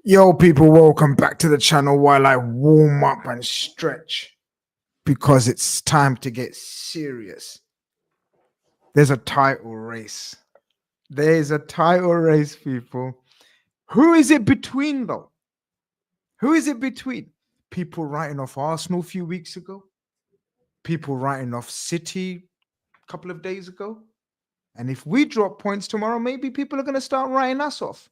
Yo, people, welcome back to the channel while I warm up and stretch because it's time to get serious. There's a title race. There's a title race, people. Who is it between, though? Who is it between? People writing off Arsenal a few weeks ago, people writing off City a couple of days ago. And if we drop points tomorrow, maybe people are going to start writing us off.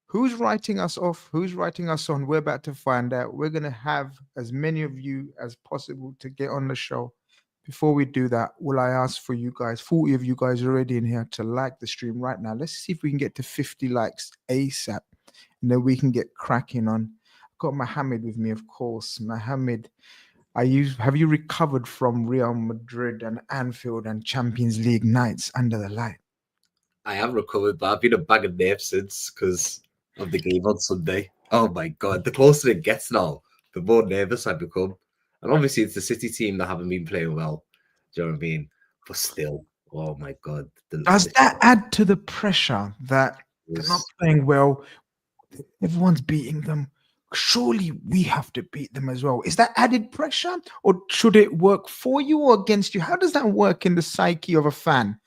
Who's writing us off? Who's writing us on? We're about to find out. We're going to have as many of you as possible to get on the show. Before we do that, will I ask for you guys, 40 of you guys already in here, to like the stream right now. Let's see if we can get to 50 likes ASAP. And then we can get cracking on. I've got Mohammed with me, of course. Mohammed, have you recovered from Real Madrid and Anfield and Champions League nights under the light? I have recovered, but I've been a bag of nerves since because of the game on Sunday. Oh my God, the closer it gets now, the more nervous I become. And obviously it's the City team that haven't been playing well. Do you know what I mean? But still, oh my God. Does that add to the pressure that they're not playing well? Everyone's beating them. Surely we have to beat them as well. Is that added pressure, or should it work for you or against you? How does that work in the psyche of a fan?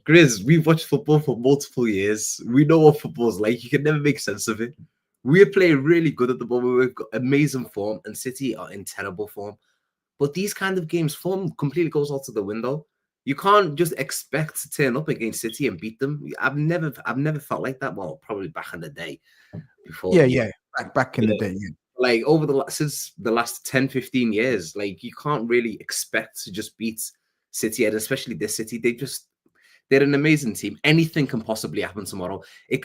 Grizz, we've watched football for multiple years. We know what football's like. You can never make sense of it. We're playing really good at the moment. We've got amazing form, and City are in terrible form. But these kind of games, form completely goes out of the window. You can't just expect to turn up against City and beat them. I've never felt like that. Well, probably back in the day. Before, back in the day. Yeah. Like since the last 10, 15 years, like you can't really expect to just beat City, and especially this City. They're an amazing team. Anything can possibly happen tomorrow.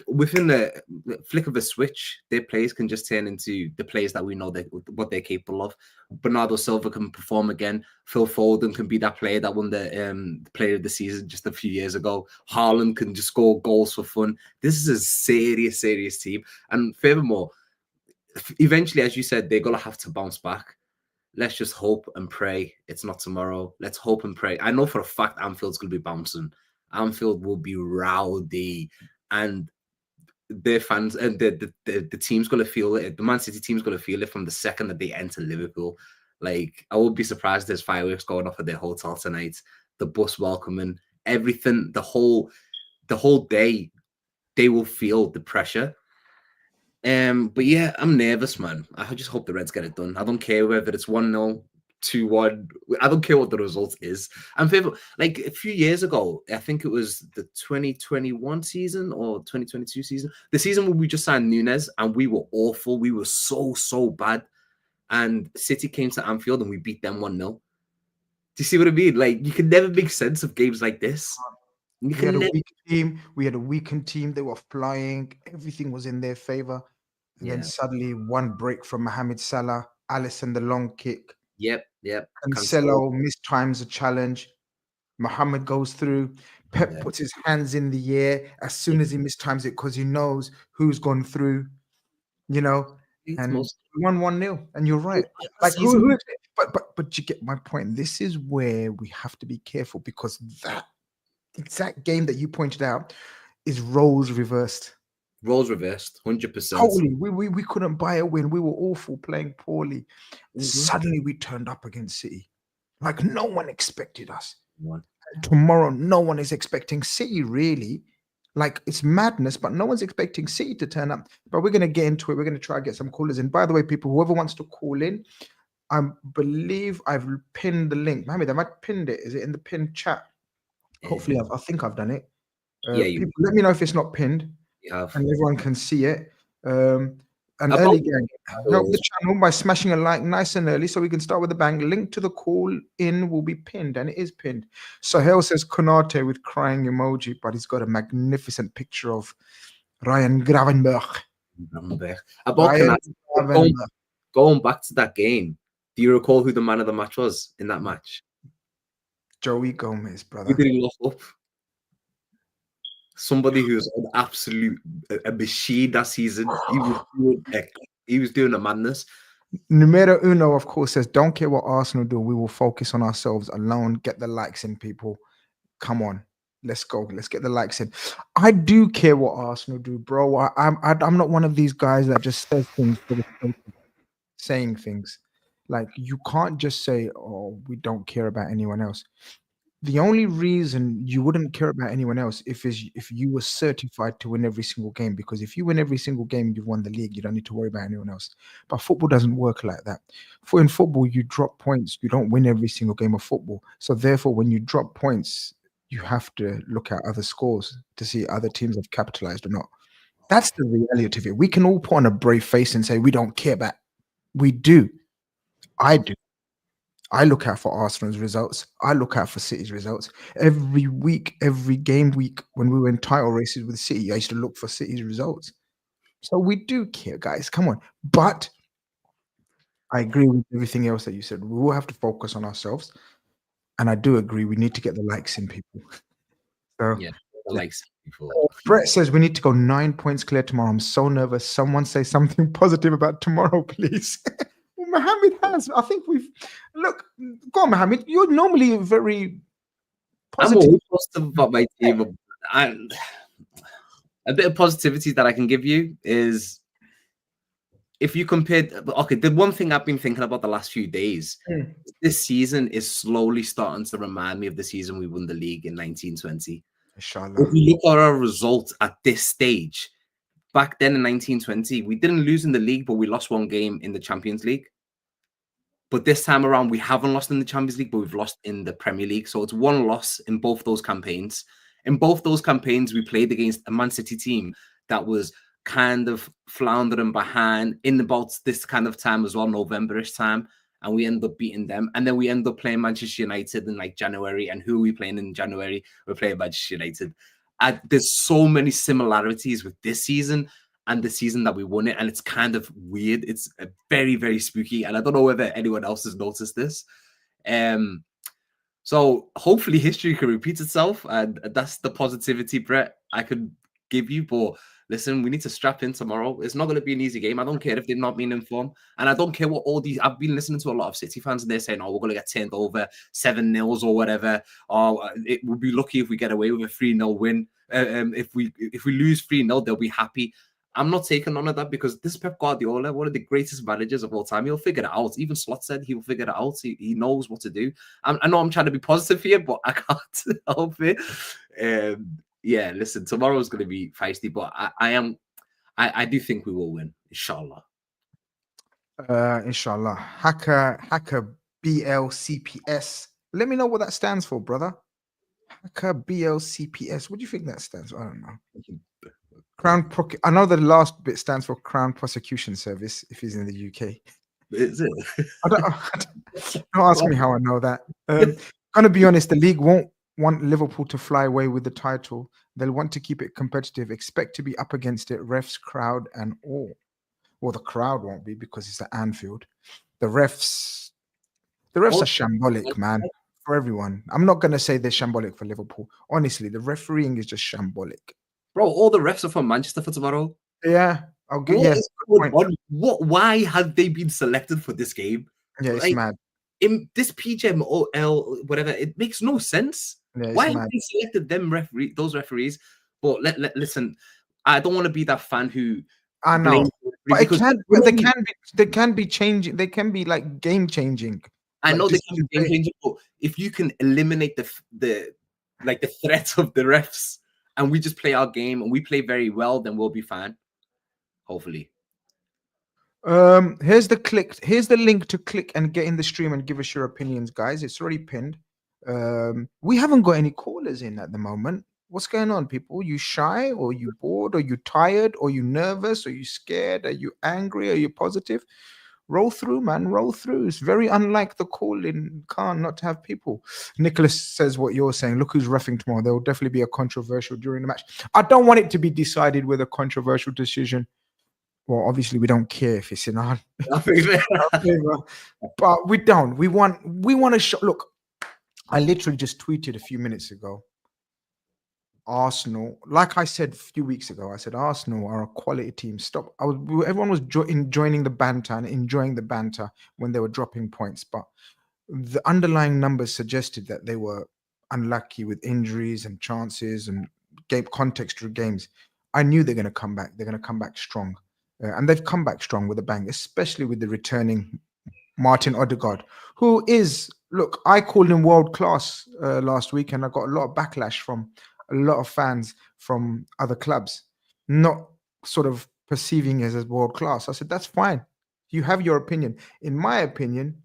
Within the flick of a switch, their players can just turn into the players that we know what they're capable of. Bernardo Silva can perform again. Phil Foden can be that player that won the player of the season just a few years ago. Haaland can just score goals for fun. This is a serious, serious team. And furthermore, eventually, as you said, they're going to have to bounce back. Let's just hope and pray it's not tomorrow. Let's hope and pray. I know for a fact Anfield's going to be bouncing. Anfield will be rowdy, and their fans and the team's going to feel it. The Man City team's going to feel it from the second that they enter Liverpool. Like, I would be surprised there's fireworks going off at their hotel tonight. The bus welcoming, everything, the whole day, they will feel the pressure. But yeah, I'm nervous, man. I just hope the Reds get it done. I don't care whether it's 1-0. 2-1. I don't care what the result is. I'm favorite. Like a few years ago, I think it was the 2021 season or 2022 season, the season where we just signed Nunes and we were awful. We were so bad. And City came to Anfield and we beat them 1-0. Do you see what I mean? Like, you can never make sense of games like this. We had a weak team. We had a weakened team. They were flying. Everything was in their favor. And then suddenly one break from Mohamed Salah, Alisson the long kick. Yep. Cancelo mistimes a challenge. Mohamed goes through. Pep puts his hands in the air as soon as he mistimes it because he knows who's gone through, you know. And 1-0. And you're right. Like but you get my point. This is where we have to be careful because that exact game that you pointed out is roles reversed. Roles reversed, 100%. Totally. We couldn't buy a win. We were awful, playing poorly. Suddenly we turned up against City. Like, no one expected us. Tomorrow, no one is expecting City, really. Like, it's madness, but no one's expecting City to turn up. But we're going to get into it. We're going to try to get some callers in. By the way, people, whoever wants to call in, I believe I've pinned the link. Mohammed, have I pinned it? Is it in the pinned chat? Hopefully, I think I've done it. People, let me know if it's not pinned. And everyone can see it. And early gang, help the channel by smashing a like nice and early so we can start with the bang. Link to the call in will be pinned, and it is pinned. Sahel says Konate with crying emoji, but he's got a magnificent picture of Ryan Gravenberch. Going back to that game, do you recall who the man of the match was in that match? Joey Gomez, brother. Who did he lock up? Somebody who's an absolute machine that season. He was doing a madness. Numero uno, of course, says, don't care what Arsenal do. We will focus on ourselves alone. Get the likes in, people. Come on. Let's go. Let's get the likes in. I do care what Arsenal do, bro. I'm not one of these guys that just says things for the sake of saying things. Like you can't just say, "Oh, we don't care about anyone else." The only reason you wouldn't care about anyone else if you were certified to win every single game, because if you win every single game, you've won the league. You don't need to worry about anyone else. But football doesn't work like that. For in football, you drop points. You don't win every single game of football. So therefore, when you drop points, you have to look at other scores to see other teams have capitalized or not. That's the reality of it. We can all put on a brave face and say we don't care about. We do. I do. I look out for Arsenal's results. I look out for City's results. Every week, every game week, when we were in title races with City, I used to look for City's results. So we do care, guys. Come on. But I agree with everything else that you said. We will have to focus on ourselves. And I do agree we need to get the likes in, people. So Yeah, the likes before. Brett says we need to go 9 points clear tomorrow. I'm so nervous. Someone say something positive about tomorrow, please. Well, Mohammed has. I think we've look. Go on, Mohammed. You're normally very I'm positive. always positive about my team. A bit of positivity that I can give you is if you compared. Okay, the one thing I've been thinking about the last few days, this season is slowly starting to remind me of the season we won the league in 1920. Inshallah. If you look at our results at this stage, back then in 1920, we didn't lose in the league, but we lost one game in the Champions League. But this time around, we haven't lost in the Champions League, but we've lost in the Premier League. So it's one loss in both those campaigns. In both those campaigns, we played against a Man City team that was kind of floundering behind in about this kind of time as well, November-ish time. And we end up beating them. And then we end up playing Manchester United in like January. And who are we playing in January? We're playing Manchester United. There's so many similarities with this season and the season that we won it, and it's kind of weird. It's very, very spooky, and I don't know whether anyone else has noticed this. So hopefully history can repeat itself, and that's the positivity, Brett, I could give you. But listen, we need to strap in tomorrow. It's not going to be an easy game. I don't care if they've not been informed, and I don't care what all these. I've been listening to a lot of City fans, and they're saying, "Oh, we're going to get turned over 7-0 or whatever. Or it would be lucky if we get away with a 3-0 win. If we lose 3-0, they'll be happy." I'm not taking none of that because this Pep Guardiola, one of the greatest managers of all time, he'll figure it out. Even Slot said he'll figure it out. He knows what to do. I know I'm trying to be positive here, but I can't help it. Yeah, listen, tomorrow's going to be feisty, but I do think we will win, inshallah. Inshallah. Hacker BLCPS. Let me know what that stands for, brother. Hacker BLCPS. What do you think that stands for? I don't know. I know the last bit stands for Crown Prosecution Service if he's in the UK. Is it? Don't ask me how I know that. Gonna be honest, the league won't want Liverpool to fly away with the title. They'll want to keep it competitive. Expect to be up against it, refs, crowd, and all. Well, the crowd won't be because it's at Anfield. The refs are shambolic, man, for everyone. I'm not gonna say they're shambolic for Liverpool. Honestly, the refereeing is just shambolic. Bro, all the refs are from Manchester for tomorrow. Yeah, I'll get yes. Why have they been selected for this game? Yeah, it's mad. In this PGMOL, whatever, it makes no sense. Yeah, why have they selected those referees? But listen, I don't want to be that fan who I know, but they can be changing. They can be like game changing. I know they can be game changing, but if you can eliminate the threat of the refs, and we just play our game and we play very well, then we'll be fine. Hopefully. Here's the link to click and get in the stream and give us your opinions, guys. It's already pinned. We haven't got any callers in at the moment. What's going on, people? You shy, or you bored, or you tired, or you nervous, or you scared? Are you angry? Are you positive? Roll through, man. Roll through. It's very unlike the call in Khan not to have people. Nicholas says what you're saying. Look who's roughing tomorrow. There will definitely be a controversial during the match. I don't want it to be decided with a controversial decision. Well, obviously, we don't care if it's in our favor. But we don't. We want to show. Look, I literally just tweeted a few minutes ago. Arsenal, like I said a few weeks ago, I said Arsenal are a quality team. Everyone was enjoying the banter and enjoying the banter when they were dropping points, but the underlying numbers suggested that they were unlucky with injuries and chances and game context through games, I knew they're going to come back. They're going to come back strong. And they've come back strong with a bang, especially with the returning Martin Odegaard, who is, look, I called him world class last week, and I got a lot of backlash from a lot of fans from other clubs, not sort of perceiving as world class. I said, that's fine. You have your opinion. In my opinion,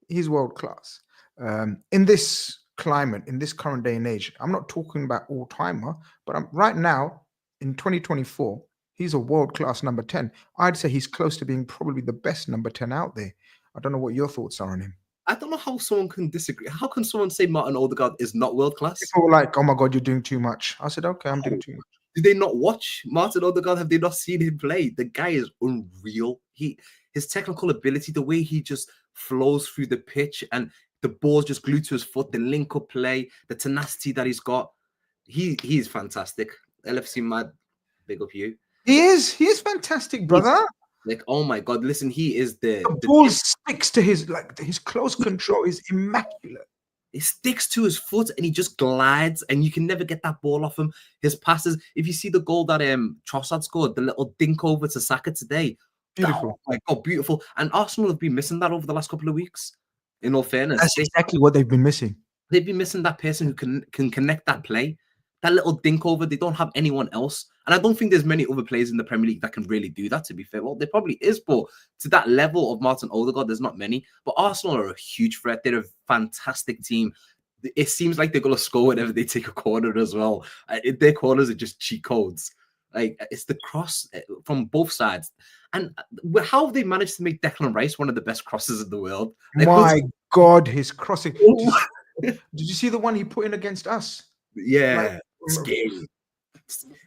he's world class. In this climate, in this current day and age, I'm not talking about all timer, but right now in 2024, he's a world class number 10. I'd say he's close to being probably the best number 10 out there. I don't know what your thoughts are on him. I don't know how someone can disagree. How can someone say Martin Odegaard is not world class? People were like, oh my God, you're doing too much. I said, okay, I'm doing too much. Did they not watch Martin Odegaard? Have they not seen him play? The guy is unreal. His technical ability, the way he just flows through the pitch and the ball's just glued to his foot, the link up play, the tenacity that he's got. He's fantastic. LFC mad, big up you. He is fantastic, brother. Like, oh my God, listen, he is the ball sticks to his close control is immaculate. It sticks to his foot and he just glides, and you can never get that ball off him. His passes, if you see the goal that Trossard scored, the little dink over to Saka today. Beautiful. Oh my God, beautiful. And Arsenal have been missing that over the last couple of weeks, in all fairness. That's exactly what they've been missing. They've been missing that person who can connect that play. That little dink over, they don't have anyone else. And I don't think there's many other players in the Premier League that can really do that, to be fair. Well, there probably is, but to that level of Martin Odegaard, there's not many. But Arsenal are a huge threat. They're a fantastic team. It seems like they're going to score whenever they take a corner as well. Their corners are just cheat codes. Like, it's the cross from both sides. And how have they managed to make Declan Rice one of the best crosses in the world? Like, my God, his crossing. Did you see the one he put in against us? Yeah, scary.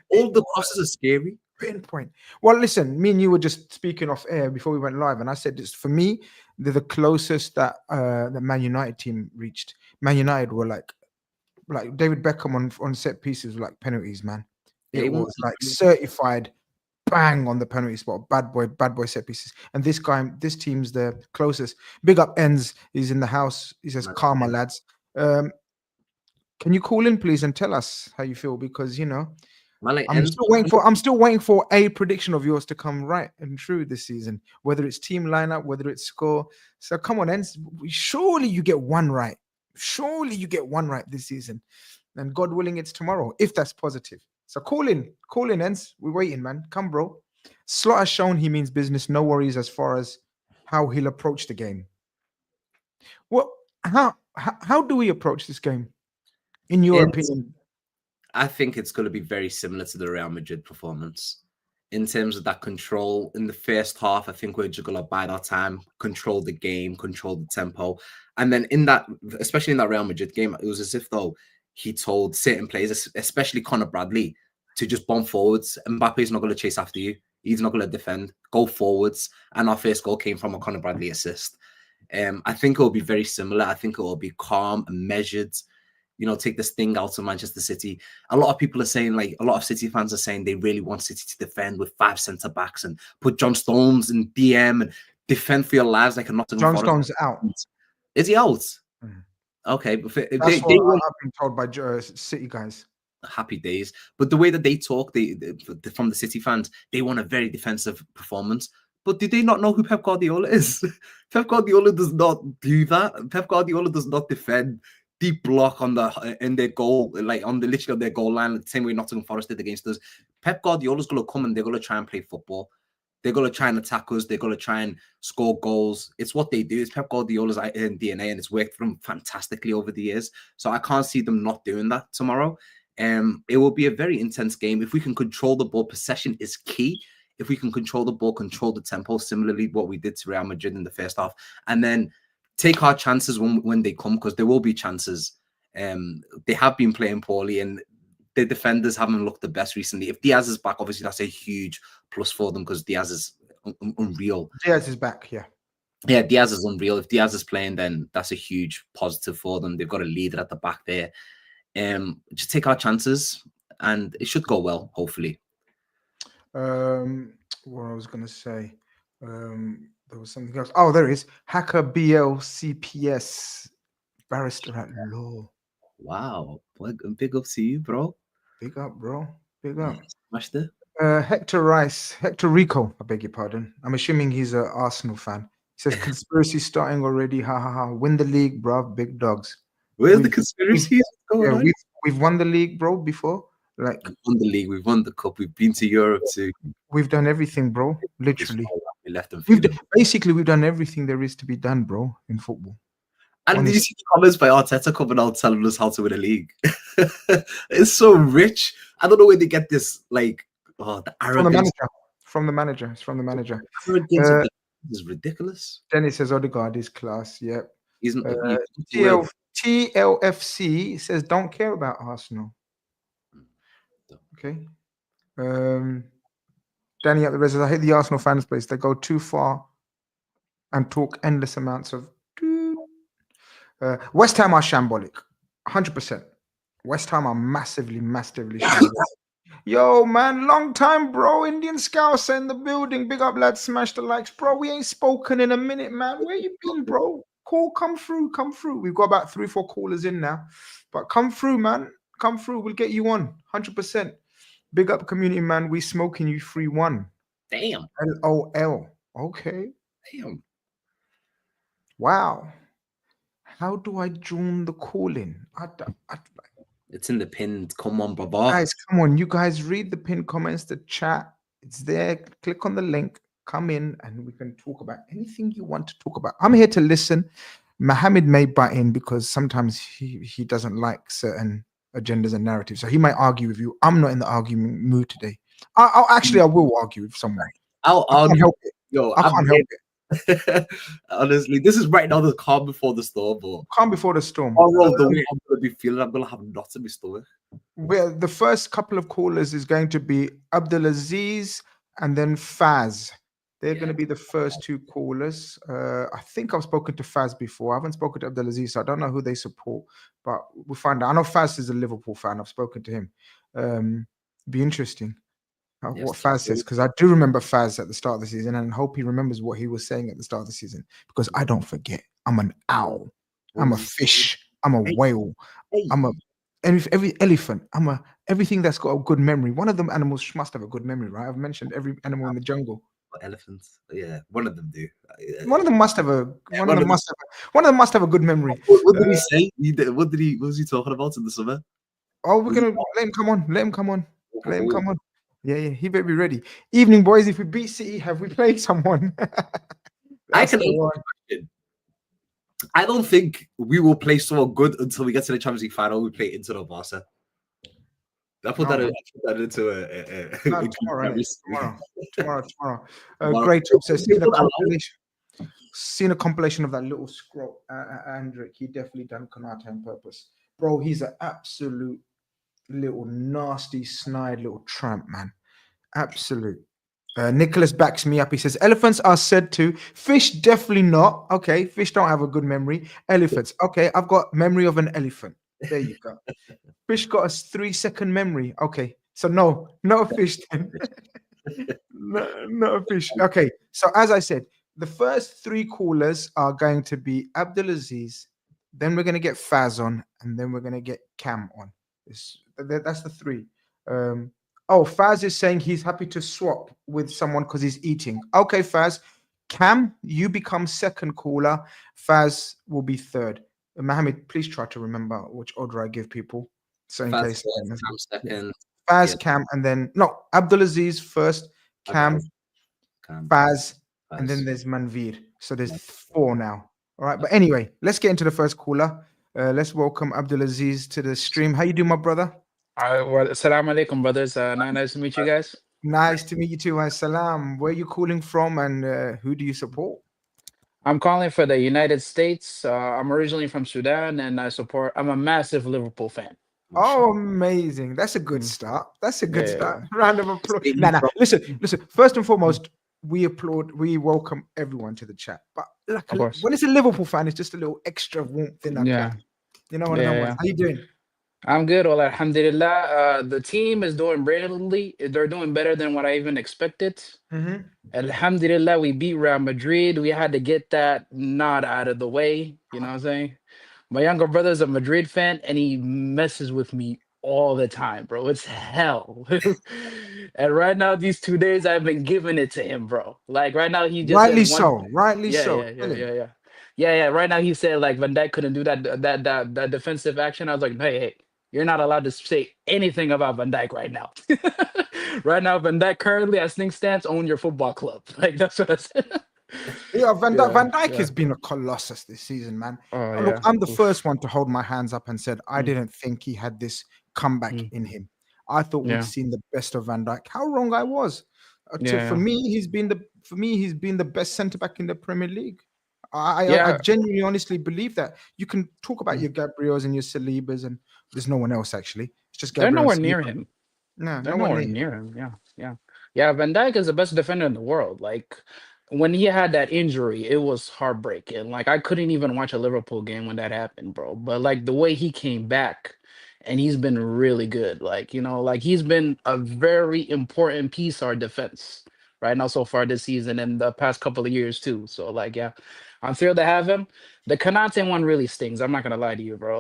All the crosses are scary. Pinpoint. Well, listen, me and you were just speaking off air before we went live, and I said this, for me, they're the closest that the Man United team reached. Man United were like David Beckham on set pieces, like penalties, man. It was like certified bang on the penalty spot, bad boy set pieces. And this team's the closest. Big up Ends, he's in the house. He says, "Karma, lads." Can you call in, please, and tell us how you feel? Because I'm still waiting for a prediction of yours to come right and true this season. Whether it's team lineup, whether it's score. So come on, Ends. Surely you get one right. Surely you get one right this season, and God willing, it's tomorrow if that's positive. So call in, Ends. We're waiting, man. Come, bro. Slot has shown he means business. No worries as far as how he'll approach the game. Well, how do we approach this game? In your opinion? I think it's going to be very similar to the Real Madrid performance in terms of that control. In the first half, I think we're just going to bide our time, control the game, control the tempo. And then especially in that Real Madrid game, it was as if though he told certain players, especially Conor Bradley, to just bomb forwards. Mbappe's not going to chase after you. He's not going to defend. Go forwards. And our first goal came from a Conor Bradley assist. I think it will be very similar. I think it will be calm and measured. Take this thing out of Manchester City. A lot of people are saying, like, a lot of City fans are saying they really want City to defend with 5 centre-backs and put John Stones in DM and defend for your lives like a Nottingham Forest. John Stones out. Is he out? Okay. But that's what I've been told by City guys. Happy days. But the way that they talk, from the City fans, they want a very defensive performance. But do they not know who Pep Guardiola is? Pep Guardiola does not do that. Pep Guardiola does not defend. Deep block in their goal, like on the literally of their goal line, the same way Nottingham Forest did against us. Pep Guardiola's going to come and they're going to try and play football. They're going to try and attack us. They're going to try and score goals. It's what they do. It's Pep Guardiola's DNA, and it's worked for them fantastically over the years. So I can't see them not doing that tomorrow. It will be a very intense game. If we can control the ball, possession is key. If we can control the ball, control the tempo, similarly what we did to Real Madrid in the first half, and then take our chances when they come, because there will be chances. They have been playing poorly and the defenders haven't looked the best recently. If Diaz is back, obviously that's a huge plus for them because Diaz is unreal. Diaz is back, yeah. Yeah, Diaz is unreal. If Diaz is playing, then that's a huge positive for them. They've got a leader at the back there. Just take our chances and it should go well, hopefully. What I was going to say... there was something else. Oh, there is Hacker BL CPS barrister at law. Wow. Well, big up to you, bro. Big up, bro. Big Yeah, up. smashed it. Hector Rico, I beg your pardon. I'm assuming he's an Arsenal fan. He says conspiracy starting already. Ha ha ha. Win the league, bro. Big dogs. Where's the We've, we've conspiracies going yeah, on? we've won the league, bro, before. Like We've won the league, we've won the cup, we've been to Europe too. we've done everything, bro. Just Literally. we left them We've feeling. basically we've done everything there is to be done, bro, in football. And did you Honestly. see the comments by Arteta coming out telling us how to win a league? It's so rich. I don't know where they get this, like, oh, the From the arrogance. manager. From the manager. It's from the manager. Arrogance of the is ridiculous. Dennis says Odegaard is class. Yep. He's TL, TLFC says don't care about Arsenal. Okay. Danny at the Res says I hate the Arsenal fans place. They go too far and talk endless amounts of. West Ham are shambolic, 100%. West Ham are massively shambolic. Yo, man, long time, bro. Indian Scouser in the building. Big up, lads. Smash the likes, bro. We ain't spoken in a minute, man. Where you been, bro? Call, come through. We've got about 3-4 callers in now, but come through, man. Come through. We'll get you on, 100%. Big up, community, man. We smoking you 3-1. Damn. LOL. Okay. Damn. Wow. How do I join the call in? It's in the pinned. Come on, brother. Guys, come on. You guys read the pinned comments, the chat. It's there. Click on the link. Come in and we can talk about anything you want to talk about. I'm here to listen. Mohammed may butt in because sometimes he doesn't like certain agendas and narratives. So he might argue with you. I'm not in the argument mood today. I will argue with someone. I can't help it. Yo, I can't help it. Honestly, this is right now the calm before the storm. But calm before the storm. The way I'm gonna be feeling, I'm gonna have knots in my stomach. Well, the first couple of callers is going to be Abdulaziz and then Faz. They're going to be the first two callers. I think I've spoken to Faz before. I haven't spoken to Abdulaziz, so I don't know who they support, but we'll find out. I know Faz is a Liverpool fan. I've spoken to him. Be interesting. What Faz says, because I do remember Faz at the start of the season and hope he remembers what he was saying at the start of the season, because I don't forget. I'm an owl. I'm a fish. I'm a whale. I'm every elephant. Everything that's got a good memory. One of them animals must have a good memory, right? I've mentioned every animal in the jungle. Elephants, yeah, one of them do. One of them must have a. One of them must have a good memory. What did he say? What was he talking about in the summer? Oh, we're gonna let him come on. Let him come on. Yeah, he better be ready. Evening, boys. If we beat City, have we played someone? I don't think we will play so good until we get to the Champions League final. We play Inter or Barca. I put that into tomorrow. Great job. So seen a compilation of that little scroll. Andrick, he definitely done Konate on purpose. Bro, he's an absolute little nasty, snide little tramp, man. Absolute. Nicholas backs me up. He says, elephants are said to. Fish, definitely not. Okay, fish don't have a good memory. Elephants. Okay, I've got memory of an elephant. There you go. Fish got a 3-second memory. Okay, so no fish then. no fish. Okay, so as I said, the first 3 callers are going to be Abdulaziz, then we're going to get Faz on, and then we're going to get Cam on. That's the 3. Faz is saying he's happy to swap with someone because he's eating. Okay, Faz. Cam, you become second caller. Faz will be third. Mohammed, please try to remember which order I give people. So in case Cam second. Faz, Cam, and then Abdulaziz first, Cam, Faz, and then there's Manveer. So there's 4 now. All right, but anyway, let's get into the first caller. Let's welcome Abdulaziz to the stream. How you doing, my brother? Well, assalamu alaikum, brothers. Nice to meet you guys. Nice to meet you too. Salam. Where are you calling from, and who do you support? I'm calling for the United States. I'm originally from Sudan, and I'm a massive Liverpool fan. Oh, amazing. That's a good start. Start. Round of applause. Listen. First and foremost, we welcome everyone to the chat. But when it's a Liverpool fan, it's just a little extra warmth in that chat. You know what I mean? How you doing? I'm good. Well, alhamdulillah. The team is doing brilliantly. They're doing better than what I even expected. Mm-hmm. Alhamdulillah, we beat Real Madrid. We had to get that nod out of the way. You know what I'm saying? My younger brother's a Madrid fan, and he messes with me all the time, bro. It's hell. And right now, these 2 days, I've been giving it to him, bro. Like right now, he just said Rightly one. so. Rightly Yeah, so. yeah, yeah, Tell him. yeah, yeah, yeah, yeah. Right now, he said like Van Dijk couldn't do that defensive action. I was like, hey, hey, you're not allowed to say anything about Van Dijk right now. Right now, Van Dijk currently as things stands, own your football club. Like that's what I said. Yeah, Yeah, Van Dijk yeah. has been a colossus this season, man. Oh Look, yeah. I'm the first Oof. one to hold my hands up and said I Mm, didn't think he had this comeback mm, in him. I thought we'd yeah, seen the best of Van Dijk. How wrong I was. For yeah, me, he's been the best centre back in the Premier League. I yeah. genuinely, honestly believe that. You can talk about Mm. your Gabriels and your Salibas, and there's no one else actually. It's just They're Gabriel and nowhere near Saliba. him. No, They're no one nowhere near him. near him. Yeah, yeah, yeah. Van Dijk is the best defender in the world. Like when he had that injury, it was heartbreaking. Like I couldn't even watch a Liverpool game when that happened, bro. But like the way he came back, and he's been really good. Like like he's been a very important piece of our defense right now so far this season and the past couple of years too. So like yeah, I'm thrilled to have him. The Konate one really stings. I'm not gonna lie to you, bro.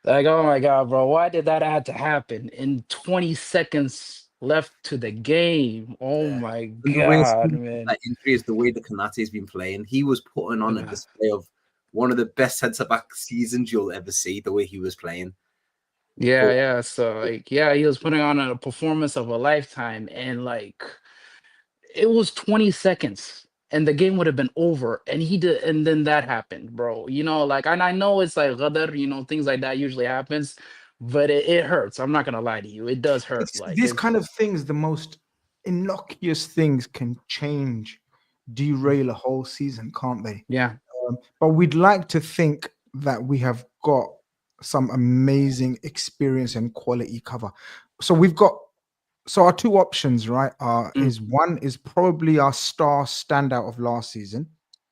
Like, oh my God, bro, why did that have to happen in 20 seconds left to the game? Oh Yeah. my And the way God, man. that injury is the way that Konate's been playing. He was putting on a Ugh. display of one of the best centre back seasons you'll ever see. The way he was playing, Yeah, but yeah. So, like, yeah, he was putting on a performance of a lifetime, and like, it was 20 seconds, and the game would have been over. And he did, and then that happened, bro. Like, and I know it's like other, things like that usually happens, but it hurts. I'm not gonna lie to you, it does hurt. Like, These kind it's of things, the most innocuous things, can change, derail a whole season, can't they? yeah. But we'd like to think that we have got some amazing experience and quality cover. So we've got our two options, right? Mm. Is one is probably our star standout of last season,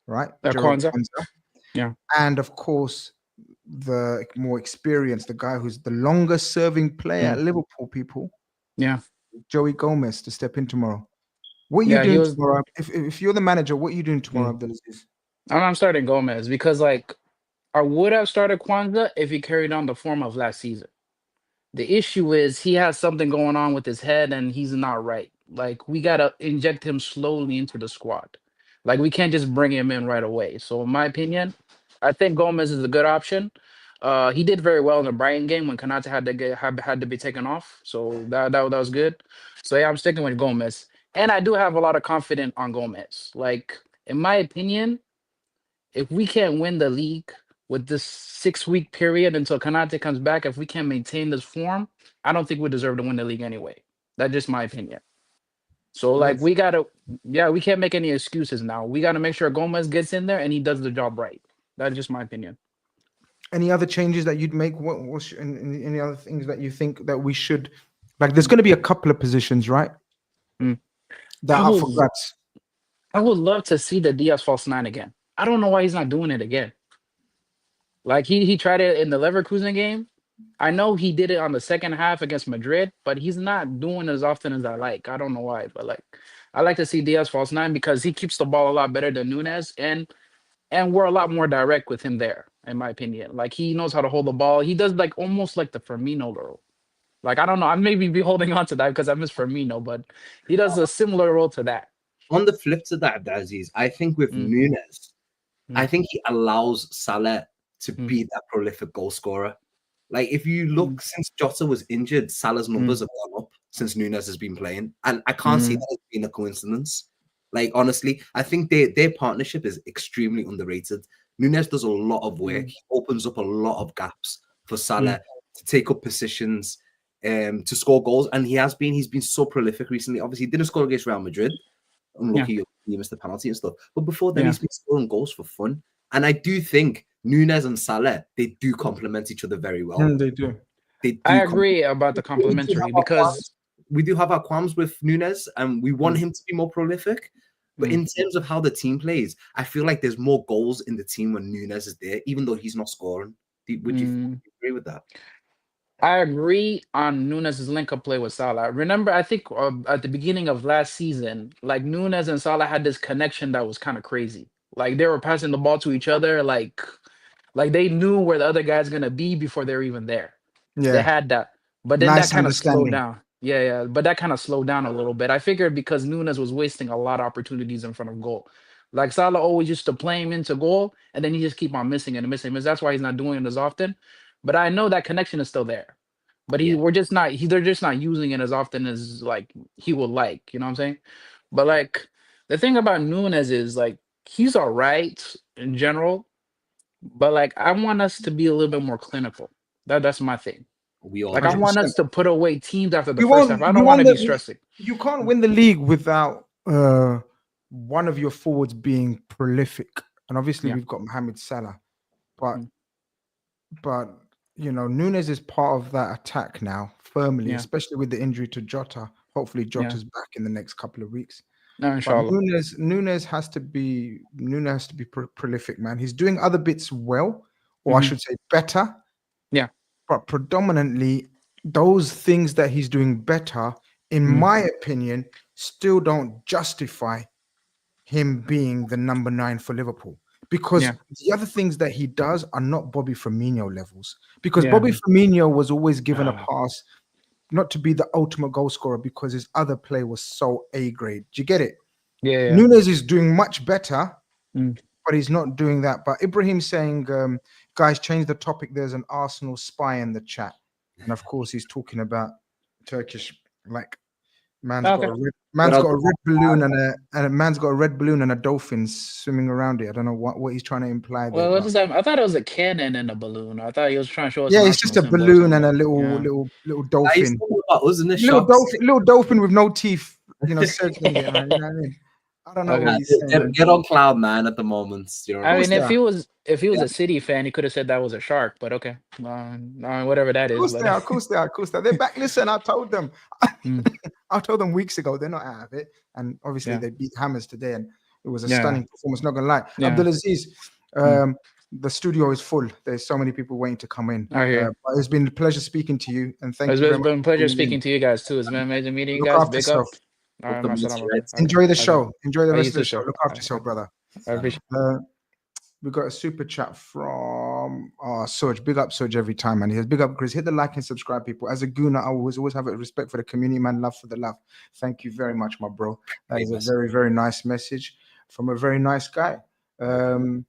right? Gerald Kwanzaa. Kwanzaa, Yeah, and of course the more experienced, the guy who's the longest serving player at mm, Liverpool, people, yeah. Joey Gomez, to step in tomorrow. What are you Yeah, he doing was. tomorrow? If you're the manager, what are you doing tomorrow, Mm. Abdulaziz? I'm starting Gomez because, like, I would have started Kwanzaa if he carried on the form of last season. The issue is he has something going on with his head and he's not right. Like, we gotta inject him slowly into the squad. Like, we can't just bring him in right away. So, in my opinion, I think Gomez is a good option. He did very well in the Brighton game when Konate had to be taken off. So that was good. So yeah, I'm sticking with Gomez, and I do have a lot of confidence on Gomez. Like, in my opinion, if we can't win the league with this 6 week period until Konate comes back, if we can't maintain this form, I don't think we deserve to win the league anyway. That's just my opinion. So like Yes. we gotta, yeah, we can't make any excuses now. We gotta make sure Gomez gets in there and he does the job right. That's just my opinion. Any other changes that you'd make? Any other things that you think that we should, like? There's going to be a couple of positions, right, Mm. that I are for would, grabs. I would love to see the Diaz false nine again. I don't know why he's not doing it again. Like he tried it in the Leverkusen game. I know he did it on the second half against Madrid, but he's not doing as often as I like. I don't know why, but like I like to see Diaz false nine because he keeps the ball a lot better than Nunes, and we're a lot more direct with him there, in my opinion. Like he knows how to hold the ball. He does like almost like the Firmino role. Like I don't know, I maybe be holding on to that because I miss Firmino, but he does a similar role to that. on the flip to that, Abdulaziz, I think with Mm, Nunes, I mm, think he allows Salah to mm, be that prolific goal scorer. Like if you mm, look since Jota was injured, Salah's mm, numbers have gone up since Nunes has been playing, and I can't see mm, that as being a coincidence. Like honestly, I think their partnership is extremely underrated. Nunes does a lot of work. mm, He opens up a lot of gaps for mm. Salah to take up positions, to score goals, and he's been so prolific recently. Obviously, he didn't score against Real Madrid. Yeah, Unlucky he missed the penalty and stuff. But before then, yeah. he's been scoring goals for fun. And I do think Nunes and Salah, they do complement each other very well. They do. They I do. agree about the We do have complimentary our because qualms. We do have our qualms with Nunes, and we want mm, him to be more prolific. But mm, in terms of how the team plays, I feel like there's more goals in the team when Nunes is there, even though he's not scoring. Would you mm. agree with that? I agree on Nunes' link-up play with Salah. Remember, I think at the beginning of last season, like Nunes and Salah had this connection that was kind of crazy. Like they were passing the ball to each other, Like they knew where the other guy's gonna be before they were even there. They Yeah. had that, but then that Nice kind of slowed understanding. down. Yeah, yeah, but that kind of slowed down a little bit. I figured because Nunes was wasting a lot of opportunities in front of goal. Like Salah always used to play him into goal, and then he just keep on missing it and missing. That's why he's not doing it as often. But I know that connection is still there. But Yeah. we're just not. They're just not using it as often as like he would like. You know what I'm saying? But like the thing about Nunes is like he's all right in general, but like I want us to be a little bit more clinical. That's my thing. We all Like I do. want 100%. us to put away teams after the You first half. won't. I You don't want won't. to be stressing. You can't win the league without one of your forwards being prolific. And obviously, Yeah. we've got Mohamed Salah, but Mm. but Nunes is part of that attack now firmly, Yeah. especially with the injury to Jota. Hopefully, Yeah. Jota's back in the next couple of weeks. No, But inshallah. Nunes has to be prolific, man. He's doing other bits well, or I Hmm. should say better, Yeah. but predominantly those things that he's doing better, in Mm. my opinion, still don't justify him being the number 9 for Liverpool. Because Yeah. the other things that he does are not Bobby Firmino levels. Because Yeah. Bobby Firmino was always given a Ah. pass not to be the ultimate goal scorer because his other play was so A grade. Do you get it? Yeah. Yeah. Nunes is doing much better, Mm. but he's not doing that. But Ibrahim saying, guys, change the topic. There's an Arsenal spy in the chat. And of course, he's talking about Turkish, like man's got Okay. a red, But man's got a red balloon and a man's got a red balloon and a dolphin swimming around it. I don't know what he's trying to imply there, Well, what but does that? I thought it was a cannon and a balloon. I thought he was trying to show us yeah, an it's just Arsenal a symbol or balloon and something. a little Yeah. little He's dolphin. talking about us in the Little shops. dolphin, little dolphin with no teeth, circling it. Man, you know what I mean? I don't know what Okay. he's saying. Get on cloud nine at the moment. You know what I I Course mean, they mean? if are. he was Yeah. a City fan, he could have said that was a shark. But okay, whatever that Of is. course But they are. Of course they are. Of course they are. They're back. Listen, I told them. mm, I told them weeks ago they're not out of it, and obviously yeah, they beat Hammers today, and it was a yeah, stunning performance. Not gonna lie, yeah. Abdulaziz, Mm. the studio is full. There's so many people waiting to come in. All right, here. But it's been a pleasure speaking to you, and thank It's you very it's much been a for pleasure tuning speaking in. to you guys too. It's been amazing meeting you Look guys. after Big up. yourself. All right, Welcome to mashallah, right. brother. Enjoy the Okay. show. Enjoy the You rest of too, the show. sir. Look All after right, yourself, brother. I appreciate. We got a super chat from Surge. Big up Surge every time, man. He says, big up Grizz. Hit the like and subscribe, people. As a gooner, I always have a respect for the community, man. Love for the love. Thank you very much, my bro. That is a very, very nice message from a very nice guy. Joey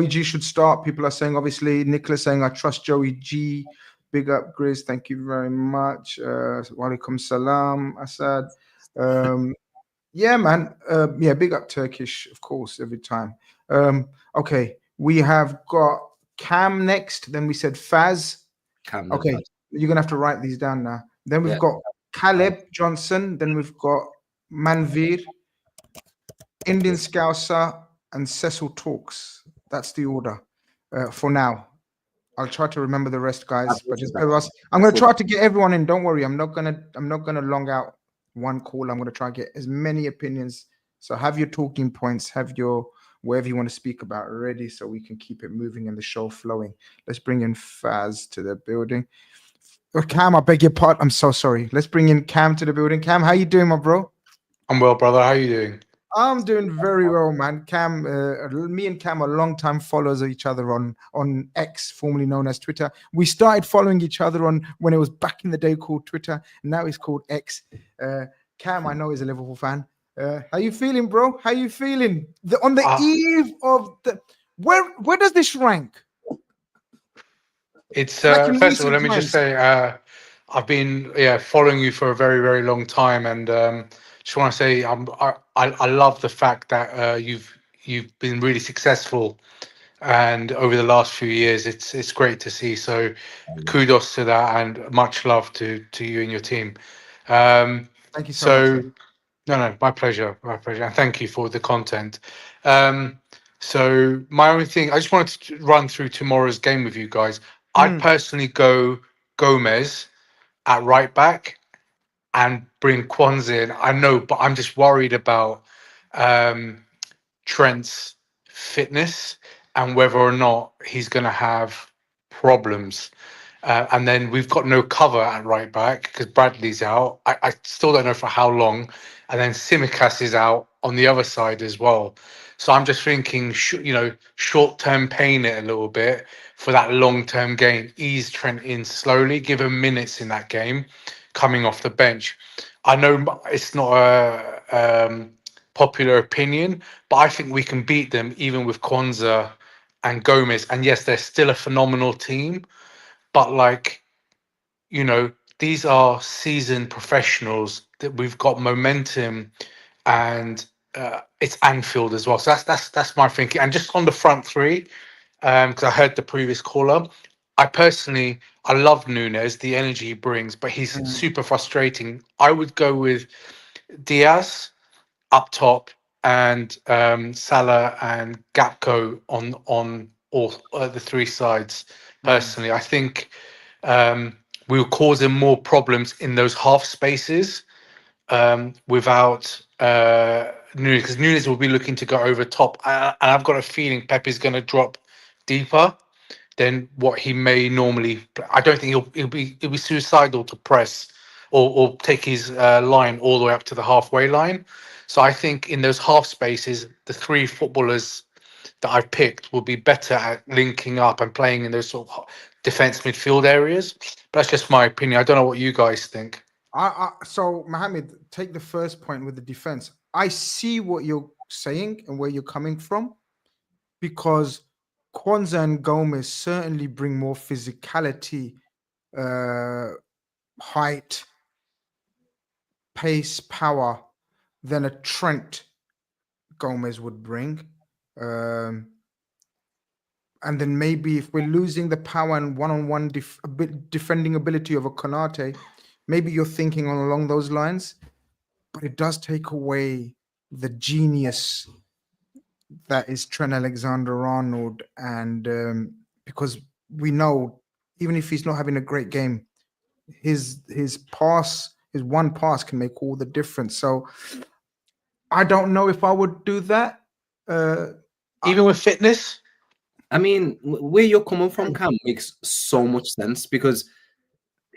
G should start. People are saying, obviously, Nicholas saying, I trust Joey G. Big up Grizz. Thank you very much. Walaikum salam, Asad. Yeah, man. Yeah, big up Turkish, of course, every time. Okay, we have got Cam next. Then we said Faz. Camden. Okay, you're gonna have to write these down now. Then we've Yeah. got Caleb Johnson. Then we've got Manveer, Indian Scouser, and Cecil Talks. That's the order for now. I'll try to remember the rest, guys. But just bear with us. I'm gonna try to get everyone in. Don't worry. I'm not gonna long out one call. I'm gonna try to get as many opinions. So have your talking points, have your whatever you want to speak about ready, so we can keep it moving and the show flowing. Let's bring in Faz to the building. Cam, I beg your pardon. I'm so sorry. Let's bring in Cam to the building. Cam, how you doing, my bro? I'm well, brother. How are you doing? I'm doing very well, man. Cam, me and Cam are longtime followers of each other on X, formerly known as Twitter. We started following each other on when it was back in the day called Twitter. Now it's called X. Cam, I know, is a Liverpool fan. How you feeling, bro? How you feeling? On the eve of the where does this rank? It's Like in first of all, recent let me just times. say I've been following you for a very, very long time, and just want to say I love the fact that you've been really successful, and over the last few years, it's great to see. So kudos to that, and much love to you and your team. Thank you so much. No, my pleasure, and thank you for the content. So my only thing, I just wanted to run through tomorrow's game with you guys. I'd personally go Gomez at right back and bring Kwanzaa in. I know, but I'm just worried about Trent's fitness and whether or not he's going to have problems. And then we've got no cover at right back because Bradley's out. I still don't know for how long. And then Simicast is out on the other side as well. So I'm just thinking, short-term pain it a little bit for that long-term gain. Ease Trent in slowly, give him minutes in that game, coming off the bench. I know it's not a popular opinion, but I think we can beat them even with Kwanzaa and Gomez. And yes, they're still a phenomenal team, but these are seasoned professionals that we've got momentum, and it's Anfield as well. So that's my thinking. And just on the front three, because I heard the previous caller, I love Nunes, the energy he brings, but he's super frustrating. I would go with Diaz up top and Salah and Gakpo on all the three sides. Personally, I think we will cause him more problems in those half spaces without Nunes, because Nunes will be looking to go over top, and I've got a feeling Pep is going to drop deeper than what he may normally. I don't think he'll be suicidal to press or take his line all the way up to the halfway line. So I think in those half spaces, the three footballers that I've picked will be better at linking up and playing in those sort of defense midfield areas. But that's just my opinion. I don't know what you guys think. So Mohammed, take the first point with the defense. I see what you're saying and where you're coming from, because Kwanzaa and Gomez certainly bring more physicality, height, pace, power than a Trent Gomez would bring. And then maybe if we're losing the power and one-on-one defending ability of a Konate, maybe you're thinking along those lines, but it does take away the genius that is Trent Alexander-Arnold, and because we know even if he's not having a great game, his one pass can make all the difference. So I don't know if I would do that. Even with fitness? I mean, where you're coming from, Cam, makes so much sense, because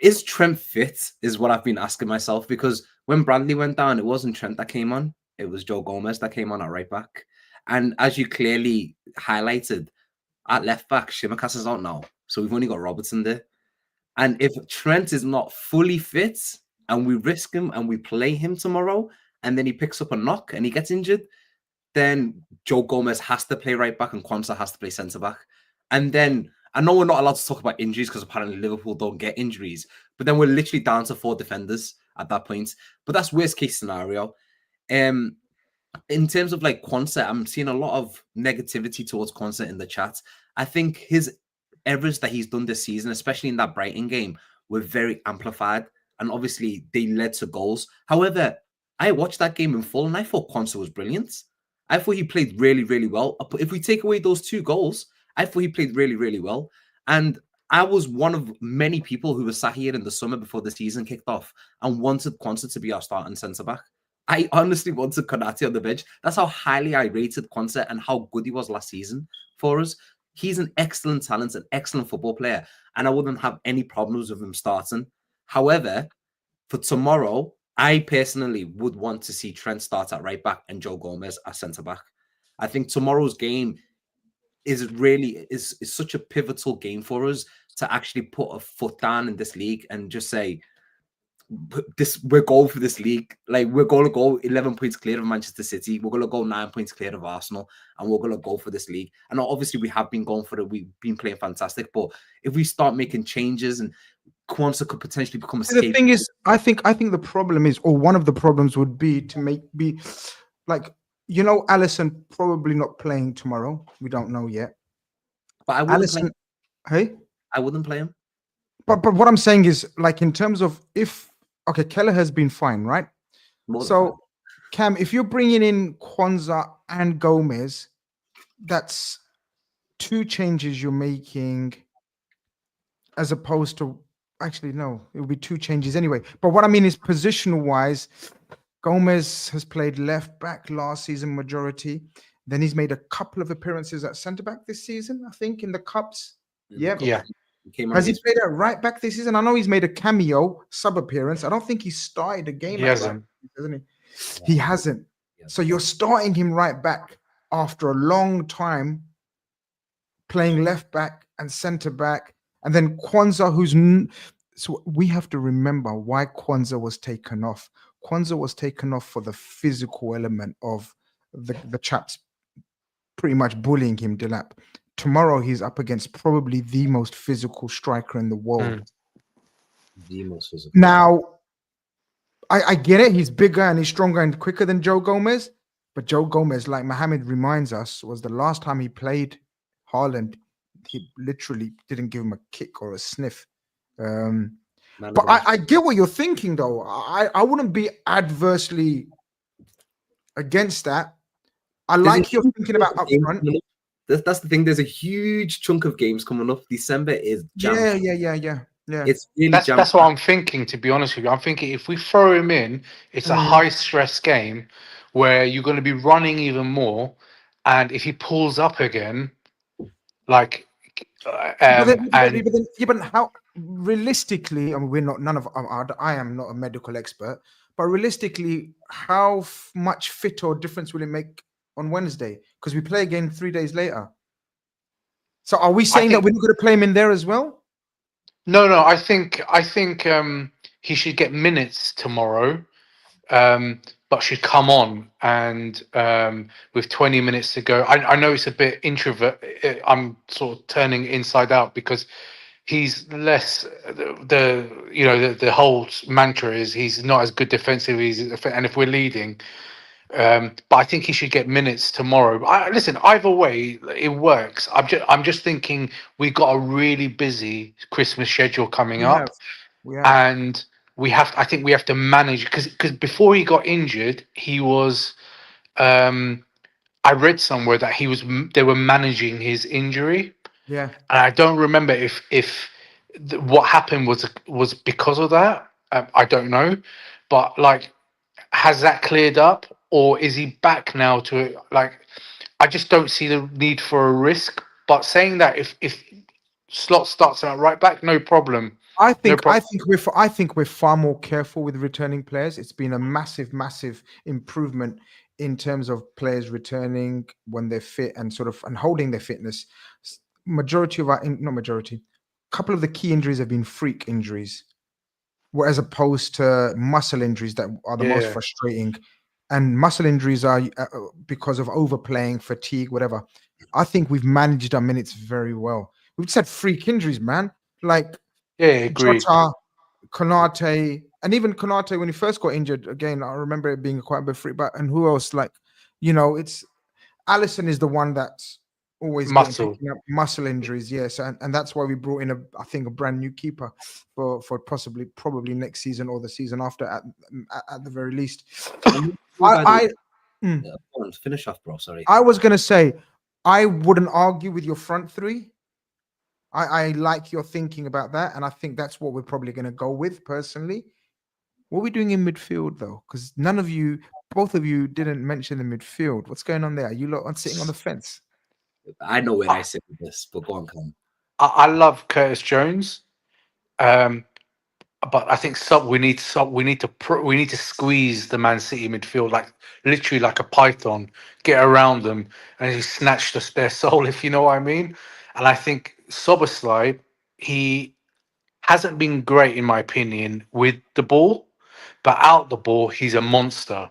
is Trent fit is what I've been asking myself, because when Bradley went down, it wasn't Trent that came on. It was Joe Gomez that came on at right back. And as you clearly highlighted, at left back, Shimaka's is out now. So we've only got Robertson there. And if Trent is not fully fit and we risk him and we play him tomorrow and then he picks up a knock and he gets injured, then Joe Gomez has to play right back and Kwanzaa has to play centre back. And then I know we're not allowed to talk about injuries because apparently Liverpool don't get injuries, but then we're literally down to 4 defenders at that point. But that's worst case scenario. In terms of like Kwanzaa, I'm seeing a lot of negativity towards Kwanzaa in the chat. I think his errors that he's done this season, especially in that Brighton game, were very amplified, and obviously they led to goals. However, I watched that game in full and I thought Kwanzaa was brilliant. I thought he played really, really well. If we take away those 2 goals, I thought he played really, really well. And I was one of many people who were sat here in the summer before the season kicked off and wanted Kwanzaa to be our starting centre-back. I honestly wanted Konate on the bench. That's how highly I rated Kwanzaa and how good he was last season for us. He's an excellent talent, an excellent football player, and I wouldn't have any problems with him starting. However, for tomorrow, I personally would want to see Trent start at right back and Joe Gomez at centre back. I think tomorrow's game is such a pivotal game for us to actually put a foot down in this league and just say, we're going for this league. Like, we're going to go 11 points clear of Manchester City. We're going to go 9 points clear of Arsenal, and we're going to go for this league. And obviously, we have been going for it. We've been playing fantastic. But if we start making changes, and Kwanzaa could potentially become a the thing is, I think the problem is, or one of the problems would be to be like, Alisson probably not playing tomorrow. We don't know yet. But I wouldn't play him. Hey? I wouldn't play him. But what I'm saying is, like, in terms of Keller has been fine, right? So, Cam, if you're bringing in Kwanzaa and Gomez, that's 2 changes you're making, as opposed to, actually, no, it will be 2 changes anyway. But what I mean is, positional-wise, Gomez has played left back last season majority. Then he's made a couple of appearances at centre back this season, I think, in the cups. Yeah. Has he played at right back this season? I know he's made a cameo sub appearance. I don't think he started a game. He hasn't. Hasn't he? He hasn't. So you're starting him right back. after a long time playing left back and centre back, and then Kwanzaa, so we have to remember why Kwanzaa was taken off. Kwanzaa was taken off for the physical element of the chaps pretty much bullying him, Dilap. Tomorrow he's up against probably the most physical striker in the world. The most physical. Now, I get it. He's bigger and he's stronger and quicker than Joe Gomez. But Joe Gomez, like Mohammed reminds us, was the last time he played Haaland, he literally didn't give him a kick or a sniff. But I get what you're thinking, though. I wouldn't be adversely against that. I like you're thinking about up front. That's the thing. There's a huge chunk of games coming up. December is jammed. Yeah. It's really that's what I'm thinking, to be honest with you. I'm thinking if we throw him in, it's a high stress game where you're going to be running even more, and if he pulls up again, like but how realistically, I mean, we're not, none of I am not a medical expert, but realistically, how much fit or difference will it make on Wednesday? Because we play again 3 days later. So are we saying that we're not going to play him in there as well? No. I think he should get minutes tomorrow, but should come on and with 20 minutes to go. I know it's a bit introvert. I'm sort of turning inside out because he's less the whole mantra is he's not as good defensively, and if we're leading. But I think he should get minutes tomorrow. Listen, either way, it works. I'm just thinking we've got a really busy Christmas schedule coming up, and I think we have to manage because before he got injured, he was. I read somewhere that they were managing his injury. Yeah, and I don't remember if what happened was because of that. I don't know, but like, has that cleared up? Or is he back now to like? I just don't see the need for a risk. But saying that, if Slot starts out right back, no problem. I think we're far more careful with returning players. It's been a massive improvement in terms of players returning when they're fit and and holding their fitness. Couple of the key injuries have been freak injuries, as opposed to muscle injuries that are the most frustrating. And muscle injuries are because of overplaying, fatigue, whatever. I think we've managed our minutes very well. We've just had freak injuries, man. Like agreed. Jota, Konate, and even Konate when he first got injured. Again, I remember it being quite a bit freak. But and who else? Like, it's Allison is the one that's always muscle injuries. Yes, and that's why we brought in a brand new keeper for probably next season or the season after at the very least. Finish off, bro. Sorry. I was gonna say I wouldn't argue with your front three. I like your thinking about that, and I think that's what we're probably gonna go with personally. What are we doing in midfield though? Because both of you didn't mention the midfield. What's going on there? Are you lot sitting on the fence? I know where I sit with this, but go on, Cam. I love Curtis Jones, but I think we need to squeeze the Man City midfield literally like a python, get around them, and he snatched their soul, if you know what I mean. And I think Szoboszlai, he hasn't been great in my opinion with the ball, but out the ball he's a monster.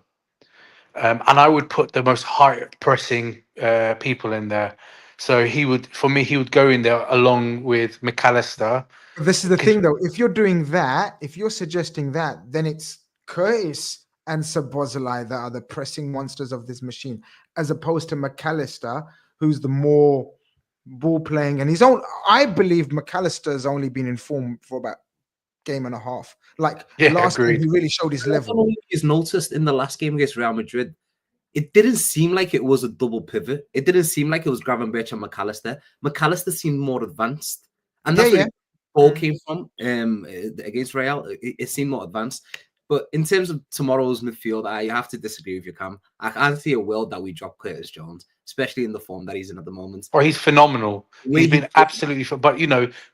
And I would put the most high pressing people in there. So he would go in there along with McAllister. This is the thing, though. If you're doing that, if you're suggesting that, then it's Curtis and Szoboszlai that are the pressing monsters of this machine, as opposed to McAllister, who's the more ball playing. And I believe McAllister's only been in form for about game and a half. Last game, he really showed his level. He's noticed in the last game against Real Madrid, it didn't seem like it was a double pivot. It didn't seem like it was Gravenberch and McAllister. McAllister seemed more advanced, and that's where the ball came from against Real. It seemed more advanced. But in terms of tomorrow's midfield, I have to disagree with you, Cam. I can't see a world that we drop Curtis Jones, especially in the form that he's in at the moment. Oh, he's phenomenal. He's been absolutely but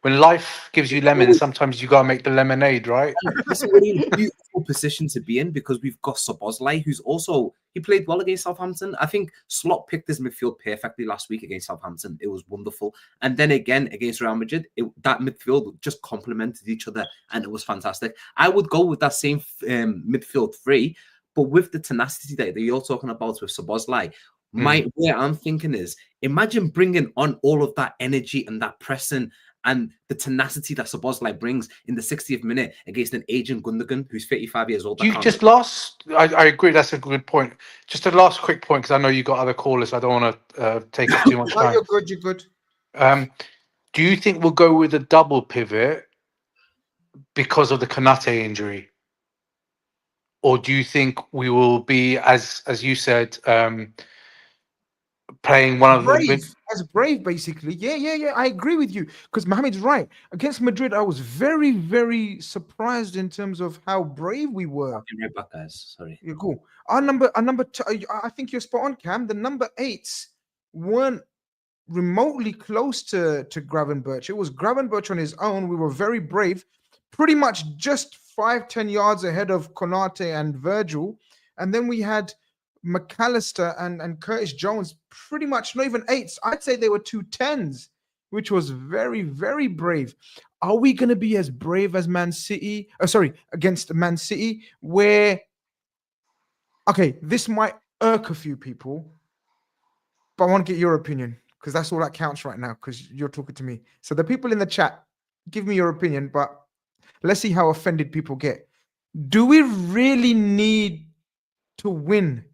when life gives you lemons, sometimes you gotta make the lemonade, right? It's a really beautiful position to be in because we've got Szoboszlai, who's also he played well against Southampton. I think Slot picked his midfield perfectly last week against Southampton. It was wonderful. And then again against Real Madrid, that midfield just complemented each other, and it was fantastic. I would go with that same midfield three, but with the tenacity that you're talking about with Szoboszlai. Where I'm thinking is, imagine bringing on all of that energy and that pressing and the tenacity that Szoboszlai brings in the 60th minute against an aging Gundogan who's 35 years old. I agree, that's a good point. Just a last quick point, because I know you got other callers. I don't want to take up too much time. You're good. Do you think we'll go with a double pivot because of the Konate injury? Or do you think we will be, as you said, playing one of brave, basically? Yeah. I agree with you, because Mohamed's right. Against Madrid, I was very, very surprised in terms of how brave we were. Right back, guys. Sorry. You're cool. Our number two, I think you're spot on, Cam. The number 8s weren't remotely close to Gravenberch. It was Gravenberch on his own. We were very brave, pretty much just 5-10 yards ahead of Konate and Virgil. And then we had McAllister and Curtis Jones, pretty much not even 8s. I'd say they were 2 10s, which was very, very brave. Are we going to be as brave as Man City? Against Man City, where, okay, this might irk a few people, but I want to get your opinion, because that's all that counts right now, because you're talking to me. So the people in the chat, give me your opinion, but let's see how offended people get. Do we really need to win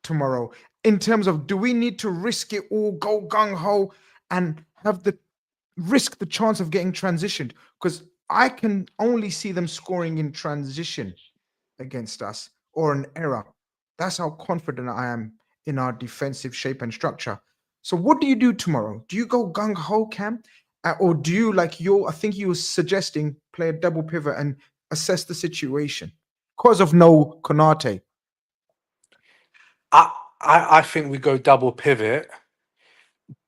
tomorrow? In terms of, do we need to risk it all, go gung-ho, and have the risk the chance of getting transitioned? Because I can only see them scoring in transition against us, or an error. That's how confident I am in our defensive shape and structure. So what do you do tomorrow? Do you go gung-ho, Cam? Or do you, like I think you were suggesting, play a double pivot and assess the situation because of no Konate? I think we go double pivot,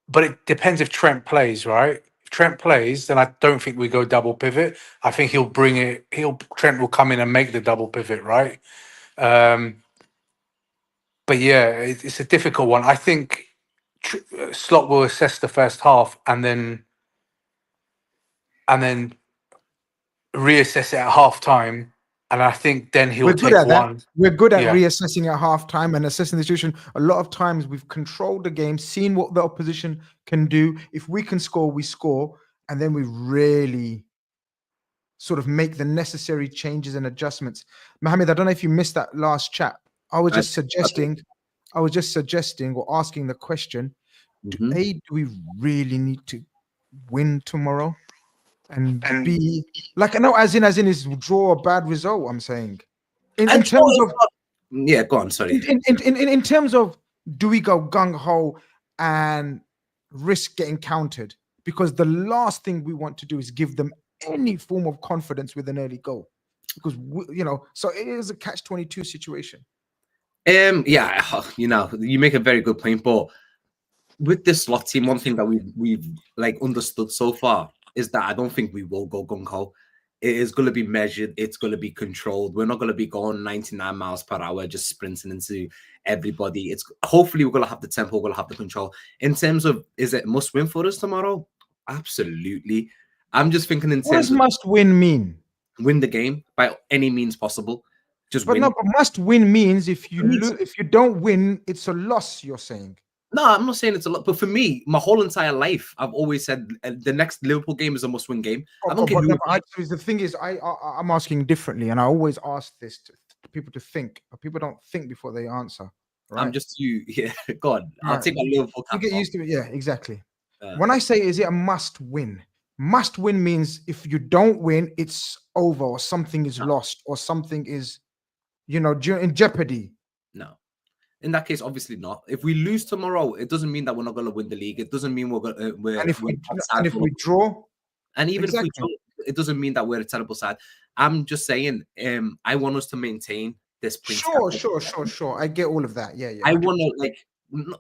but it depends if Trent plays, right? If Trent plays, then I don't think we go double pivot. I think he'll bring it. Trent will come in and make the double pivot, right? But yeah, it's a difficult one. I think Slot will assess the first half and then reassess it at half time. And I think then he'll take one. We're good at reassessing at halftime and assessing the situation. A lot of times we've controlled the game, seen what the opposition can do. If we can score, we score. And then we really sort of make the necessary changes and adjustments. Mohamed, I don't know if you missed that last chat. I was just suggesting or asking the question, do we really need to win tomorrow? And be like, I know, as in is draw a bad result. I'm saying, in terms of, yeah, go on. Sorry. In terms of, do we go gung ho and risk getting countered? Because the last thing we want to do is give them any form of confidence with an early goal, because so it is a catch-22 situation. Yeah, you make a very good point, but with this Slot team, one thing that we've like understood so far is that I don't think we will go gung-ho. It is going to be measured. It's going to be controlled. We're not going to be going 99 miles per hour, just sprinting into everybody. Hopefully we're going to have the tempo, we're going to have the control. In terms of, is it must win for us tomorrow? Absolutely. I'm just thinking in terms what does must win mean? Win the game by any means possible. But must win means if you don't win, it's a loss, you're saying. No, I'm not saying it's a lot, but for me, my whole entire life, I've always said the next Liverpool game is a must-win game. The thing is, I'm asking differently, and I always ask this to people to think, but people don't think before they answer. Right? I'm just go on. I'll take my Liverpool cap. You get used to it. Yeah, exactly. When I say, is it a must-win? Must-win means if you don't win, it's over, or something is lost, or something is, in jeopardy. No. In that case, obviously not. If we lose tomorrow, it doesn't mean that we're not going to win the league. It doesn't mean and if we draw, and even if we draw, it doesn't mean that we're a terrible side. I'm just saying, I want us to maintain this. Sure. I get all of that. Yeah. I want to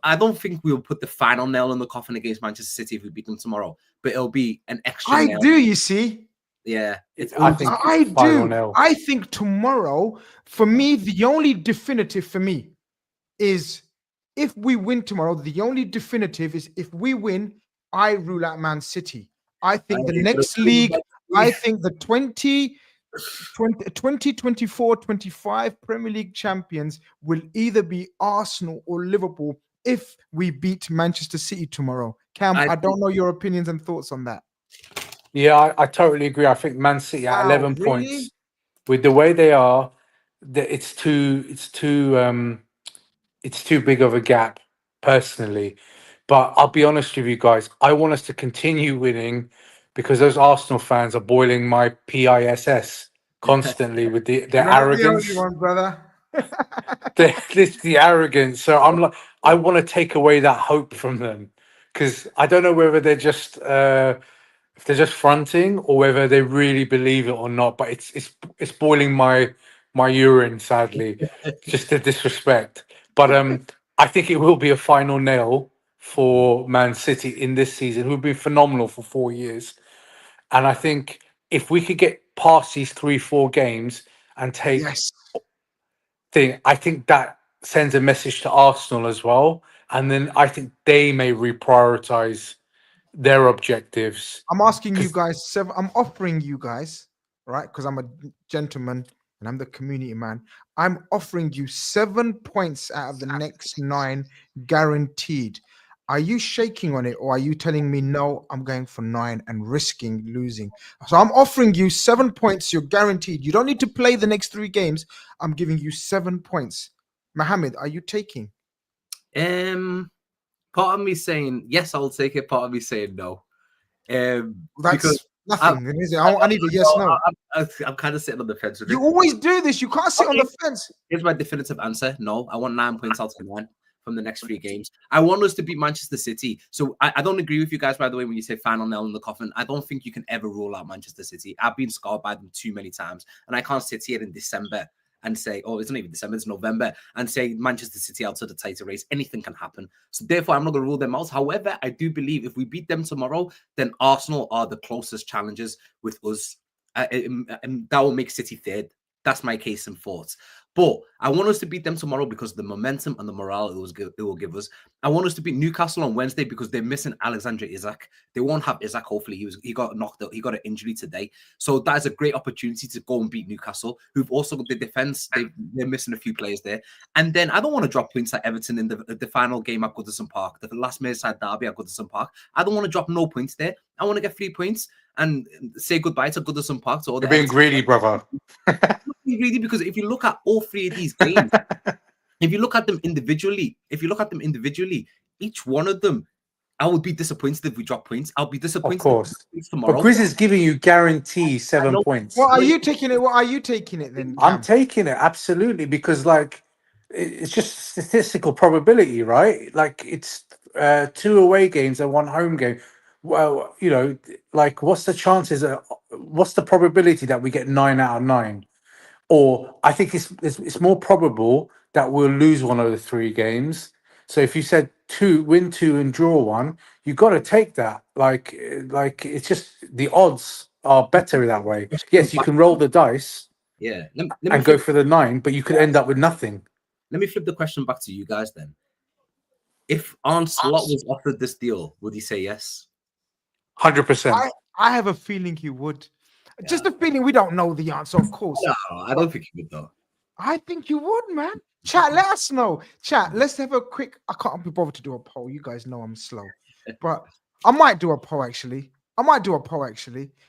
I don't think we'll put the final nail in the coffin against Manchester City if we beat them tomorrow, but it'll be an extra. I do. You see, Yeah, I think I do. 5-0. I think tomorrow, for me, the only definitive for me is if we win tomorrow. The only definitive is if we win, I rule out Man City. I think the next league, I think the 2024-25 Premier League champions will either be Arsenal or Liverpool if we beat Manchester City tomorrow. Cam, I don't know your opinions and thoughts on that. Yeah, I totally agree. I think Man City at Wow, 11 really? points, with the way they are, it's too big of a gap, personally. But I'll be honest with you guys, I want us to continue winning because those Arsenal fans are boiling my PISS constantly with their You're not the arrogance. only one, brother. The arrogance. So I'm like, I want to take away that hope from them because I don't know whether they're just if they're just fronting or whether they really believe it or not. But it's boiling my urine, sadly, just the disrespect. But I think it will be a final nail for Man City in this season, who've been phenomenal for 4 years. And I think if we could get past these 3-4 games and take Yes. I think that sends a message to Arsenal as well. And then I think they may reprioritize their objectives. I'm asking you 'Cause- guys, I'm offering you guys, right? Because I'm a gentleman and I'm the community man. I'm offering you 7 points out of the next 9 guaranteed. Are you shaking on it or are you telling me no, I'm going for 9 and risking losing? So I'm offering you 7 points. You're guaranteed. You don't need to play the next 3 games. I'm giving you 7 points. Mohammed, are you taking? Part of me saying yes, I'll take it. Part of me saying no. That's Because nothing, then, is it? I need a yes, no. I'm kind of sitting on the fence with You it. always do this. You can't sit on the fence. Here's my definitive answer. No, I want 9 points out of 9 from the next 3 games. I want us to beat Manchester City. So I don't agree with you guys, by the way, when you say final nail in the coffin. I don't think you can ever rule out Manchester City. I've been scarred by them too many times. And I can't sit here in December and say, oh, it's not even December, it's November, and say Manchester City out of the title race. Anything can happen. So therefore, I'm not going to rule them out. However, I do believe if we beat them tomorrow, then Arsenal are the closest challengers with us. And that will make City third. That's my case in thought. But I want us to beat them tomorrow because of the momentum and the morale it will give us. I want us to beat Newcastle on Wednesday because they're missing Alexander Isak. They won't have Isak. Hopefully, he got knocked out. He got an injury today. So that is a great opportunity to go and beat Newcastle, who've also got the defense. They're missing a few players there. And then I don't want to drop points at Everton in the final game at Goodison Park, the last Merseyside derby at Goodison Park. I don't want to drop no points there. I want to get 3 points and say goodbye to Goodison Park. To all You're being greedy, brother. Greedy because if you look at all 3 of these games, if you look at them individually, each one of them, I would be disappointed if we drop points. I'll be disappointed Of course. tomorrow. But Grizz is giving you guarantee 7 points. What are you taking it? What are you taking it then? I'm Cam? taking it, absolutely, because like it's just statistical probability, right? Like it's 2 away games and 1 home game. Well, like what's the chances? What's the probability that we get 9 out of 9? Or I think it's more probable that we'll lose one of the 3 games. So if you said 2, win 2 and draw 1, you got to take that. Like it's just the odds are better that way. Yes, you can roll the dice. Yeah, And go for the 9, but you could end up with nothing. Let me flip the question back to you guys then. If Arne Slot was offered this deal, would he say yes? 100%. I have a feeling he would. Yeah. Just a feeling. We don't know the answer, of course. No, I don't think he would though. I think you would, man. Chat, let us know. Chat, let's have a quick. I can't be bothered to do a poll. You guys know I'm slow, but I might do a poll actually.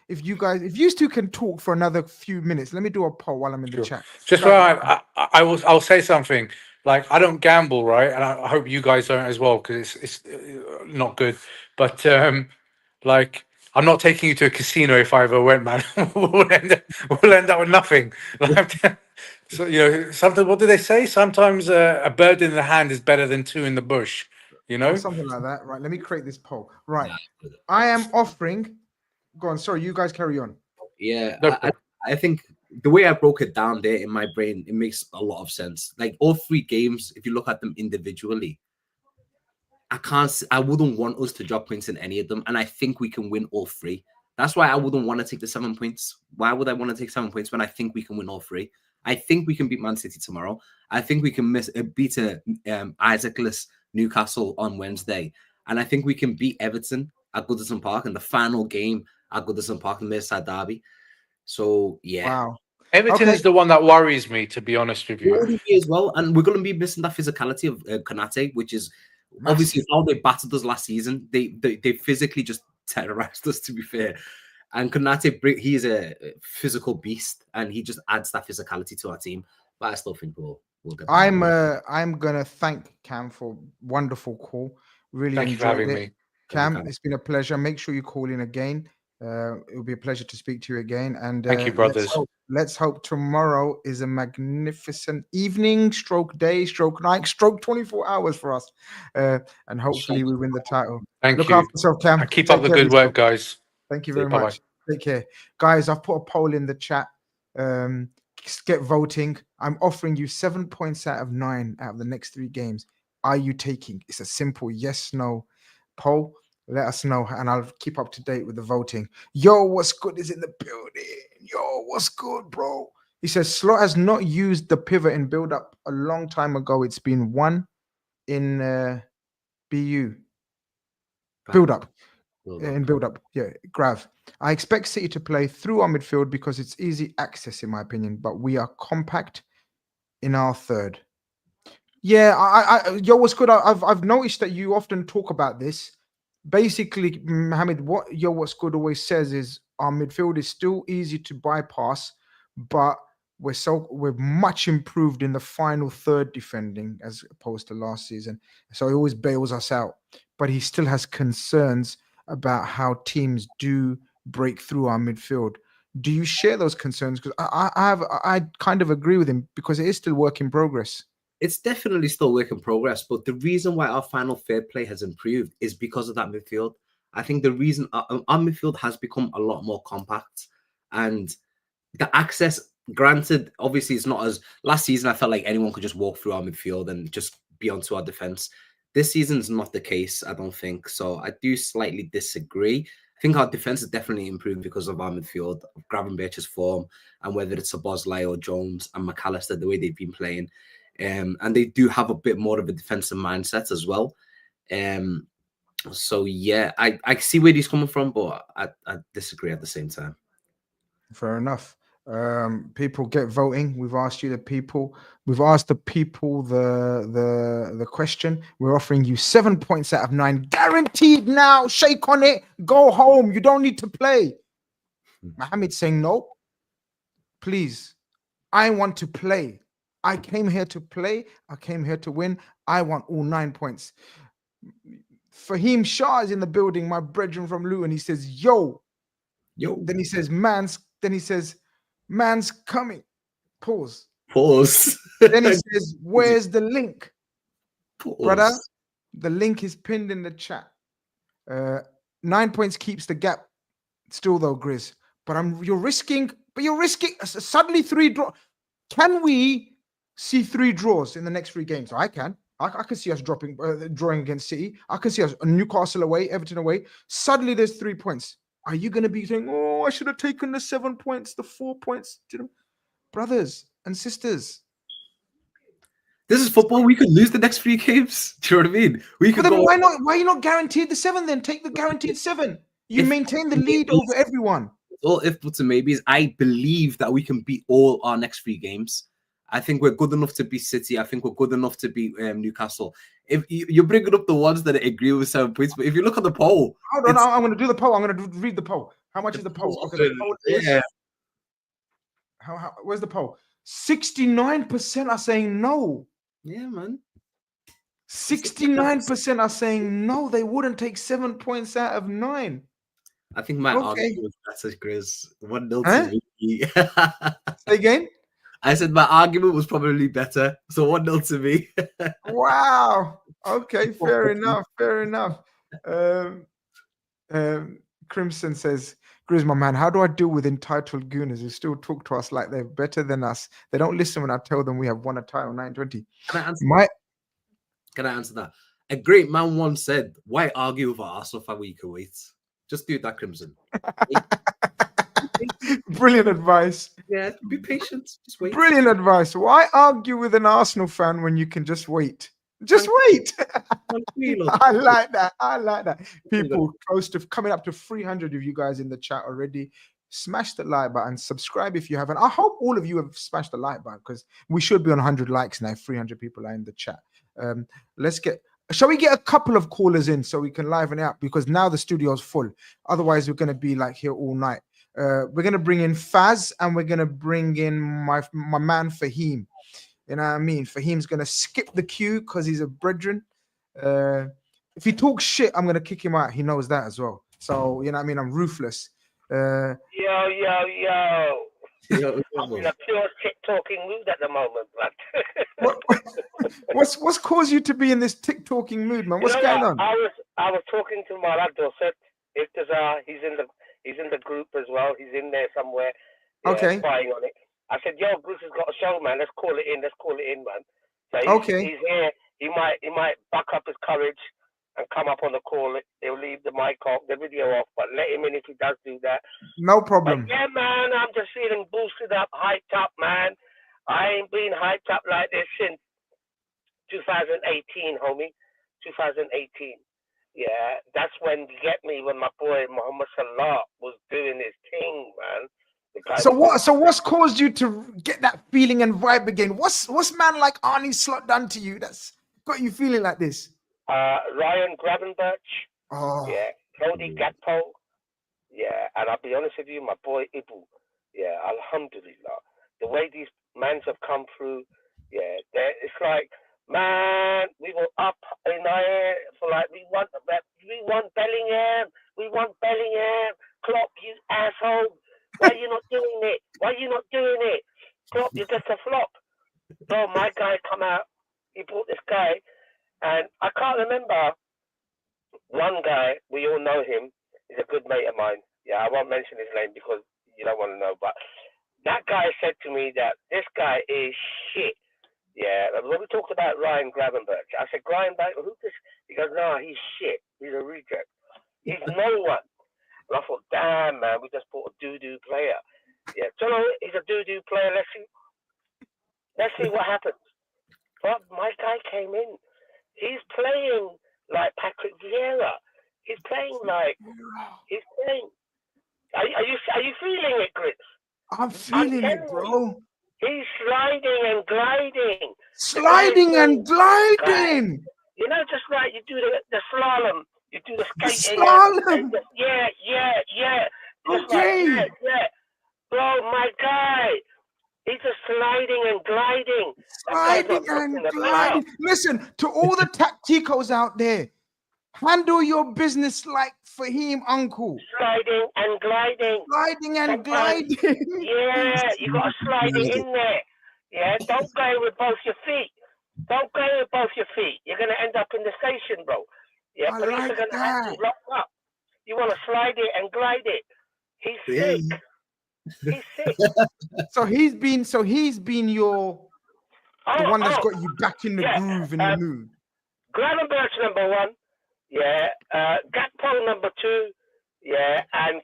If you two can talk for another few minutes, let me do a poll while I'm in the chat. Just I'll say something. Like I don't gamble, right? And I hope you guys don't as well because it's not good. But like I'm not taking you to a casino if I ever went, man. we'll end up with nothing. So something. What do they say? Sometimes a bird in the hand is better than 2 in the bush. Or something like that. Right. Let me create this poll. Right. I am offering. Go on. Sorry, you guys carry on. Yeah, I think the way I broke it down there in my brain, it makes a lot of sense. Like all 3 games, if you look at them individually, I wouldn't want us to drop points in any of them, and I think we can win all 3. That's why I wouldn't want to take the 7 points. Why would I want to take 7 points when I think we can win all 3? I think we can beat Man City tomorrow. I think we can beat a Isaac-less Newcastle on Wednesday. And I think we can beat Everton at Goodison Park in the final game at Goodison Park in the Merseyside derby. So, yeah. Wow. Everton Okay. is the one that worries me, to be honest with you. As well, and we're going to be missing that physicality of Konate, which is obviously how they battered us last season. They physically just terrorized us, to be fair. And Konate, he is a physical beast, and he just adds that physicality to our team. But I still think we'll get. I'm gonna thank Cam for wonderful call. Really Thank you for having me, Cam. It's been a pleasure. Make sure you call in again. It will be a pleasure to speak to you again. And thank you, brothers. Let's hope tomorrow is a magnificent evening, stroke day, stroke night, stroke 24 hours for us. And hopefully we win the title. Thank you. After yourself, Cam. And keep up the good work, guys. Thank you very much. Take care. Guys, I've put a poll in the chat. Get voting. I'm offering you 7 points out of 9 out of the next 3 games. Are you taking? It's a simple yes, no poll. Let us know, and I'll keep up to date with the voting. Yo, what's good is in the building. Yo, what's good, bro? He says Slot has not used the pivot in build-up a long time ago. It's been 1 in BU. Build-up. In build-up. Yeah, Grav. I expect City to play through our midfield because it's easy access, in my opinion, but we are compact in our third. Yeah, yo, what's good? I've noticed that you often talk about this. Basically, Mohammed, what Yo What's Good always says is our midfield is still easy to bypass, but we're much improved in the final third defending as opposed to last season. So he always bails us out, but he still has concerns about how teams do break through our midfield. Do you share those concerns? Because I kind of agree with him because it is still work in progress. It's definitely still work in progress, but the reason why our final third play has improved is because of that midfield. I think the reason our midfield has become a lot more compact, and the access, granted, obviously it's not as last season. I felt like anyone could just walk through our midfield and just be onto our defense. This season's not the case, I don't think. So I do slightly disagree. I think our defense has definitely improved because of our midfield, Gravenberch's form, and whether it's a Bosley or Jones and McAllister, the way they've been playing. And they do have a bit more of a defensive mindset as well. So yeah, I see where he's coming from, but I disagree at the same time. Fair enough. People get voting. We've asked you the people. We've asked the people the question. We're offering you 7 points out of 9, guaranteed. Now, shake on it. Go home. You don't need to play. Mohammed saying no. Please, I want to play. I came here to play. I came here to win. I want all 9 points. Faheem Shah is in the building, my brethren from Luton. He says, yo. Then he says, man's coming. Pause. Then he says, where's the link? Pause. Brother, the link is pinned in the chat. 9 points keeps the gap still though, Grizz. But you're risking suddenly 3 draws. Can we see 3 draws in the next 3 games? I can. I can see us drawing against City. I can see us Newcastle away, Everton away. Suddenly there's 3 points. Are you going to be saying, oh, I should have taken the 7 points, the 4 points? You know, brothers and sisters. This is football. We could lose the next 3 games. Do you know what I mean? But then why not? Why are you not guaranteed the 7 then? Take the guaranteed 7. You maintain the lead over everyone. All if buts and maybes. I believe that we can beat all our next 3 games. I think we're good enough to beat City. I think we're good enough to beat Newcastle. If you're bringing up the ones that agree with 7 points, but if you look at the poll, hold on, I'm going to do the poll. I'm going to read the poll. How much is the poll? Okay, the poll is, where's the poll? 69% are saying no. Yeah, man. 69% are saying no. They wouldn't take 7 points out of 9. I think my argument was better, Grizz. 1-0 to me. Say again? I said my argument was probably better. So 1-0 to me. Wow. Okay, fair enough. Fair enough. Crimson says, Grizz, my man, how do I deal with entitled gooners who still talk to us like they're better than us? They don't listen when I tell them we have won a title 920. Can I answer that? A great man once said, why argue with an Arsenal fan when you can wait? Just do that, Crimson. Brilliant advice. Yeah, be patient. Just wait. Brilliant advice. Why argue with an Arsenal fan when you can just wait? Just wait. I like that. I like that. People close to coming up to 300 of you guys in the chat already. Smash the like button. Subscribe if you haven't. I hope all of you have smashed the like button because we should be on 100 likes now. 300 people are in the chat. Shall we get a couple of callers in so we can liven it up? Because now the studio's full. Otherwise, we're going to be like here all night. We're going to bring in Faz and we're going to bring in my man Faheem. You know what I mean? Faheem's going to skip the queue because he's a brethren. If he talks shit, I'm going to kick him out. He knows that as well. So, you know what I mean? I'm ruthless. Yo. I'm in a pure tick-talking mood at the moment, blood. What's caused you to be in this tick-talking mood, man? What's going on? I was talking to my lad, said if there's he's in the group as well. He's in there somewhere. Yeah, okay. Spying on it. I said, yo, Grizz has got a show, man. Let's call it in, man. So he's here. He might back up his courage and come up on the call. He'll leave the mic off, the video off, but let him in if he does do that. No problem. But yeah, man, I'm just feeling boosted up, hyped up, man. I ain't been hyped up like this since 2018, homie. 2018. Yeah, that's when you get me when my boy Mohamed Salah was doing his thing, man. So what's caused you to get that feeling and vibe again? What's man like Arnie Slot done to you that's got you feeling like this? Ryan Gravenberch. Oh. Yeah. Cody Gakpo. Yeah. And I'll be honest with you, my boy Ibu. Yeah. Alhamdulillah. The way these mans have come through, yeah, it's like, man, we were up in the air for like, we want Bellingham. We want Bellingham. Klopp, you asshole. Why are you not doing it? Why are you not doing it? Klopp, you're just a flop. Bro, my guy come out. He brought this guy. And I can't remember one guy, we all know him. He's a good mate of mine. Yeah, I won't mention his name because you don't want to know. But that guy said to me that this guy is shit. Yeah, when we talked about Ryan Gravenberch, I said, Gravenberch, who's this? He goes, no, he's shit. He's a reject. He's no one. And I thought, damn, man, we just bought a doo-doo player. Yeah, so he's a doo-doo player. Let's see what happens. But my guy came in. He's playing like Patrick Vieira. He's playing. Are you feeling it, Grizz? I'm feeling it, bro. He's sliding and gliding. Sliding and gliding. You know, just like you do the slalom. You do the skating. Slalom. Yeah. Okay. Like, yeah. Bro, my guy. He's just sliding and gliding. Sliding and gliding. Listen, to all the tacticos out there, handle your business like Faheem Uncle. Sliding and gliding. Sliding and gliding. Yeah, you got to slide it in there. Yeah, don't go with both your feet. Don't go with both your feet. You're going to end up in the station, bro. Yeah, police are going to have you locked up. You want to slide it and glide it. He's sick. He's sick. So he's been the one that's got you back in the groove in the mood. Gravenberch number 1, yeah. Gakpo number 2, yeah, and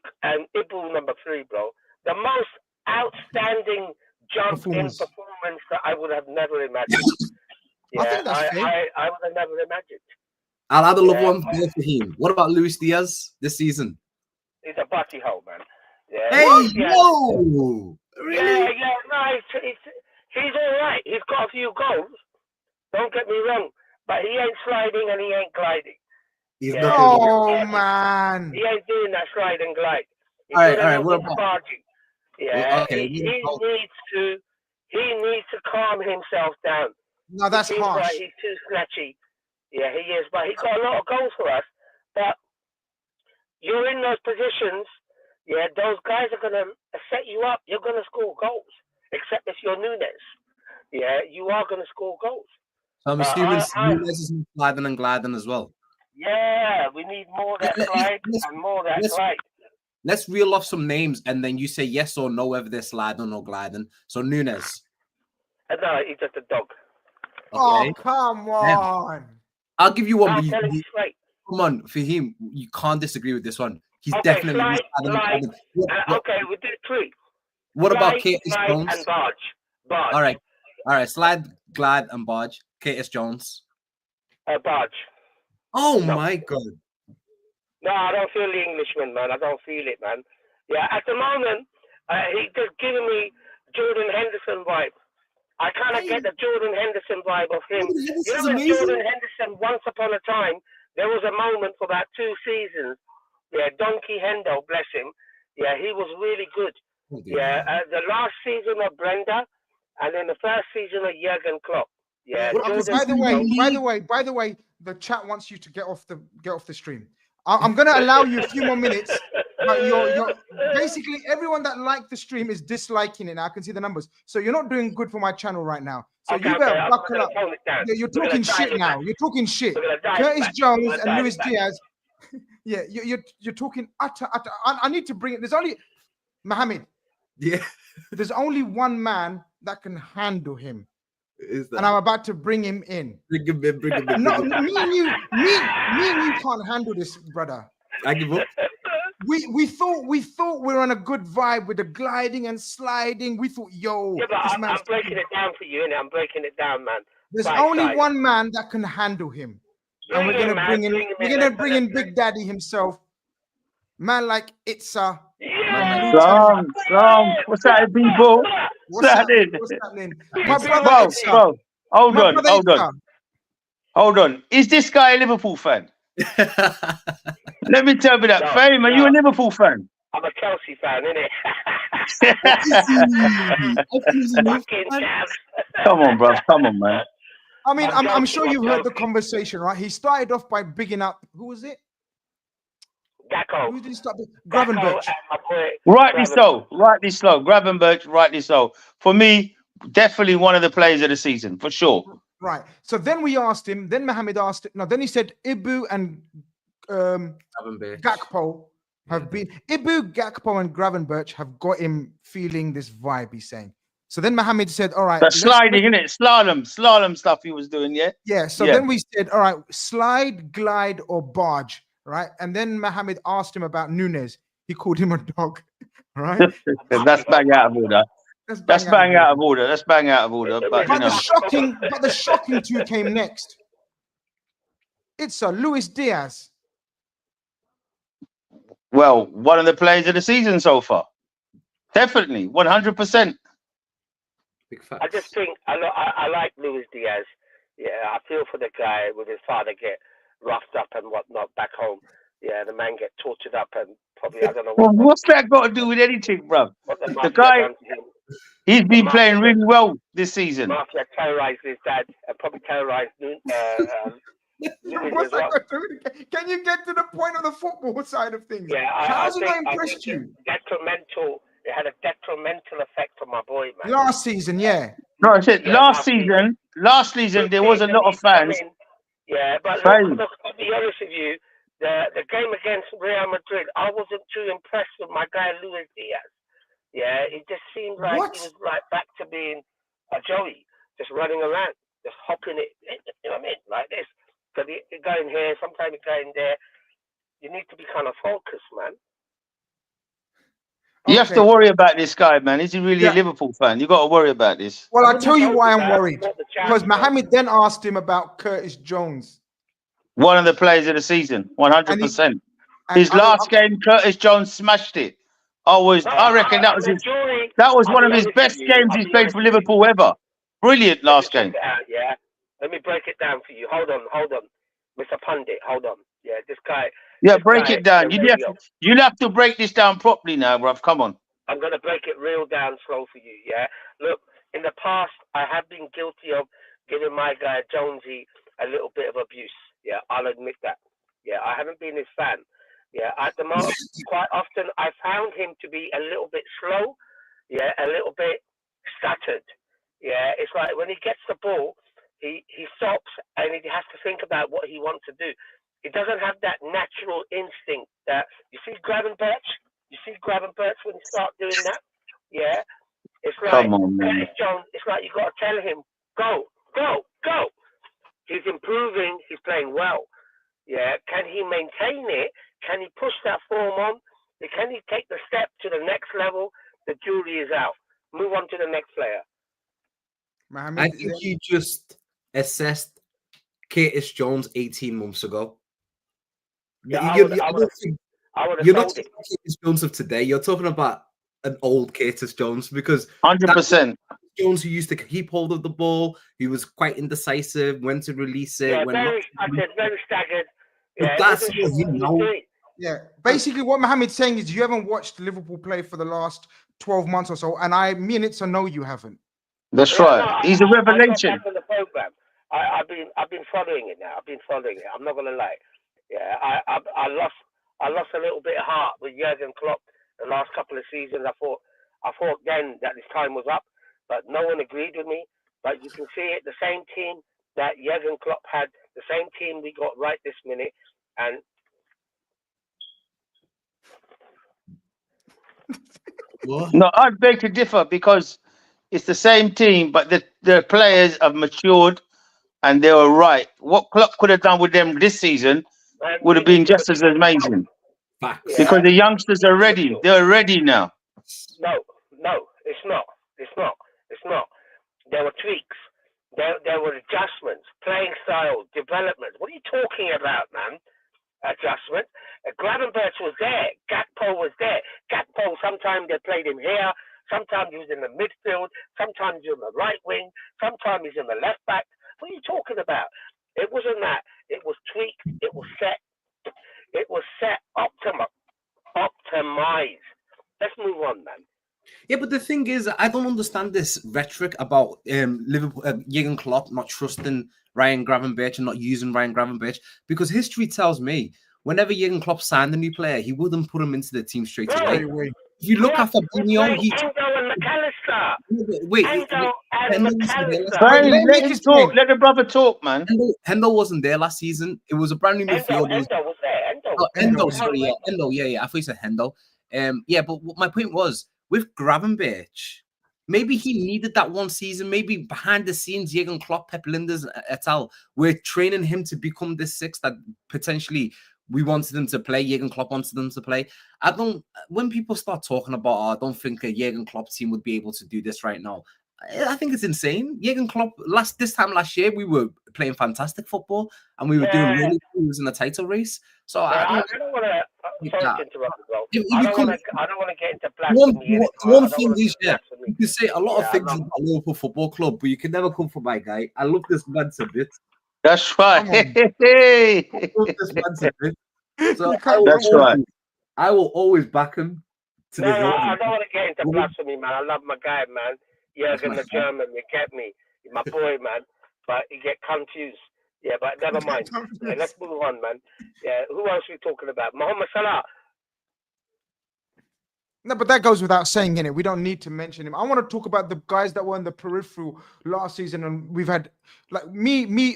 Ibu number 3, bro. The most outstanding jump in performance that I would have never imagined. Yeah, I think that's fair. I would have never imagined. I'll add a love one for him. What about Luis Diaz this season? He's a butty hole, man. Yeah. Hey, no! Really? Yeah, no, he's all right. He's got a few goals. Don't get me wrong, but he ain't sliding and he ain't gliding. He's not. Man. He ain't doing that slide and glide. He's all right. What about barging? Yeah, okay. He needs to calm himself down. No, that's harsh. Like he's too snatchy. Yeah, he is, but he got a lot of goals for us. But you're in those positions. Yeah, those guys are going to set you up. You're going to score goals, except if you're Nunes. Yeah, you are going to score goals. So I'm assuming Nunes is sliding and gliding as well. Yeah, we need more of that slide and more of that glide. Let's reel off some names, and then you say yes or no whether they're sliding or gliding. So Nunes. No, he's just a dog. Okay. Oh, come on. I'll give you one. I'll tell you straight. Come on, Faheem, you can't disagree with this one. He's Okay, definitely slide, okay, we did 3. What about Slide, Curtis glide, Jones? and barge. All right. Slide, glide, and barge. Curtis Jones. Barge. Oh No. my God. No, I don't feel the Englishman, man. I don't feel it, man. Yeah, at the moment, he just giving me Jordan Henderson vibe. I kind of get the Jordan Henderson vibe of him. You know, when Jordan Henderson, once upon a time, there was a moment for about 2 seasons. Yeah, Donkey Hendo, bless him. Yeah, he was really good. Yeah, the last season of Brenda, and then the first season of Jurgen Klopp. Yeah. Okay, by the way, the chat wants you to get off the stream. I'm going to allow you a few more minutes. But you're basically everyone that liked the stream is disliking it now. I can see the numbers. So you're not doing good for my channel right now. So you better buckle up. You're talking shit now. You're talking shit. Curtis Jones and Luis Diaz. Yeah, you're talking utter. I need to bring it. There's only Mohammed. Yeah. There's only one man that can handle him. Is that? And I'm about to bring him in. Bring him in. No, me and you can't handle this, brother. I give up. We thought we were on a good vibe with the gliding and sliding. We thought, yo, yeah, but I'm breaking it down for you, innit? I'm breaking it down, man. There's only one man that can handle him, and we're gonna bring in Big Daddy himself, man. Like it's a Wrong. What's that, people? What's happening? My brother, bro. Hold on. Is this guy a Liverpool fan? Let me tell you that. Faheem, are you a Liverpool fan? I'm a Chelsea fan, innit? Come on, bro. Come on, man. I mean, I'm sure you heard the conversation, right? He started off by bigging up. Who was it? Gakpo. Who did he start with? Gravenberch. Rightly so. Gravenberch, rightly so. For me, definitely one of the players of the season, for sure. Right. So then we asked him. Then Mohammed asked. No. Then he said Ibu and Gakpo have been. Ibu, Gakpo, and Gravenberch have got him feeling this vibe. He's saying. So then Mohammed said, "All right." The sliding, innit? Slalom stuff he was doing. Yeah. Yeah. So then we said, "All right, slide, glide, or barge." Right. And then Mohammed asked him about Nunes. He called him a dog. Right. That's bang out of order. That's bang out of order. But the shocking two came next. It's a Luis Diaz. Well, one of the players of the season so far. Definitely, 100%. I just think I like Luis Diaz. Yeah, I feel for the guy with his father get roughed up and whatnot back home. Yeah, the man get tortured up and probably I don't know. What's that got to do with anything, bro? The guy. He's been playing really well this season. Mafia terrorized his dad and probably terrorized What's that got to do? Can you get to the point of the football side of things? Yeah, how's it not impressed you? It had a detrimental effect on my boy, man. Last season, yeah. No, I said last season there was a lot of fans. Yeah, but look, I'll be honest with you. The game against Real Madrid, I wasn't too impressed with my guy Luis Diaz. Yeah, it just seemed like he was like back to being a Joey, just running around, just hopping it. You know what I mean? Like this. Because you're going here, sometimes you're going there. You need to be kind of focused, man. You have to worry about this guy, man. Is he really a Liverpool fan? You got to worry about this. Well, I'll tell you why I'm worried. Because Mohammed then asked him about Curtis Jones. One of the players of the season, 100%. His last game, Curtis Jones smashed it. I reckon that was one of his best games he's played for Liverpool ever. Brilliant last game. Yeah. Let me break it down for you. Hold on. Mr. Pundit, hold on. Yeah, this guy. Yeah, break it down. You'll have to break this down properly now, bruv. Come on. I'm going to break it real down slow for you, yeah? Look, in the past, I have been guilty of giving my guy Jonesy a little bit of abuse. Yeah, I'll admit that. Yeah, I haven't been his fan. Yeah, at the moment, quite often, I found him to be a little bit slow. Yeah, a little bit stuttered. Yeah, it's like when he gets the ball, he stops and he has to think about what he wants to do. He doesn't have that natural instinct that you see Gravenberch. You see Gravenberch when you start doing that. Yeah, it's like Curtis Jones. It's like you got to tell him, go. He's improving. He's playing well. Yeah, can he maintain it? Can he push that form on? Can he take the step to the next level? The jury is out. Move on to the next player. I think you just assessed Curtis Jones 18 months ago. Yeah, You're not sold it. Curtis Jones of today. You're talking about an old Curtis Jones, because 100%. Jones who used to keep hold of the ball, he was quite indecisive, when to release it. Yeah, very staggered. Yeah, that's him now. Yeah, basically what Mohammed's saying is you haven't watched Liverpool play for the last 12 months or so, and me and Itza know you haven't. That's right. He's a revelation. I got back on the program. I've been following it now. I'm not gonna lie. Yeah, I lost a little bit of heart with Jurgen Klopp the last couple of seasons. I thought then that his time was up, but no one agreed with me. But you can see it, the same team that Jurgen Klopp had, the same team we got right this minute, and no, I'd beg to differ, because it's the same team, but the players have matured and they were right. What Klopp could have done with them this season would have been just as amazing. Facts. Because the youngsters are ready. They're ready now. No, it's not. There were tweaks. There were adjustments, playing styles, development. What are you talking about, man? Adjustment. Gravenberch was there. Gakpo was there. Gakpo, sometimes they played him here. Sometimes he was in the midfield. Sometimes he was in the right wing. Sometimes he's in the left back. What are you talking about? It wasn't that. It was tweaked. It was set. It was set. Optimized. Let's move on, man. Yeah, but the thing is, I don't understand this rhetoric about Liverpool, Jurgen Klopp not trusting Ryan Gravenberch and not using Ryan Gravenberch, because history tells me whenever Jurgen Klopp signed a new player, he wouldn't put him into the team straight away. If you look after Fabinho, Endo and McAllister. Wait, Endo and McAllister. Let the brother talk, man. Hendo wasn't there last season. It was a brand new midfield. Endo was there. Endo, sorry, Endo, yeah. I thought you said Hendo. Yeah, but my point was, with Gravenberch, maybe he needed that one season. Maybe behind the scenes, Jurgen Klopp, Pep Linders, et al. We're training him to become this six that potentially we wanted him to play. Jurgen Klopp wanted them to play. When people start talking about, I don't think a Jurgen Klopp team would be able to do this right now, I think it's insane. Jurgen Klopp, this time last year, we were playing fantastic football and we were doing really good. We was in the title race. So I don't want to. Sorry to interrupt as well. I don't want to get into blasphemy. One thing is, you can say a lot of things about Liverpool Football Club, but you can never come for my guy. I love this man to bits. That's right. I love this man to bits. So I will always back him. I don't want to get into blasphemy, man. I love my guy, man. Jurgen the German, you get me. He's my boy, man. But you get confused. Yeah, but never mind. Yeah, let's move on, man. Yeah, who else are we talking about? Mohamed Salah. No, but that goes without saying, innit? We don't need to mention him. I want to talk about the guys that were in the peripheral last season, and we've had, like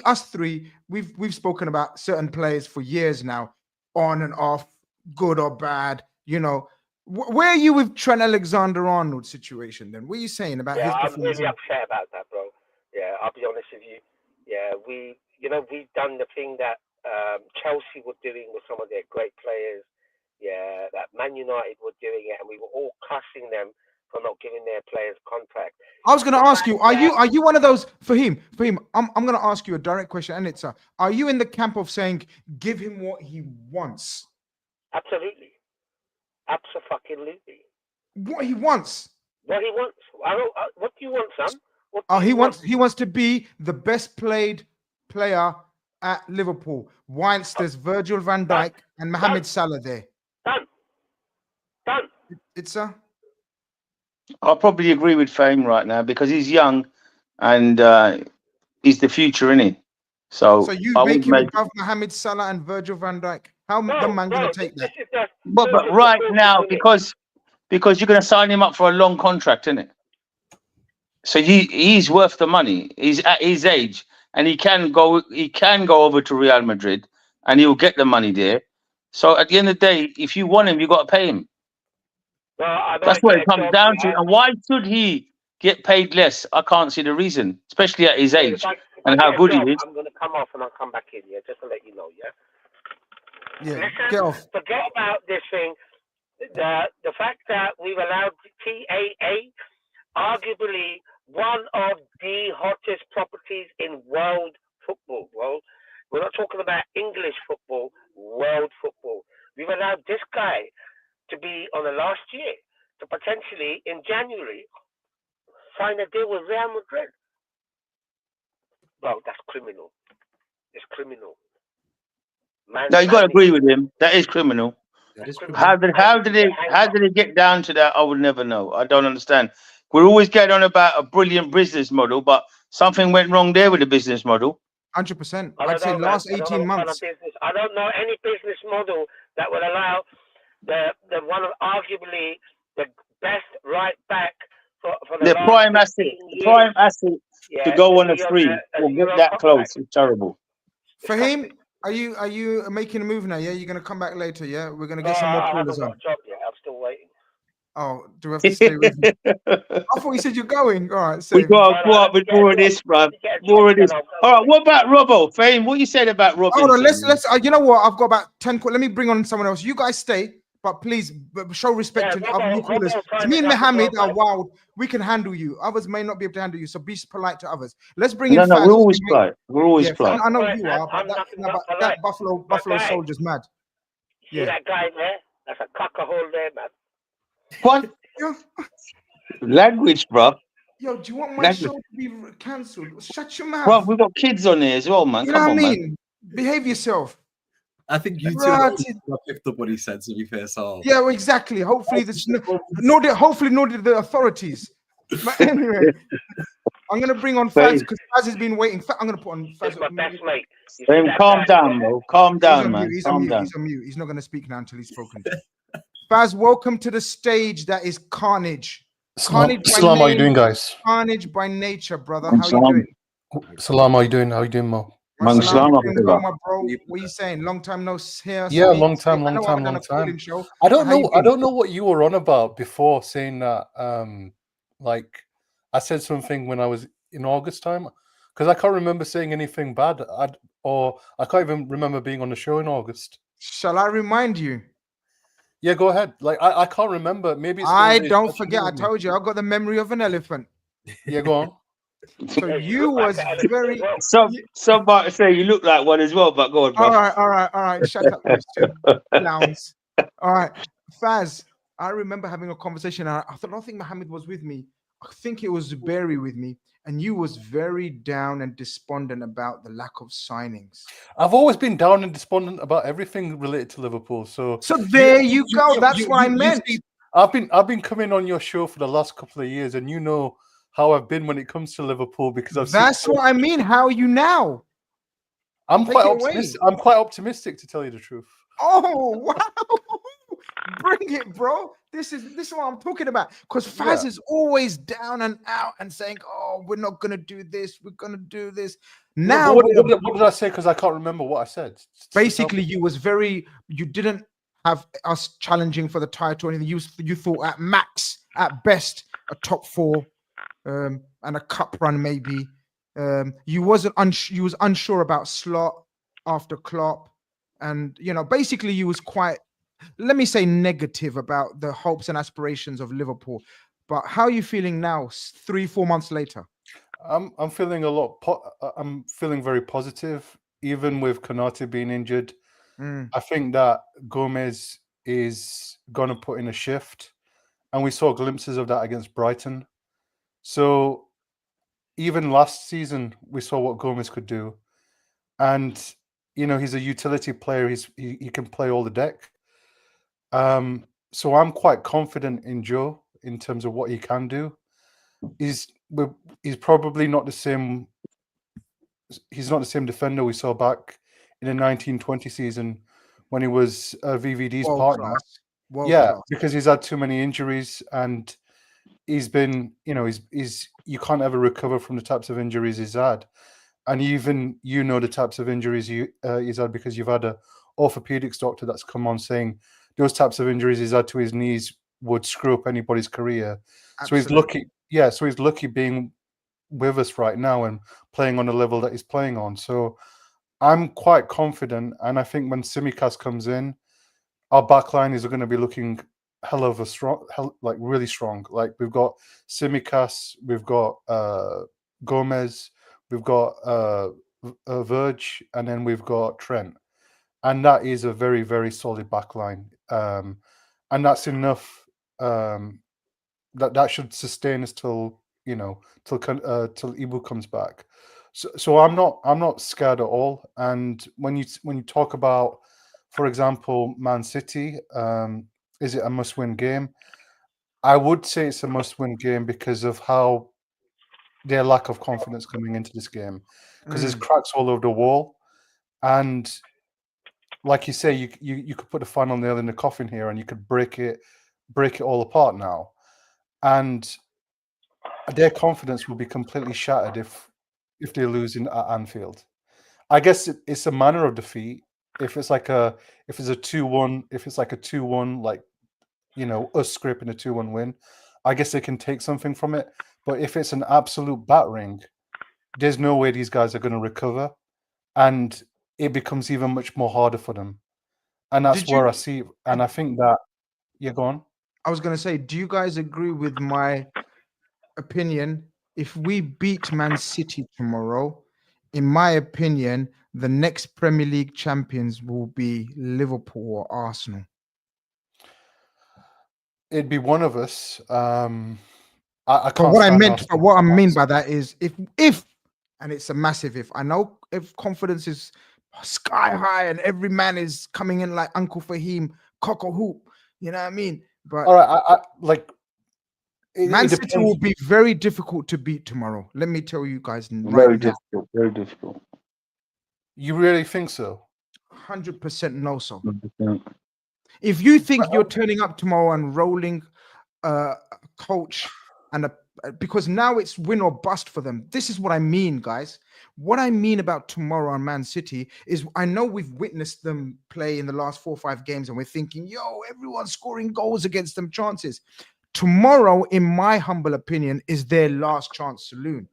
us three. We've spoken about certain players for years now, on and off, good or bad. You know, where are you with Trent Alexander-Arnold situation? Then what are you saying about his performance? I'm really upset about that, bro. Yeah, I'll be honest with you. Yeah, we've done the thing that Chelsea were doing with some of their great players. Yeah, that Man United were doing it, and we were all cussing them for not giving their players contract. I was going to ask you, are you one of those, Faheem, I'm going to ask you a direct question, and it's, are you in the camp of saying, give him what he wants? Absolutely. Absolutely. What he wants? What he wants? What do you want, son? He wants to be the best played player at Liverpool, whilst there's Virgil van Dijk and Mohamed Salah there. Done. It's I'll probably agree with Faheem right now, because he's young and he's the future, isn't he? So you make him above Mohamed Salah and Virgil van Dijk. How the man going to take that? But right now, because you're going to sign him up for a long contract, isn't it? So he's worth the money. He's at his age, and he can go over to Real Madrid, and he'll get the money there. So at the end of the day, if you want him, you got to pay him. That's what it comes down to. And why should he get paid less? I can't see the reason, especially at his age and how good he is. I'm going to come off and I'll come back in, just to let you know, Yeah, Listen, get off. forget about this thing. The fact that we've allowed TAA, arguably one of the hottest properties in world football. Well, we're not talking about English football, world football. We've allowed this guy to be on the last year to potentially in January sign a deal with Real Madrid. Well, that's criminal. It's criminal. No, you got to agree with him. That is criminal. That is How did it get down to that? I would never know. I don't understand. We're always getting on about a brilliant business model, but something went wrong there with the business model. 100%. I'd say last 18 months. I don't know any business model that will allow the one of arguably the best right back for the prime asset to go on a free. We'll get that close. It's terrible. Faheem, are you making a move now? Yeah, you're gonna come back later. Yeah, we're gonna get some more callers on. Job yet. I'm still waiting. Oh, do we have to stay with you? I thought you said you're going. All right, we got to go up with more of this, bro. More of this. All right, what about Robbo? Fame, what you said about Robertson? Hold on, let's. You know what? I've got about 10. Let me bring on someone else. You guys stay, but please show respect to other new callers. To me and Mohammed are wild. We can handle you. Others may not be able to handle you, so be polite to others. Let's bring in. No, we're always polite. We're always polite. I know you are, but that Buffalo soldier's mad. See that guy there? That's a cockahole there, man. What? Language, bro. Yo, do you want my show to be cancelled? Shut your mouth. Bro, we've got kids on there as well, man. You know what I mean? Behave yourself. I think you two picked up what he said, to be fair. So yeah, well, exactly. Hopefully, nor did the authorities. But anyway, I'm gonna bring on Faz because Faz has been waiting. I'm gonna put on Faz. My best mate. Calm down, bro. Calm down, man. He's on mute. He's not gonna speak now until he's spoken. Faz, welcome to the stage. That is Khanage. Salam, how you doing, guys? Khanage by nature, brother. How you doing? Salam, how you doing? How you doing, Mo? My bro. What are you saying? Long time no here. Yeah, long time. I don't know what you were on about before saying that. Like I said something when I was in August time, because I can't remember saying anything bad. I can't even remember being on the show in August. Shall I remind you? Yeah, go ahead. Like I can't remember. Maybe it's I don't forget. I told you I've got the memory of an elephant. Yeah, go on. So you was very. Somebody say you look like one as well, but go on. Bro. All right. Shut up, those two clowns. All right, Faz. I remember having a conversation. I don't think Mohammed was with me. I think it was Zuberi with me, and you was very down and despondent about the lack of signings. I've always been down and despondent about everything related to Liverpool. So there you go. That's what I meant. I've been coming on your show for the last couple of years, and you know how I've been when it comes to Liverpool because that's what I mean. How are you now? I'm quite optimistic. I'm quite optimistic, to tell you the truth. Oh wow! Bring it, bro. This is what I'm talking about. Because Faz is always down and out and saying, "Oh, we're not gonna do this. We're gonna do this." Now, what did I say? Because I can't remember what I said. Basically, you didn't have us challenging for the title or anything. You thought at max, at best, a top 4. And a cup run maybe. You was unsure about Slot after Klopp, and basically you was quite, let me say, negative about the hopes and aspirations of Liverpool. But how are you feeling now, 3-4 months later? I'm feeling I'm feeling very positive, even with Konate being injured. I think that Gomez is going to put in a shift, and we saw glimpses of that against Brighton. So even last season, we saw what Gomez could do. And, he's a utility player. He can play all the deck. So I'm quite confident in Joe in terms of what he can do. He's probably not the same. He's not the same defender we saw back in the 1920 season when he was VVD's partner. Because he's had too many injuries and he's been, you can't ever recover from the types of injuries he's had. And even the types of injuries he's had because you've had a orthopedics doctor that's come on saying those types of injuries he's had to his knees would screw up anybody's career. Absolutely. So he's lucky. Yeah, so he's lucky being with us right now and playing on the level that he's playing on. So I'm quite confident, and I think when Tsimikas comes in, our backline is going to be looking hell of a strong, like really strong. Like we've got Tsimikas, we've got Gomez, we've got Verge, and then we've got Trent, and that is a very, very solid backline, and that's enough. That should sustain us till till Ibu comes back. So I'm not scared at all. And when you talk about, for example, Man City, is it a must-win game? I would say it's a must-win game because of how their lack of confidence coming into this game, because there's cracks all over the wall, and like you say, you could put a final nail in the coffin here, and you could break it all apart now, and their confidence will be completely shattered if they lose at Anfield. I guess it's a manner of defeat. If it's like a 2-1, if it's like a 2-1, like us scraping a 2-1 win, I guess they can take something from it. But if it's an absolute battering, there's no way these guys are going to recover, and it becomes even much more harder for them. And that's where I see. And I think that go on. I was going to say, do you guys agree with my opinion? If we beat Man City tomorrow, in my opinion, the next Premier League champions will be Liverpool or Arsenal. It'd be one of us. I can't. But what I mean by that is if, and it's a massive if. I know if confidence is sky high and every man is coming in like Uncle Faheem, cock a hoop. You know what I mean? But all right, I like. Man City will be very difficult to beat tomorrow. Let me tell you guys very difficult. Very difficult. You really think so? 100% no, so. 100%. If you think you're turning up tomorrow and rolling a coach because now it's win or bust for them. This is what I mean, guys. What I mean about tomorrow on Man City is I know we've witnessed them play in the last 4 or 5 games and we're thinking, yo, everyone's scoring goals against them chances. Tomorrow, in my humble opinion, is their last chance saloon.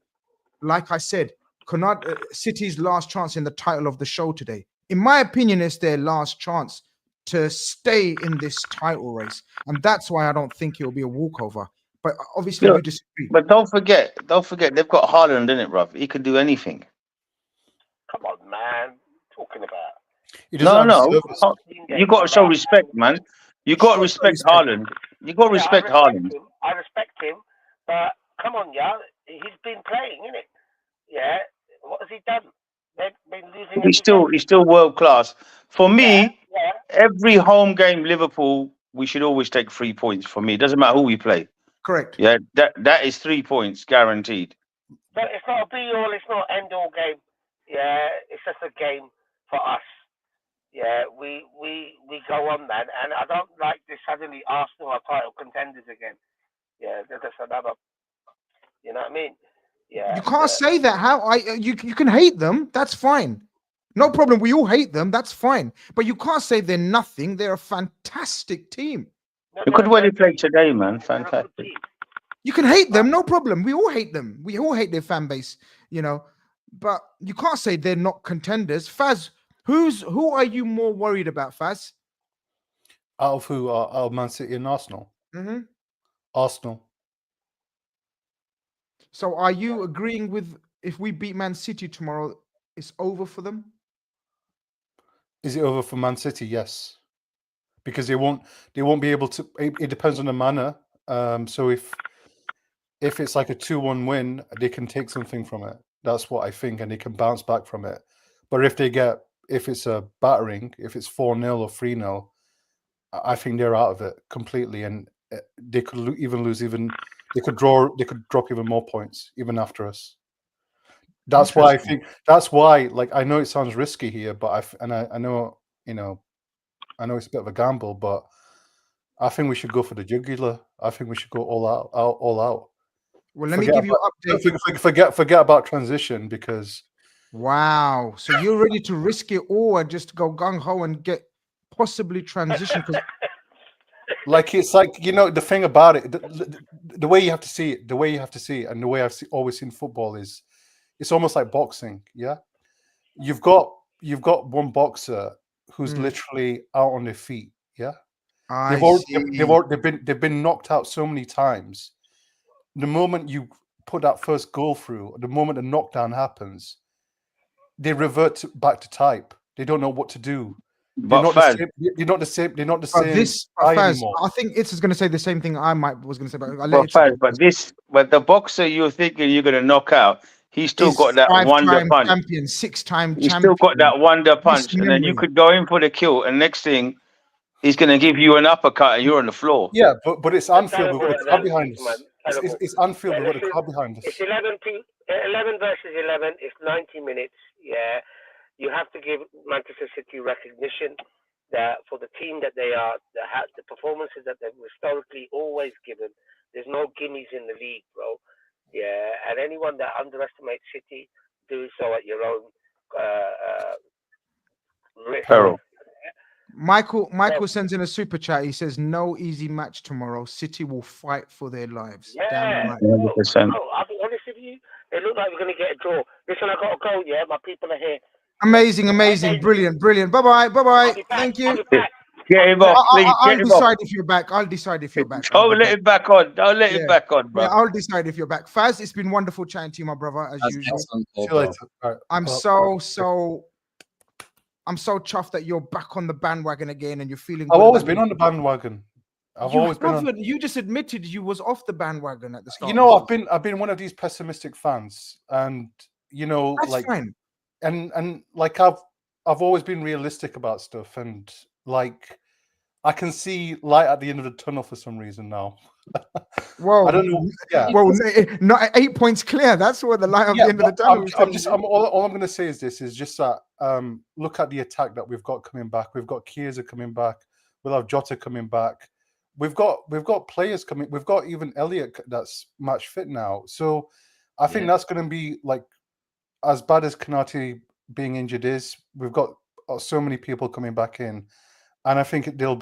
Like I said, Konate, City's last chance in the title of the show today. In my opinion, it's their last chance to stay in this title race. And that's why I don't think it'll be a walkover. But obviously, you disagree. But don't forget, they've got Haaland in it, bruv. He can do anything. Come on, man. Talking about. No. You got to show respect, man. You got to respect Haaland. You got to respect Haaland. I respect him, but come on, yeah, he's been playing, isn't it? Yeah, what has he done? They've been losing. He's still world class. For me, every home game Liverpool, we should always take 3 points. For me, it doesn't matter who we play. Correct. Yeah, that is 3 points guaranteed. But it's not a be-all, it's not an end-all game. Yeah, it's just a game for us. Yeah, we go on, man, and I don't like this suddenly Arsenal are title contenders again. Yeah, they're just another. You know what I mean? Yeah. You can't say that. How you can hate them. That's fine. No problem. We all hate them. That's fine. But you can't say they're nothing. They're a fantastic team. Look at where they played today, man. Fantastic. You can hate them. No problem. We all hate them. We all hate their fan base. But you can't say they're not contenders. Faz, who are you more worried about, Faz? Out of who? Out of Man City and Arsenal. Mm-hmm. Arsenal. So are you agreeing with if we beat Man City tomorrow, it's over for them? Is it over for Man City? Yes. Because they won't be able to. It depends on the manner. So if it's like a 2-1 win, they can take something from it. That's what I think, and they can bounce back from it. But if it's a battering, if it's 4-0 or 3-0, I think they're out of it completely, and they could even lose. They could drop even more points even after us. That's why I think. That's why, like, I know it sounds risky here, but I know I know it's a bit of a gamble, but I think we should go for the jugular. I think we should go all out. Well, let me give you an update. Forget about transition because. Wow. So you're ready to risk it all and just go gung-ho and get possibly transition? Like, it's like, the thing about it, the way you have to see it, and the way I've always seen football is, it's almost like boxing, yeah? You've got you've got one boxer who's literally out on their feet. Yeah, they've been knocked out so many times. The moment you put that first goal through, the moment a knockdown happens, they revert back to type. They don't know what to do. They're not the same. They're not the same anymore. I think it's going to say the same thing was going to say. But the boxer you're thinking you're going to knock out, he's still got that wonder punch. Champion, 6-time he's champion. Still got that wonder punch, and then you could go in for the kill, and next thing, he's going to give you an uppercut, and you're on the floor. Yeah, but it's Anfield. We've got a crowd behind us. It's Anfield. We've got a crowd behind us. It's 11 versus 11. It's 90 minutes. Yeah. You have to give Manchester City recognition that for the team that they are, the performances that they've historically always given. There's no gimmies in the league, bro. Yeah, and anyone that underestimates City, do so at your own risk. Peril. Michael sends in a super chat. He says, "No easy match tomorrow. City will fight for their lives." Yeah, damn right. 100%. I'll be honest with you. It looks like we're going to get a draw. Listen, I got to go. Yeah, my people are here. Amazing, brilliant. Bye. Thank you. Get him off, please. I'll decide if you're back. Don't let him back on. Don't let him back on, bro. Yeah, I'll decide if you're back. Faz, it's been wonderful chatting to you, my brother, as usual. See you later. Right. I'm so chuffed that you're back on the bandwagon again and you're feeling. I've always been on the bandwagon. You just admitted you was off the bandwagon at the start. You know, I've been one of these pessimistic fans, and you know, that's like, fine. And like I've always been realistic about stuff, and like I can see light at the end of the tunnel for some reason now. Well, I don't know. Yeah. Well, not 8 points clear. That's where the light at the end of the tunnel. All I'm going to say is this: is just that look at the attack that we've got coming back. We've got Chiesa coming back. We'll have Jota coming back. We've got players coming. We've got even Elliott that's match fit now. So I think that's going to be like as bad as Konate being injured is. We've got so many people coming back in. And I think it'll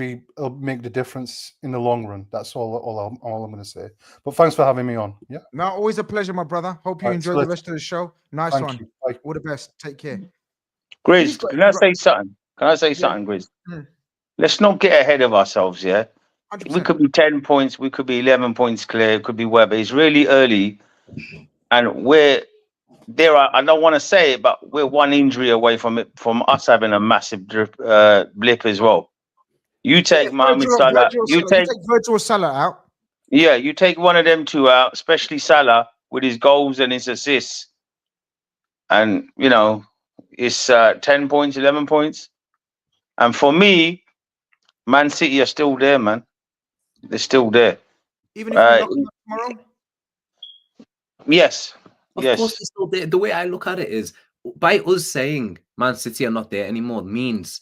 make the difference in the long run. That's all I'm going to say. But thanks for having me on. Yeah. No, always a pleasure, my brother. Hope you enjoy the rest of the show. Nice one. Bye. All the best. Take care. Grizz, can I say something? Grizz? Let's not get ahead of ourselves, yeah? 100%. We could be 10 points, we could be 11 points clear, it could be whatever. It's really early. And I don't want to say it, but we're one injury away from us having a massive blip as well. You take Mohamed Salah. You take Virgil Salah out. Yeah, you take one of them two out, especially Salah with his goals and his assists. And, you know, it's 10 points, 11 points. And for me, Man City are still there, man. They're still there. Even if we knock them out tomorrow? Yes. Of course, they're still there. The way I look at it is, by us saying Man City are not there anymore means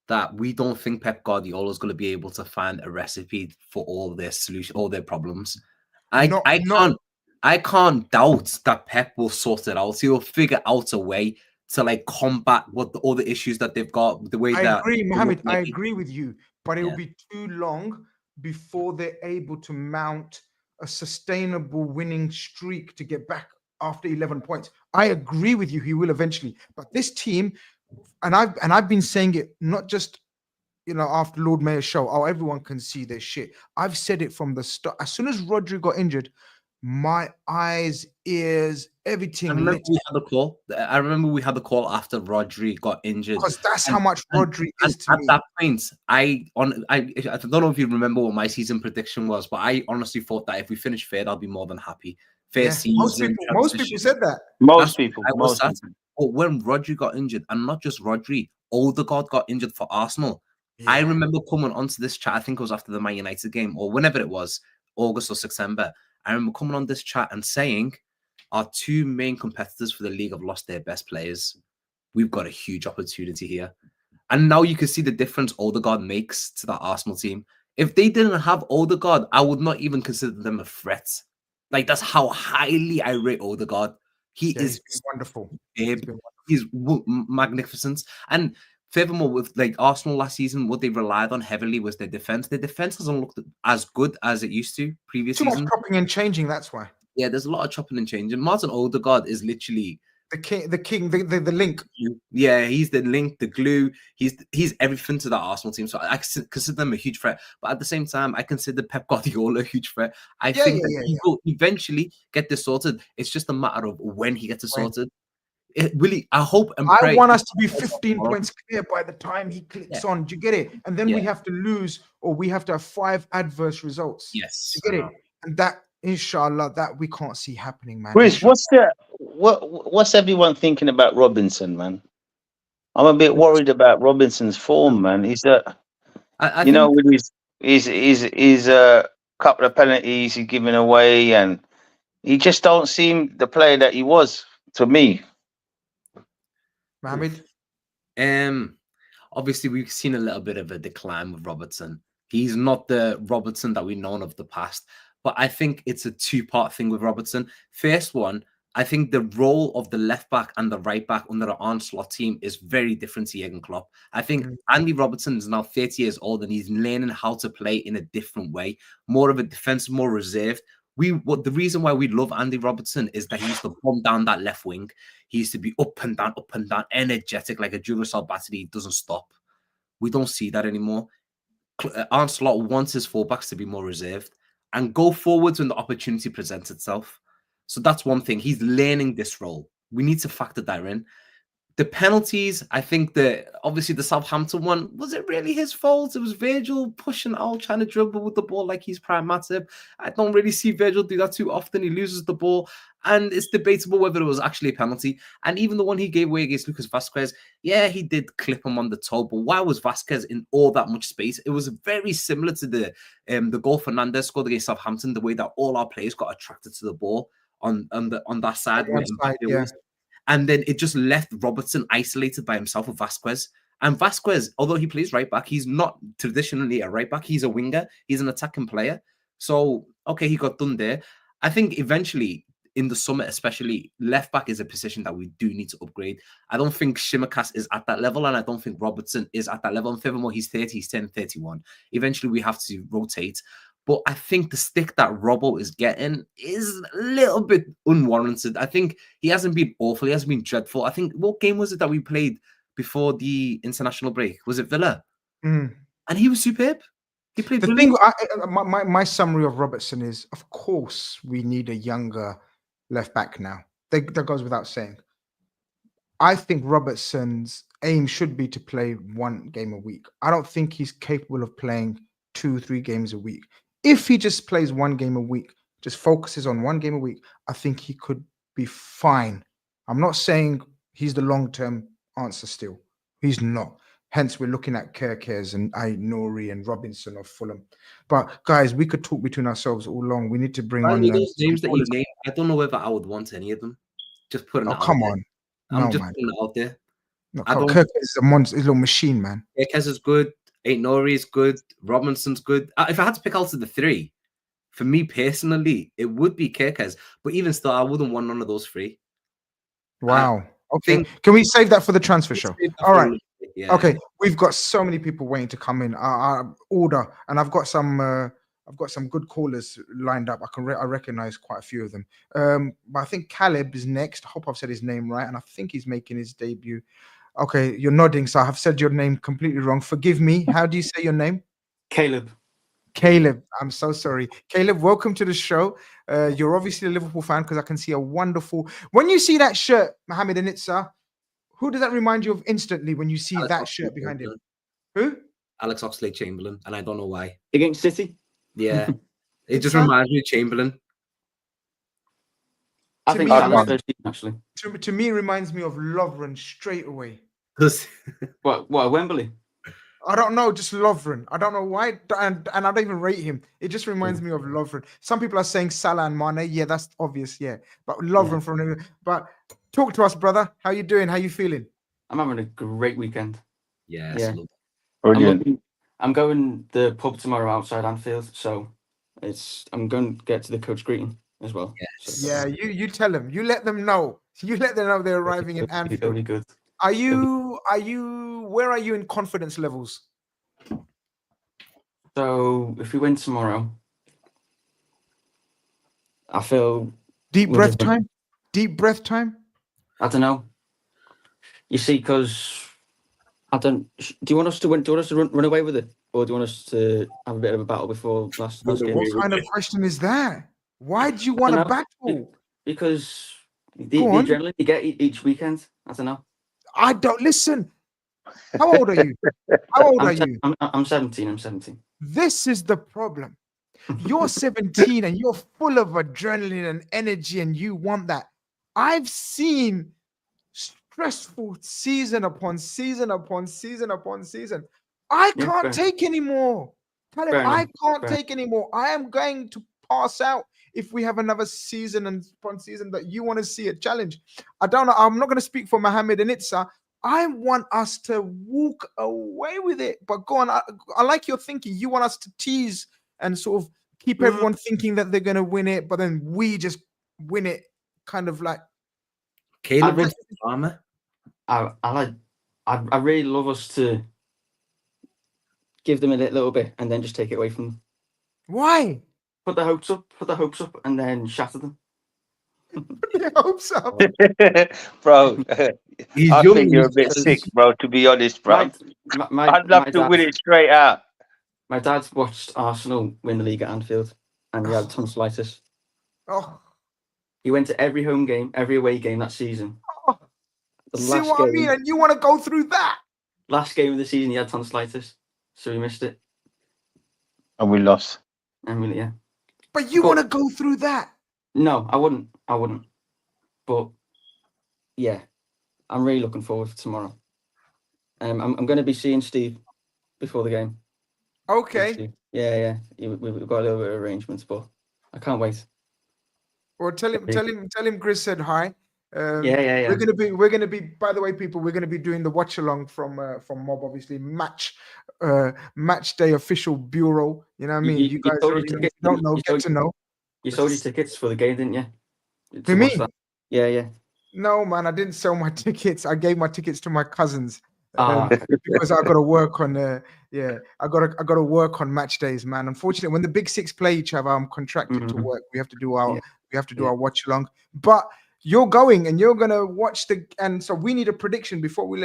that we don't think Pep Guardiola is going to be able to find a recipe for all their solutions, all their problems. I can't doubt that Pep will sort it out. He'll figure out a way to like combat all the issues that they've got. The way I agree, Mohammed. I agree with you, but it will be too long before they're able to mount a sustainable winning streak to get back after 11 points. I agree with you. He will eventually, but this team. And I've been saying it not just after Lord Mayor's show. Oh, everyone can see their shit. I've said it from the start. As soon as Rodri got injured, my eyes, ears, everything. I remember we had the call after Rodri got injured. Because that's how much Rodri is to me. At that point, I don't know if you remember what my season prediction was, but I honestly thought that if we finish third, I'll be more than happy. Season. Most people said that. Most people. But when Rodri got injured, and not just Rodri, Odegaard got injured for Arsenal. Yeah. I remember coming onto this chat, I think it was after the Man United game, or whenever it was, August or September. I remember coming on this chat and saying, our two main competitors for the league have lost their best players. We've got a huge opportunity here. And now you can see the difference Odegaard makes to that Arsenal team. If they didn't have Odegaard, I would not even consider them a threat. Like, that's how highly I rate Odegaard. He is wonderful. He's magnificent. And furthermore, with like Arsenal last season, what they relied on heavily was their defense. Their defense hasn't looked as good as it used to previous season. Too much chopping and changing, that's why. Yeah, there's a lot of chopping and changing. Martin Odegaard is literally the link. Yeah, he's the link, the glue. He's everything to that Arsenal team. So I consider them a huge threat. But at the same time, I consider Pep Guardiola a huge threat. I think that he will eventually get this sorted. It's just a matter of when he gets it sorted. Really, I hope and pray. I want us to be 15 points clear by the time he clicks on. Do you get it? And then we have to lose, or we have to have 5 adverse results. Yes. Do you get it? And that, inshallah, that we can't see happening, man. Grizz, what's everyone thinking about Robinson, man? I'm a bit worried about Robinson's form, man. He's with his couple of penalties he's giving away, and he just don't seem the player that he was to me. Mohammed? Obviously, we've seen a little bit of a decline with Robertson. He's not the Robertson that we've known of the past. But I think it's a 2-part thing with Robertson. First one, I think the role of the left back and the right back under the Arne Slot team is very different to Jurgen Klopp. I think Andy Robertson is now 30 years old and he's learning how to play in a different way, more of a defense, more reserved. The reason why we love Andy Robertson is that he used to bomb down that left wing. He used to be up and down, energetic, like a Duracell battery. He doesn't stop. We don't see that anymore. Arne Slot wants his fullbacks to be more reserved and go forwards when the opportunity presents itself. So that's one thing. He's learning this role. We need to factor that in. The penalties, I think obviously the Southampton one, was it really his fault? It was Virgil pushing out, trying to dribble with the ball like he's Prime Matip. I don't really see Virgil do that too often. He loses the ball, and it's debatable whether it was actually a penalty. And even the one he gave away against Lucas Vazquez, yeah, he did clip him on the toe, but why was Vazquez in all that much space? It was very similar to the goal Fernandez scored against Southampton, the way that all our players got attracted to the ball on that side. And then it just left Robertson isolated by himself with Vazquez. And Vazquez, although he plays right back, he's not traditionally a right back. He's a winger. He's an attacking player. So, okay, he got done there. I think eventually in the summer, especially, left back is a position that we do need to upgrade. I don't think Shimikas is at that level, and I don't think Robertson is at that level. And furthermore, he's 30, he's 10, 31. Eventually, we have to rotate. But I think the stick that Robbo is getting is a little bit unwarranted. I think he hasn't been awful. He hasn't been dreadful. I think, what game was it that we played before the international break? Was it Villa? And he was superb. He played brilliant. My summary of Robertson is, of course, we need a younger left back now. That goes without saying. I think Robertson's aim should be to play 1 game a week. I don't think he's capable of playing 2-3 games a week. If he just plays 1 game a week, just focuses on 1 game a week, I think he could be fine. I'm not saying he's the long-term answer still. He's not. Hence, we're looking at Kerkez and Nori and Robinson of Fulham. But guys, we could talk between ourselves all long. We need to bring on those names that you named. I don't know whether I would want any of them. Just putting it out come there. on. I'm just putting it out there. No, Kerkez is a monster, he's a little machine, man. Kerkez is good. Nori is good. Robinson's good. If I had to pick out of the 3, for me personally, it would be Kerkez. But even still, I wouldn't want none of those 3. Wow. Okay. Can we save that for the transfer show? All right. Yeah. Okay. We've got so many people waiting to come in. Order, and I've got some good callers lined up. I recognize quite a few of them. But I think Caleb is next. I hope I've said his name right, and I think he's making his debut. Okay, you're nodding, so I have said your name completely wrong. Forgive me. How do you say your name? Caleb. Caleb, I'm so sorry. Caleb, welcome to the show. You're obviously a Liverpool fan because I can see a wonderful... When you see that shirt, Mohammed and Itza, who does that remind you of instantly when you see that shirt behind him? Who? Alex Oxlade-Chamberlain, and I don't know why. Against City? Yeah. It just reminds me of Chamberlain. I think actually. To me, it reminds me of Lovren straight away. What, Wembley? I don't know, just Lovren. I don't know why, and I don't even rate him. It just reminds me of Lovren. Some people are saying Salah and Mane. Yeah, that's obvious, yeah. But Lovren from... But talk to us, brother. How you doing? How you feeling? I'm having a great weekend. Yeah. Brilliant. I'm going the pub tomorrow outside Anfield, so I'm going to get to the coach greeting as well. Yes. So, yeah, you tell them. You let them know. You let them know they're arriving in Anfield. Very good. Where are you in confidence levels? So if we win tomorrow, I feel deep breath time. I don't know. You see, because I don't. Do you want us to win? Do you want us to run away with it, or do you want us to have a bit of a battle before last game? What kind of question is that? Why do you I want don't a know. battle? Because the Go on. adrenaline you get each weekend. I don't know. I don't listen. How old are you? How old are you? I'm 17. I'm 17. This is the problem. You're 17 and you're full of adrenaline and energy, and you want that. I've seen stressful season upon season upon season upon season. I Yeah, can't fair. take anymore. Caleb, Fair I enough, can't fair. take anymore. I am going to pass out if we have another season and upon season that you want to see a challenge. I don't know. I'm not going to speak for Mohammed and Itza. I want us to walk away with it. But go on. I like your thinking. You want us to tease and sort of keep everyone thinking that they're going to win it, but then we just win it, kind of like. Caleb runs the farmer. I really love us to give them a little bit and then just take it away from them. Why? Put the hopes up, and then shatter them. Put your hopes up. Bro, He's I young, think you're a he's bit just- sick, bro, to be honest, bro. I'd love to win it straight out. My dad watched Arsenal win the league at Anfield, and he had tonsillitis. Oh, He went to every home game, every away game that season. oh. The See what I mean? And you want to go through that? last game of the season, he had tonsillitis, so he missed it. And we lost. And really, yeah. But you want to go through that? No, I wouldn't. But yeah, I'm really looking forward to tomorrow. I'm going to be seeing Steve before the game. Okay. Yeah. We've got a little bit of arrangements, but I can't wait. Well, tell him Grizz said hi. Yeah. We're gonna be. By the way, people, we're gonna be doing the watch along from Mob, obviously match day official bureau. You know what I mean? You guys already don't know, get to know. You sold your tickets for the game, didn't you? For me? Yeah. No, man, I didn't sell my tickets. I gave my tickets to my cousins Okay. because I got to work on. I got to work on match days, man. Unfortunately, when the big six play each other, I'm contracted to work. We have to do our watch along. But you're going and you're gonna watch and so we need a prediction before we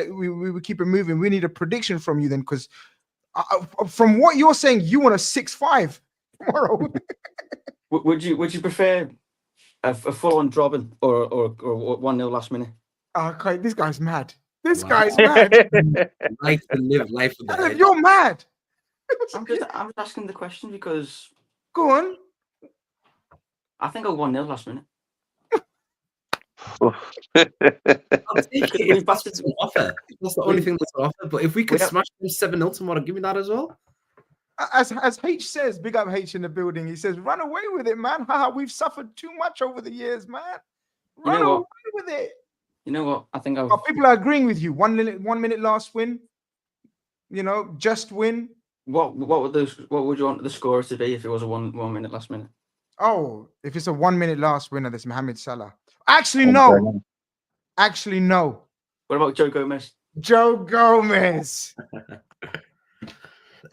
keep it moving. We need a prediction from you then, because from what you're saying, you want a 6-5 tomorrow. Would you prefer a full-on dropping or 1-0 last minute? Okay, this guy's mad. This guy's mad. Life to live life with the Caleb, edge. you're mad. I'm just asking the question because Go on. I think I'll 1-0 last minute. I'll take it if that's what's on offer. That's the only thing that's on offer. But if we could smash them 7-0 tomorrow, give me that as well. As H says, big up H in the building. He says, "Run away with it, man. We've suffered too much over the years, man. Run away with it." You know what? I think people are agreeing with you. 1 minute last win. You know, just win. What would you want the score to be if it was a 1 minute last minute? Oh, if it's a 1 minute last winner, that's Mohamed Salah. Actually, no. Actually, no. What about Joe Gomez? Joe Gomez.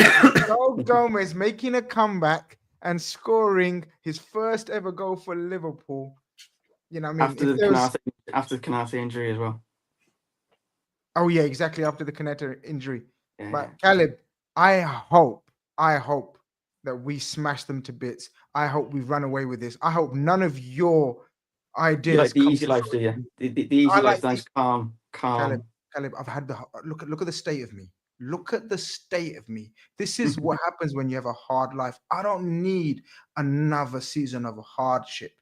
Joe Gomez making a comeback and scoring his first ever goal for Liverpool. You know what I mean? After the Konate injury as well. Oh, yeah, exactly. After the Konate injury. Yeah. But Caleb, I hope that we smash them to bits. I hope we run away with this. I hope none of your ideas. You like the easy life, do you? The easy life, nice, calm. Caleb, I've had look at the state of me. Look at the state of me. This is what happens when you have a hard life. I don't need another season of hardship.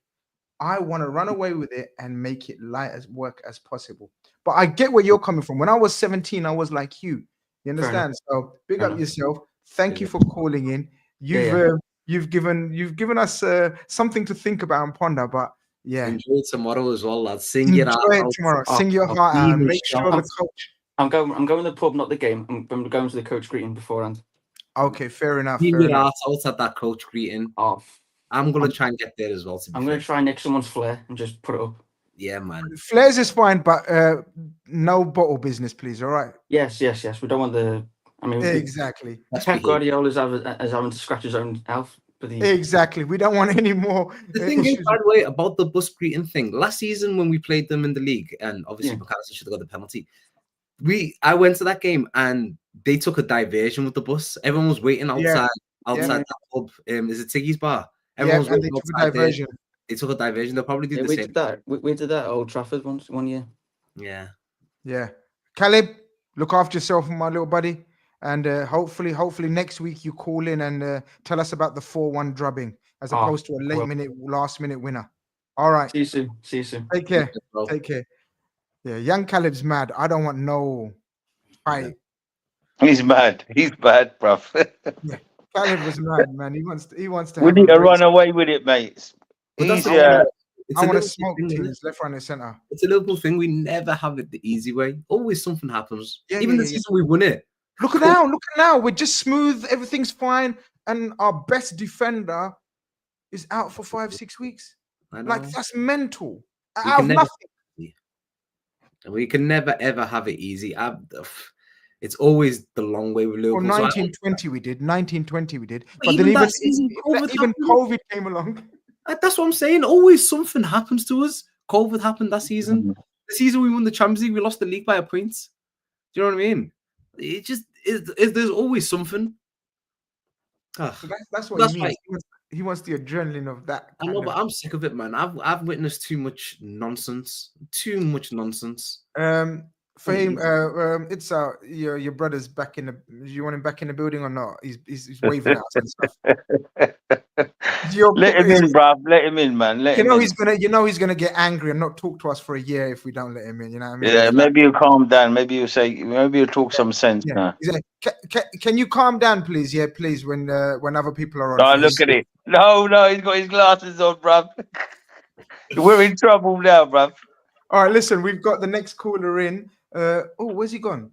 I want to run away with it and make it light as work as possible. But I get where you're coming from. When I was 17, I was like you. You understand? So big up yourself. Thank you for calling in. You've given us something to think about and ponder. But yeah, enjoy tomorrow as well, lads. Sing it out tomorrow. Sing your heart out. And make sure the coach. I'm going to the pub, not the game. I'm going to the coach greeting beforehand. Okay, fair enough. Sing it out at that coach greeting. Oh, I'm gonna try and get there as well. I'm gonna try and nick someone's flare and just put it up. Yeah, man. Flares is fine, but no bottle business, please. All right. Yes. We don't want the. I mean, exactly. Pep Guardiola is having to scratch his own health. Exactly. We don't want any more. The thing is, by the way, about the bus greeting thing, last season when we played them in the league, and obviously McAllister should have got the penalty. I went to that game and they took a diversion with the bus. Everyone was waiting outside that pub. Is it Tiggy's bar? Everyone was waiting outside there. They took a diversion. They'll probably do the same. We did that at Old Trafford one year. Yeah. Yeah. Caleb, look after yourself, my little buddy. And hopefully next week you call in and tell us about the 4-1 drubbing as opposed to a last minute winner. All right. See you soon. Take care. Take care. Yeah, young Caleb's mad. I don't want no fight. He's mad. He's bad, bruv. Yeah, Caleb was mad, man. He wants to. We need to run away with it, mate. I want to smoke teams left, right, and center. It's a Liverpool thing. We never have it the easy way. Always something happens. Even the season we won it. Look at now. We're just smooth. Everything's fine, and our best defender is out for 5-6 weeks. Like that's mental. Out of nothing. We can never ever have it easy. It's always the long way with Liverpool. 1920 we did. 1920 we did. But then even COVID came along. That's what I'm saying. Always something happens to us. COVID happened that season. Mm-hmm. The season we won the Champions League, we lost the league by a point. Do you know what I mean? It just there's always something. So that's what he means. He wants the adrenaline of that. I know, but I'm sick of it, man. I've witnessed too much nonsense. Faheem, it's your brother's back in the. You want him back in the building or not? He's waving at us and stuff. Let him in, bruv. Let him in, man. He's gonna get angry and not talk to us for a year if we don't let him in. You know what I mean? Yeah, maybe you calm down. Maybe you talk some sense. Yeah. Can you calm down, please? Yeah, please. When other people are on. Oh, look at it. No, he's got his glasses on, bruv. We're in trouble now, bruv. All right, listen. We've got the next caller in. Where's he gone?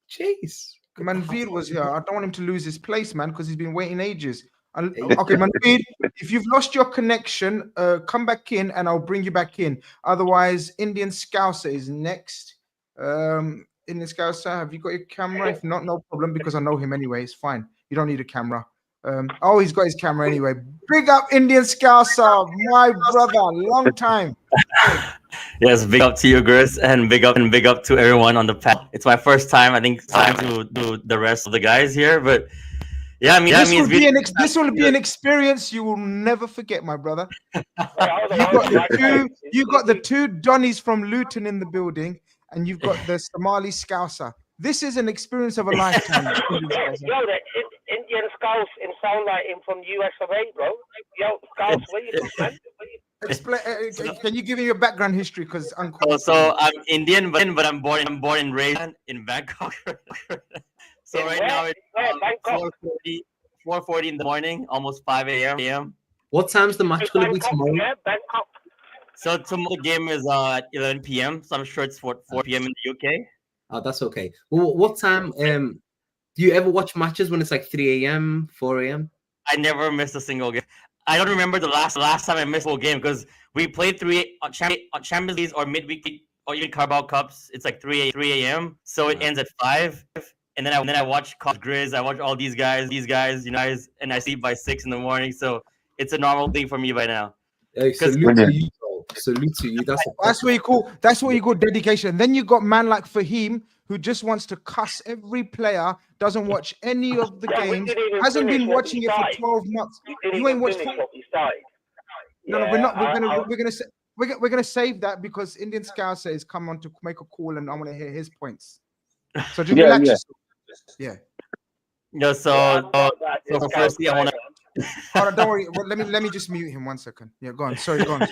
Jeez. Manveed was here. I don't want him to lose his place, man, because he's been waiting ages. Okay, Manveed, if you've lost your connection, come back in and I'll bring you back in. Otherwise, Indian Scouser is next. Indian Scouser, have you got your camera? If not, no problem, because I know him anyway. It's fine. You don't need a camera. He's got his camera anyway. Big up Indian Scouser, my brother. Long time. Yes, big up to you, Grizz, and big up to everyone on the panel. It's my first time. I think it's time to do the rest of the guys here, but yeah, I mean, this will be an experience you will never forget, my brother. You got the two Donnies from Luton in the building, and you've got the Somali Scouser. This is an experience of a lifetime. Yo, the Indian Scouts sound like him from US of A, bro. Yo, Scouts, where you from, man? Explain. Can you give me your background history? Because Uncle. So I'm Indian, but I'm born and raised in Bangkok. So right now it's 4:40 in the morning, almost 5 a.m. What time's the match going to be tomorrow? Yeah, Bangkok. So tomorrow the game is at 11 p.m. So I'm sure it's 4 p.m. in the UK. Oh, that's okay. Well, what time? Do you ever watch matches when it's like 3 a.m., 4 a.m.? I never missed a single game. I don't remember the last time I missed a whole game because we played 3 on Champions League or midweek or even Carabao Cups. It's like 3 a.m. So it ends at 5. And then I watch Grizz. I watch all these guys, and I sleep by 6 in the morning. So it's a normal thing for me by now. Salute to you, bro. Salute to you. That's what you call. That's what you call dedication. And then you got man like Faheem who just wants to cuss every player. Doesn't watch any of the games. Hasn't been watching it for 12 months. You ain't watched. No, we're not. We're gonna save that because Indian Scouser is come on to make a call, and I want to hear his points. So just relax. Yeah. Yeah. So firstly, I want to. Oh, don't worry. Well, let me just mute him 1 second. Yeah, go on. Sorry, go on.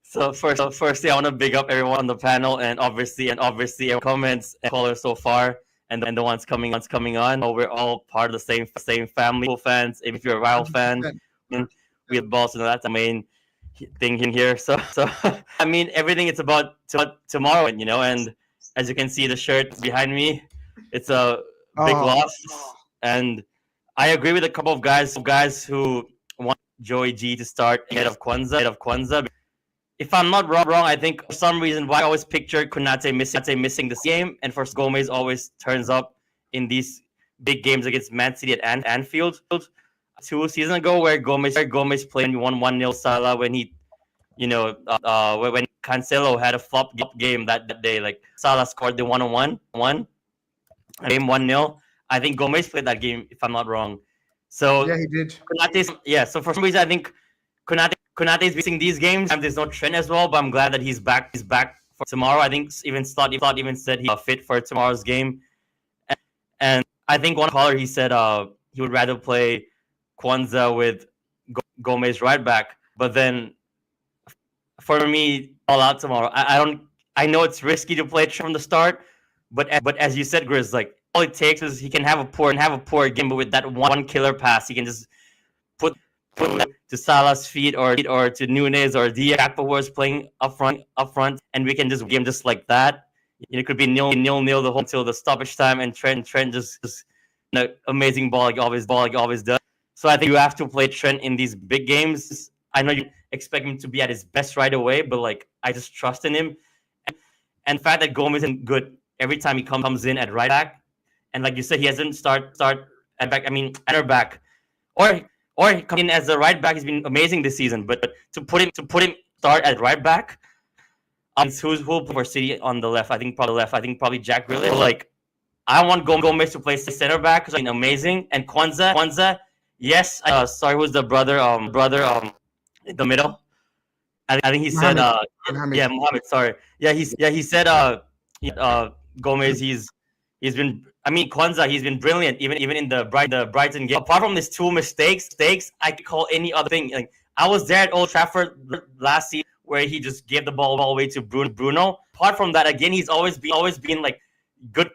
So firstly, I want to big up everyone on the panel, and obviously our comments and callers so far, and then the ones coming on. We're all part of the same family. Fans, if you're a rival fan, we have balls, and that's the main thing in here. So I mean, everything it's about tomorrow, and as you can see, the shirt behind me, it's a big loss, and I agree with a couple of guys who want Joey G to start ahead of Kwanzaa. If I'm not wrong, I think for some reason why I always picture Konate missing this game, and for Gomez always turns up in these big games against Man City at Anfield. 2 seasons ago where Gomez played 1-0 Salah when he, when Cancelo had a flop game that day. Like Salah scored the 1-1, game 1-0. I think Gomez played that game, if I'm not wrong. So yeah, he did. So for some reason, I think Konate is missing these games. There's no Trent as well, but I'm glad that he's back. He's back for tomorrow. I think even Slot even said he's fit for tomorrow's game. And I think one caller, he said he would rather play Kwanzaa with Gomez right back. But then for me, all out tomorrow. I know it's risky to play from the start, but as you said, Grizz, like all it takes is he can have a poor game, but with that one killer pass, he can just put to Salah's feet or to Nunes or Diaz, who was playing up front, and we can just game just like that. It could be 0-0 the whole until the stoppage time, and Trent just amazing ball like always does. So I think you have to play Trent in these big games. I know you expect him to be at his best right away, but like I just trust in him. And the fact that Gomez isn't good every time he comes in at right back, and like you said, he hasn't start at back. I mean, at our back, or he come in as a right back. He's been amazing this season, but to put him start at right back. Who'll for City on the left? I think probably Jack Grealish. Like, I want Gomez to play center back because amazing. And Kwanzaa, yes. Sorry, who's the brother? In the middle. I think he said. Mohammed. Sorry. He said. Gomez. He's been. I mean, Kwanzaa. He's been brilliant. Even in the Brighton game. Apart from his 2 mistakes, I could call any other thing. Like I was there at Old Trafford last season, where he just gave the ball away to Bruno. Apart from that, again, he's always been like good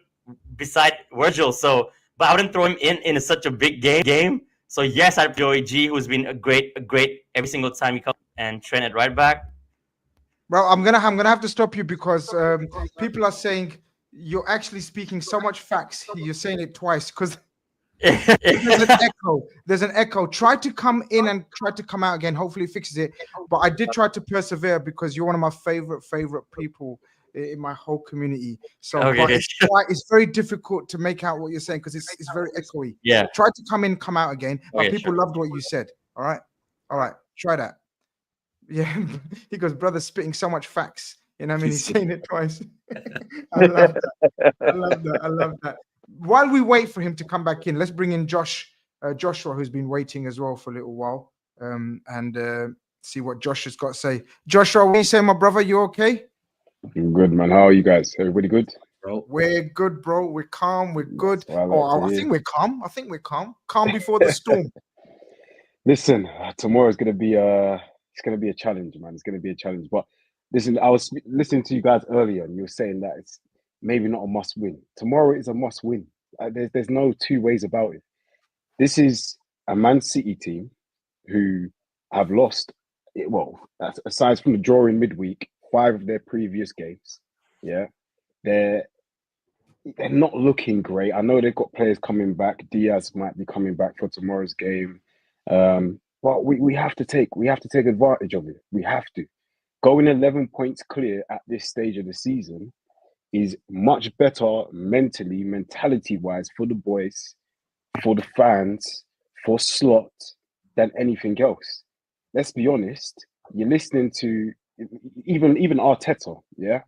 beside Virgil. So, but I wouldn't throw him in such a big game. So yes, I'd Joey G, who's been a great every single time he comes, and Trent at right back. Well, I'm gonna have to stop you because people are saying you're actually speaking so much facts. You're saying it twice because. There's an echo. Try to come in and try to come out again. Hopefully it fixes it. But I did try to persevere because you're one of my favorite people in my whole community. So okay. It's very difficult to make out what you're saying because it's very echoey. Yeah. Try to come in, come out again. But Okay, people loved what you said. All right. Try that. Yeah. He goes, brother, spitting so much facts. You know what I mean? He's saying it twice. I love that. While we wait for him to come back in, let's bring in Joshua, who's been waiting as well for a little while, and see what Josh has got to say. Joshua, what are you saying, my brother? You okay? I'm good, man. How are you guys? Everybody good? Bro. We're good, bro. We're calm. We're good. I think we're calm. Calm before the storm. Listen, tomorrow is gonna be a challenge, man. It's gonna be a challenge. But listen, I was listening to you guys earlier, and you were saying that it's maybe not a must win. Tomorrow is a must win. There's no two ways about it. This is a Man City team who have lost, aside from the draw in midweek, 5 of their previous games. Yeah, they're not looking great. I know they've got players coming back. Diaz might be coming back for tomorrow's game, but we have to take advantage of it. We have to. Going 11 points clear at this stage of the season is much better mentality-wise for the boys, for the fans, for Slot than anything else. Let's be honest. You're listening to even Arteta, yeah?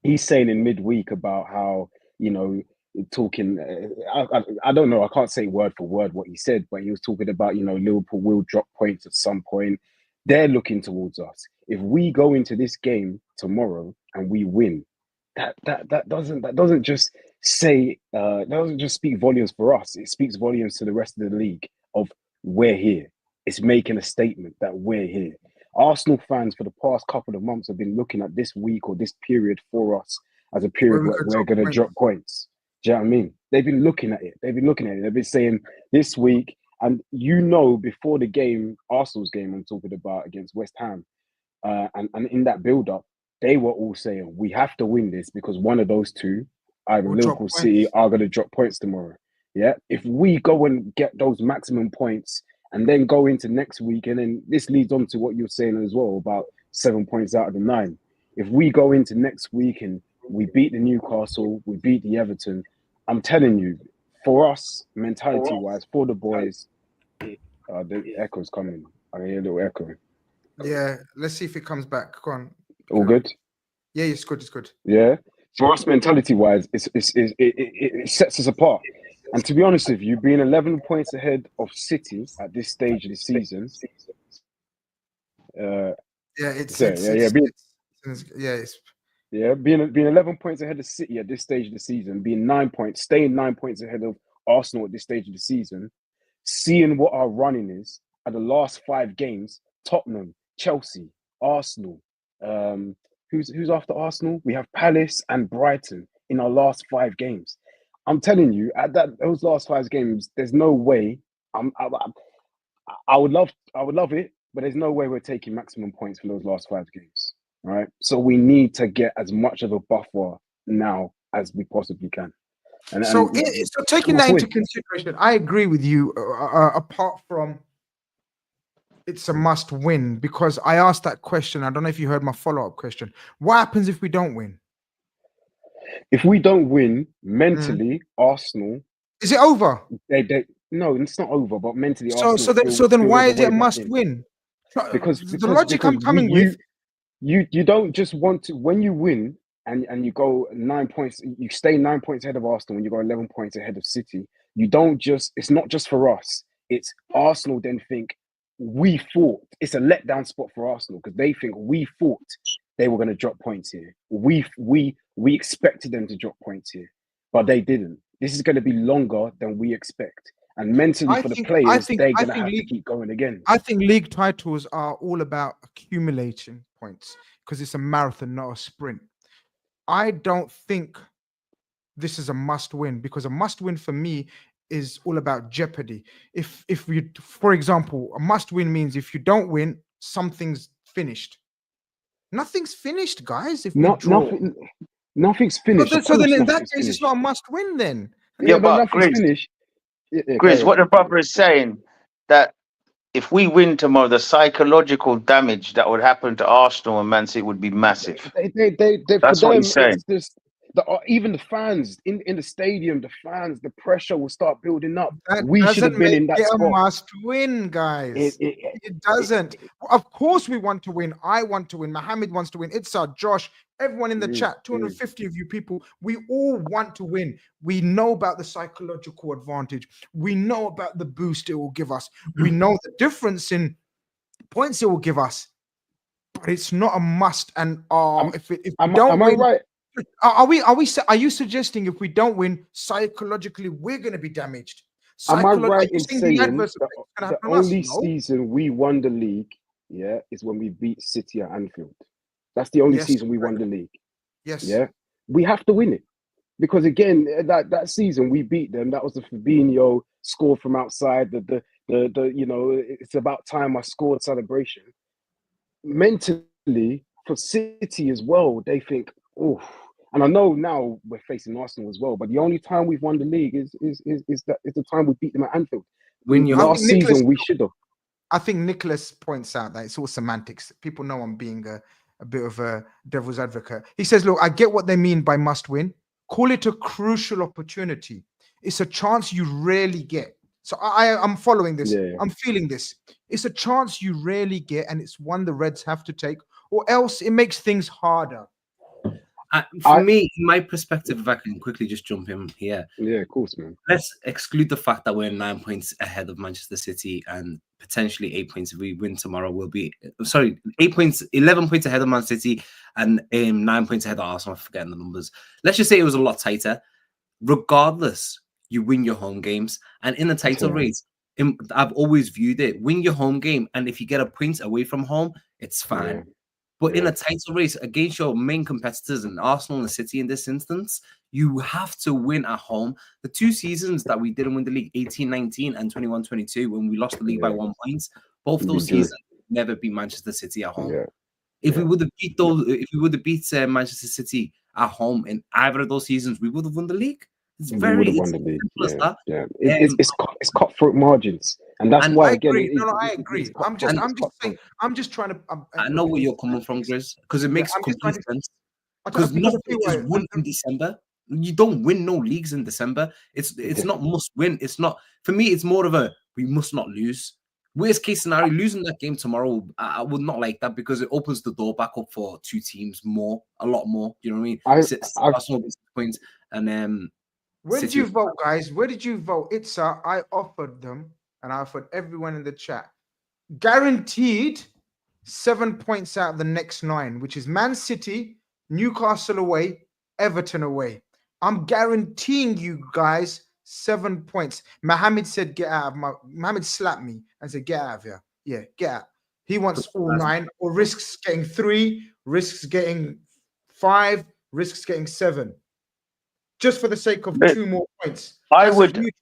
He's saying in midweek about how, talking, I don't know, I can't say word for word what he said, but he was talking about, Liverpool will drop points at some point. They're looking towards us. If we go into this game tomorrow and we win, that doesn't just say doesn't just speak volumes for us. It speaks volumes to the rest of the league of we're here. It's making a statement that we're here. Arsenal fans for the past couple of months have been looking at this week or this period for us as a period where we're going to drop points. Do you know what I mean? They've been looking at it. They've been saying this week, and before the game, Arsenal's game I'm talking about against West Ham, and in that build-up, they were all saying we have to win this because one of those two, either Liverpool City, are going to drop points tomorrow. Yeah, if we go and get those maximum points and then go into next week, and then this leads on to what you're saying as well about 7 points out of the 9. If we go into next week and we beat the Newcastle, we beat the Everton, I'm telling you, for us, mentality-wise, for the boys, The echo's coming. I hear a little echo. Yeah, let's see if it comes back. Go on. All good? Yeah, it's good. It's good. Yeah. For us, mentality-wise, it sets us apart. And to be honest with you, being 11 points ahead of City at this stage of the season, being 11 points ahead of City at this stage of the season, staying 9 points ahead of Arsenal at this stage of the season, seeing what our running is at the last 5 games, Tottenham, Chelsea, Arsenal, who's after Arsenal? We have Palace and Brighton in our last 5 games. I'm telling you, at those last 5 games, there's no way. I would love it, but there's no way we're taking maximum points for those last 5 games, right? So we need to get as much of a buffer now as we possibly can. So taking that into consideration, I agree with you. Apart from it's a must win, because I asked that question. I don't know if you heard my follow-up question. What happens if we don't win? If we don't win, mentally, Arsenal... Is it over? No, it's not over, but mentally... So then why is it a must win? Because the logic I'm coming with... You don't just want to... When you win and you go 9 points, you stay 9 points ahead of Arsenal and you go 11 points ahead of City, you don't just... It's not just for us. It's Arsenal then think, we thought... It's a letdown spot for Arsenal because they think we thought they were going to drop points here. We expected them to drop points here, but they didn't. This is going to be longer than we expect. And mentally the players, they're going to have to keep going again. I think league titles are all about accumulating points because it's a marathon, not a sprint. I don't think this is a must win, because a must win for me is all about jeopardy. If we, for example, a must win means if you don't win, something's finished. Nothing's finished, guys. If we draw. Nothing's finished. So then in that case, it's not a must win then. Yeah, but nothing's finished. Grizz, what the brother is saying, that if we win tomorrow, the psychological damage that would happen to Arsenal and Man City would be massive. That's what he's saying. Even the fans in the stadium, the pressure will start building up. We should have been in that spot. A must win, guys. It doesn't. Of course, we want to win. I want to win. Mohammed wants to win. It's Josh. Everyone in the chat, 250 of you people, we all want to win. We know about the psychological advantage. We know about the boost it will give us. We know the difference in points it will give us. But it's not a must. And if we don't win, right? Are you suggesting if we don't win, psychologically we're going to be damaged? Am I right in saying the only season we won the league, is when we beat City at Anfield? That's the only season we won the league. Yes. Yeah. We have to win it. Because again, that season we beat them. That was the Fabinho score from outside, the it's about time I scored celebration. Mentally, for City as well, they think, oh, and I know now we're facing Arsenal as well, but the only time we've won the league is the time we beat them at Anfield. Last season we should have. I think Nicholas points out that it's all semantics. People know I'm being a bit of a devil's advocate. He says, look, I get what they mean by must win. Call it a crucial opportunity. It's a chance you rarely get. So I'm following this. Yeah. I'm feeling this. It's a chance you rarely get, and it's one the Reds have to take, or else it makes things harder. For me, in my perspective, if I can quickly just jump in here. Yeah, of course, man. Let's exclude the fact that we're 9 points ahead of Manchester City and potentially 8 points if we win tomorrow. 8 points, 11 points ahead of Man City and 9 points ahead of Arsenal. I'm forgetting the numbers. Let's just say it was a lot tighter. Regardless, you win your home games. And in the title race, I've always viewed it, win your home game. And if you get a point away from home, it's fine. Yeah. But in a title race against your main competitors in Arsenal and City in this instance, you have to win at home. The 2 seasons that we didn't win the league, 18-19 and 21-22, when we lost the league by 1 point, both those seasons never beat Manchester City at home. Yeah. If we would have beat Manchester City at home in either of those seasons, we would have won the league. It's very simple as that. Yeah. It's cutthroat margins. And that's why, again, I agree. I'm just trying to. I know where you're coming from, Grizz, because it makes complete sense. Because nothing is won in December. You don't win no leagues in December. It's not must win. It's not, for me, it's more of a we must not lose. Worst case scenario, losing that game tomorrow, I would not like that because it opens the door back up for two teams a lot more. You know what I mean? Arsenal 6 points and Where did you vote, guys? Where did you vote? I offered them, and I offered everyone in the chat, guaranteed 7 points out of the next 9, which is Man City, Newcastle away, Everton away. I'm guaranteeing you guys 7 points. Mohammed said, get out of my... Mohammed slapped me and said, get out of here. Yeah, get out. He wants all 9, or risks getting 3, risks getting 5, risks getting 7. Just for the sake of 2 more points. I would take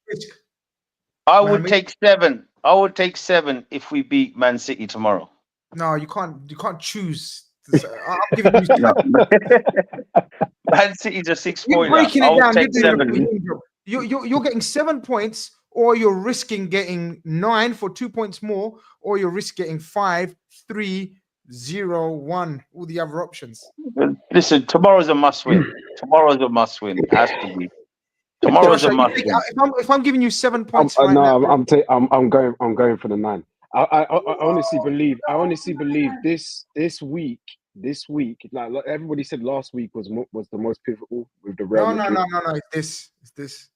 7. I would take 7 if we beat Man City tomorrow. No, you can't choose. I'm giving you Man City's a 6-pointer. You're breaking it down. Take 7. You're getting 7 points, or you're risking getting 9 for 2 points more, or you're risking getting 5, 3, 0, 1. All the other options. Listen, tomorrow's a must-win. Tomorrow's a must-win. It has to be. Tomorrow's a must-win. If I'm giving you 7 points, I'm going for the 9. I honestly believe this week, like everybody said last week was the most pivotal with the Real Madrid. No. It's this.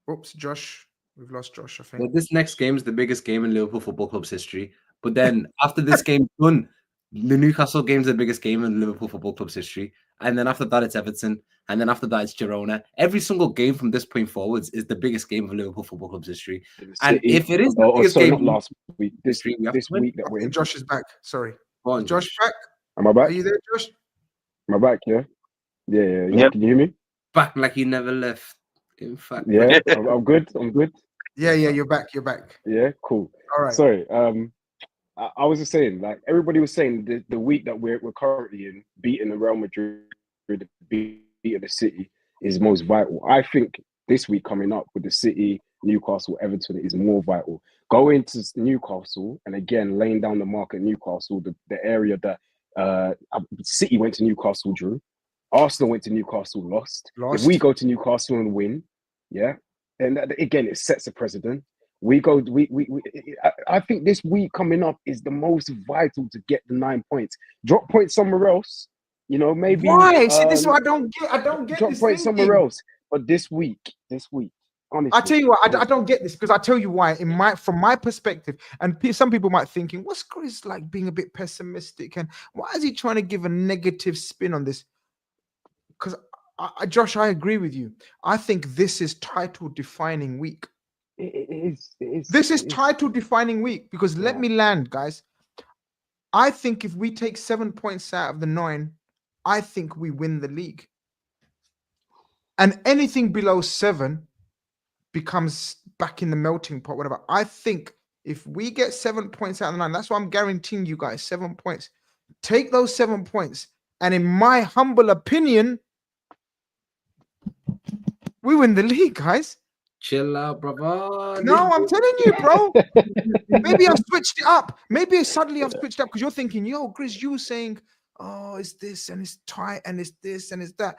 Oops, Josh. We've lost Josh, I think. Well, this next game is the biggest game in Liverpool Football Club's history. But then after this game's done, the Newcastle game's the biggest game in Liverpool Football Club's history. And then after that, it's Everton. And then after that, it's Girona. Every single game from this point forwards is the biggest game of Liverpool Football Club's history. And if it is the biggest game, not last week, this week that we're in. Josh is back. Sorry. On, Josh back? Am I back? Are you there, Josh? Am I back? Yeah. Yep. Can you hear me? Back like you never left. In fact, yeah, I'm good. Yeah, you're back. Yeah, cool. All right. Sorry. I was just saying, like everybody was saying, the week that we're currently in, beating the Real Madrid, beating the City is most vital. I think this week coming up with the City, Newcastle, Everton is more vital. Going to Newcastle and again laying down the mark at Newcastle, the area that City went to Newcastle, drew. Arsenal went to Newcastle, lost. If we go to Newcastle and win, yeah, and again it sets a precedent. I think this week coming up is the most vital to get the 9 points. Drop points somewhere else, maybe. Why? See, this is what I don't get. Drop points somewhere else, but this week, honestly, I tell you what, I don't get this because I tell you why. From my perspective, and some people might thinking, what's Grizz like being a bit pessimistic, and why is he trying to give a negative spin on this? Because Josh, I agree with you. I think this is title-defining week. It is. This is title-defining week because let me land, guys. I think if we take 7 points out of the 9, I think we win the league. And anything below 7 becomes back in the melting pot, whatever. I think if we get 7 points out of the 9, that's why I'm guaranteeing you guys 7 points. Take those 7 points, and in my humble opinion, we win the league, guys. Chill out, brother. No, I'm telling you, bro. Maybe I've switched it up. Maybe suddenly I've switched up because you're thinking, yo, Grizz, you were saying, oh, it's this and it's tight and it's this and it's that.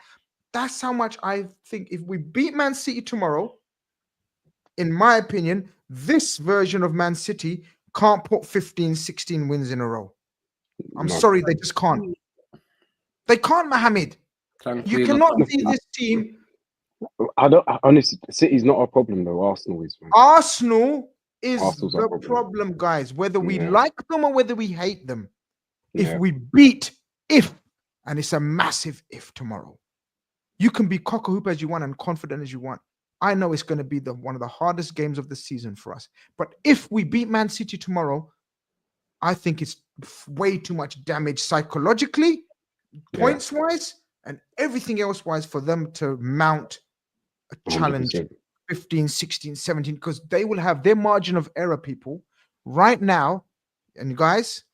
That's how much I think if we beat Man City tomorrow, in my opinion, this version of Man City can't put 15, 16 wins in a row. I'm sorry, they just can't. They can't, Mohammed. You cannot see this team. Honestly, City's not a problem though. Arsenal is. Man. Arsenal is the problem, guys. Whether we like them or whether we hate them, if we beat, and it's a massive if tomorrow, you can be cock-a-hoop as you want and confident as you want. I know it's going to be one of the hardest games of the season for us. But if we beat Man City tomorrow, I think it's way too much damage psychologically, points-wise, and everything else-wise for them to mount a challenge 15, 16, 17, because they will have their margin of error, people, right now. And guys,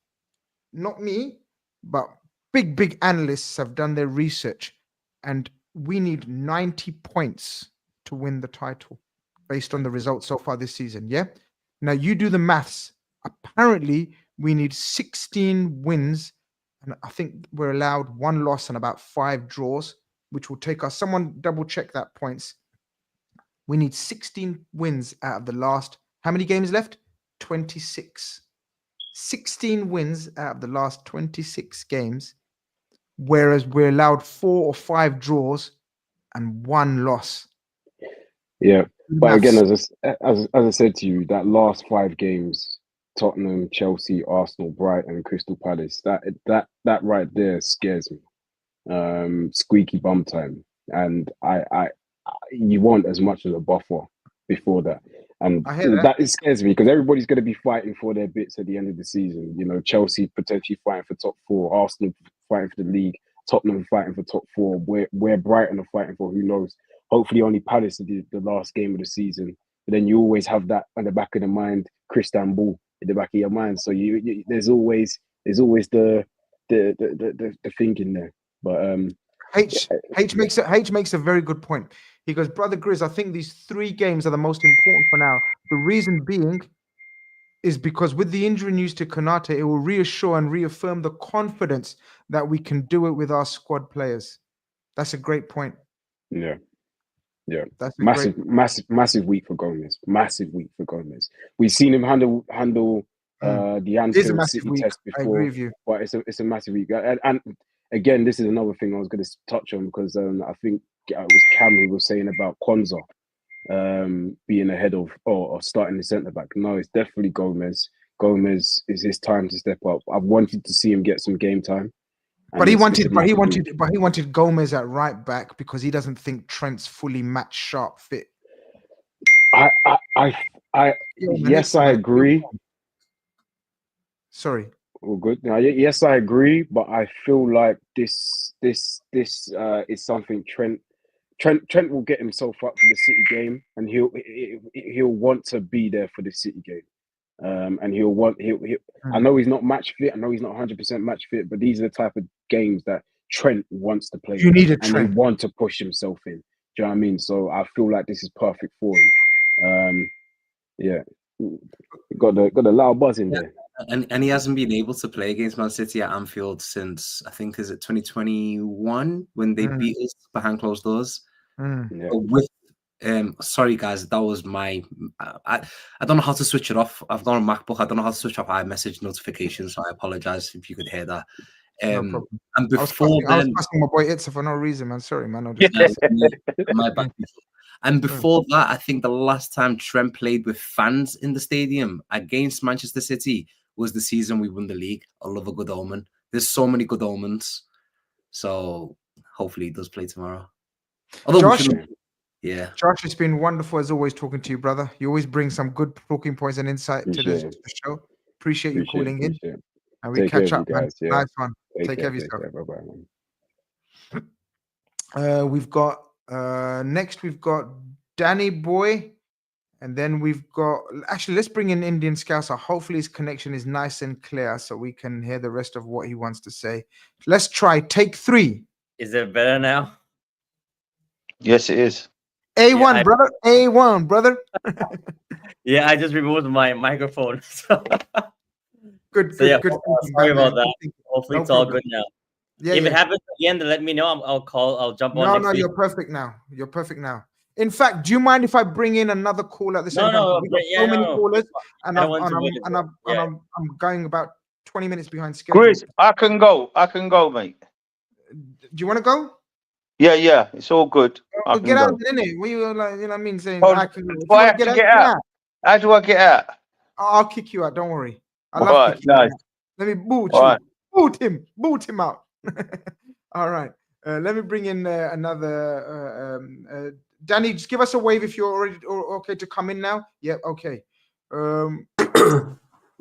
not me, but big analysts have done their research, and we need 90 points to win the title based on the results so far this season. Yeah. Now you do the maths. Apparently, we need 16 wins, and I think we're allowed 1 loss and about 5 draws, which will take us. Someone double check that points. We need 16 wins out of the last. How many games left? 26. 16 wins out of the last 26 games, whereas we're allowed 4 or 5 draws and 1 loss. Yeah, but again, Maths. as I said to you, that last 5 games, Tottenham, Chelsea, Arsenal, Brighton, Crystal Palace, that right there scares me. Squeaky bum time, and I you want as much as a buffer before that, and I hear that it scares me because everybody's going to be fighting for their bits at the end of the season. You know, Chelsea potentially fighting for top 4, Arsenal fighting for the league, Tottenham fighting for top 4, where Brighton are fighting for who knows. Hopefully, only Palace is the last game of the season. But then you always have that at the back of the mind, Christian Ball in the back of your mind. So you there's always the thinking there. But H makes a very good point. He goes, Brother Grizz, I think these 3 games are the most important for now. The reason being is because with the injury news to Konate, it will reassure and reaffirm the confidence that we can do it with our squad players. That's a great point. Yeah. That's a Massive week for Gomez. Massive week for Gomez. We've seen him handle the Anfield City week. test before. I agree with you. But it's a massive week. And again, this is another thing I was going to touch on because I think it was Cam who was saying about Konza being ahead of or starting the centre back. No, it's definitely Gomez. Gomez is his time to step up. I've wanted to see him get some game time. But he wanted Gomez at right back because he doesn't think Trent's fully match sharp fit. Yes, I agree. Sorry. All good. Now, yes, I agree, but I feel like this is something Trent will get himself up for the City game, and he'll want to be there for the City game. And I know he's not match fit. I know he's not 100% match fit, but these are the type of games that Trent wants to play. You need a and Trent. He want to push himself in. Do you know what I mean? So I feel like this is perfect for him. Yeah, got the loud buzz in there. And he hasn't been able to play against Man City at Anfield since I think is it 2021 when they beat us behind closed doors. Yeah. With sorry guys, that was my I don't know how to switch it off. I've got a MacBook. I don't know how to switch off iMessage notifications, so I apologize if you could hear that. No problem. And before I was passing my boy Itza for no reason, man. Sorry, man. My bad. And before that, I think the last time Trent played with fans in the stadium against Manchester City was the season we won the league. I love a good omen. There's so many good omens. So hopefully he does play tomorrow. Josh, yeah. Josh, it's been wonderful as always talking to you, brother. You always bring some good talking points and insight to the show. Appreciate you calling in. And we catch up, man. Yeah. Nice one. Take care of yourself. Bye-bye. We've got next we've got Danny Boy, and then we've got actually let's bring in Indian Scouser. Hopefully his connection is nice and clear so we can hear the rest of what he wants to say. Let's try take 3. Is it better now? Yes, it is. A1, brother. A1, brother. Yeah, I just removed my microphone. So. Good. Sorry about that. Hopefully it's all good now. Yeah, if it happens again, then let me know. I'll jump on. No, you're perfect now. You're perfect now. In fact, do you mind if I bring in another call at the same time? No, We've got so many callers, and I'm going about 20 minutes behind schedule. Grizz, I can go, mate. Do you want to go? Yeah, it's all good. Get out, innit? What you like? You know what I mean? Saying I have to get out. How do I get out? I'll kick you out. Don't worry. Nice. Let me boot you. Right. Boot him out. All right. Let me bring in another. Danny, just give us a wave if you're already okay to come in now. Yep. Okay. So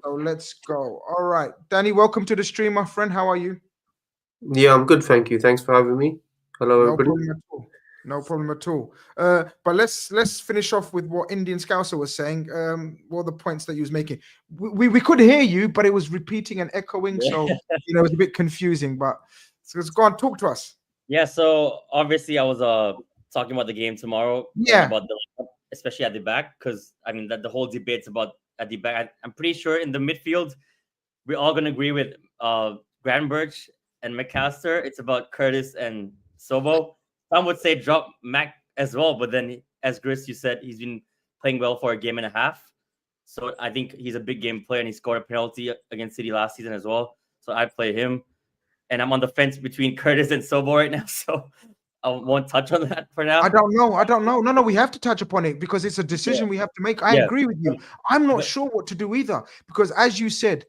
let's go. All right, Danny, welcome to the stream, my friend. How are you? Yeah, I'm good, thank you. Thanks for having me. Hello, everybody. No problem at all. But let's finish off with what Indian Scouser was saying. What the points that he was making. We could hear you, but it was repeating and echoing, so it was a bit confusing. But so let's go on, talk to us. Yeah. So obviously, I was talking about the game tomorrow. Yeah. About especially at the back, because I mean that the whole debate's about at the back. I'm pretty sure in the midfield, we're all gonna agree with Granberg and McAllister. It's about Curtis and Sobo. Some would say drop Mac as well, but then as Grizz, you said, he's been playing well for a game and a half. So I think he's a big game player, and he scored a penalty against City last season as well. So I play him, and I'm on the fence between Curtis and Sobo right now. So I won't touch on that for now. I don't know. No, we have to touch upon it because it's a decision we have to make. I agree with you. I'm not sure what to do either because, as you said,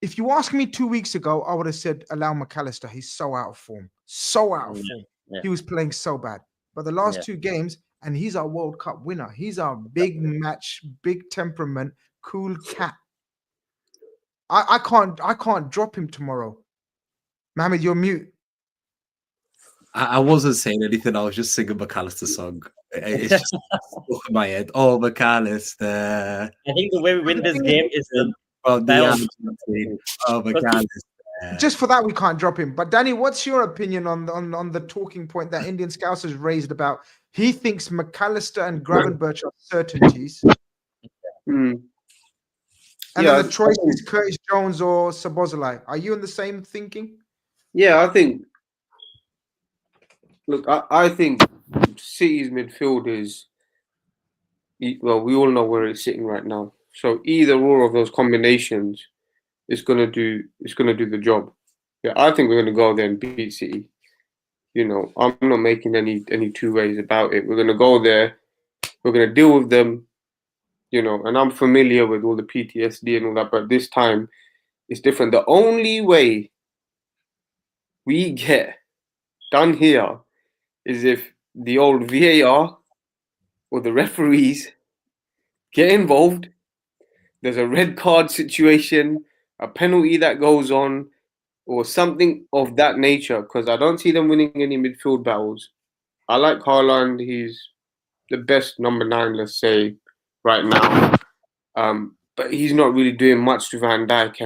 if you asked me 2 weeks ago, I would have said allow McAllister. He's so out of form. He was playing so bad. But the last 2 games, and he's our World Cup winner. He's our big match, big temperament, cool cat. I can't drop him tomorrow. Mohammed, you're mute. I wasn't saying anything. I was just singing McAllister's song. It's just stuck in my head. Oh, McAllister. I think the way we win this game is just for that we can't drop him. But Danny, what's your opinion on the talking point that Indian Scousers raised about he thinks McAllister and Gravenberch are certainties? And then the choice is Curtis Jones or Szoboszlai. Are you in the same thinking? Yeah, I think. Look, I think City's midfield is, well, we all know where it's sitting right now. So either or of those combinations is gonna do the job. Yeah, I think we're gonna go there and beat City. You know, I'm not making any two ways about it. We're gonna go there, we're gonna deal with them, you know, and I'm familiar with all the PTSD and all that, but this time it's different. The only way we get done here is if the old VAR or the referees get involved. There's a red card situation, a penalty that goes on, or something of that nature, because I don't see them winning any midfield battles. I like Haaland. He's the best number 9, let's say, right now. But he's not really doing much to Van Dijk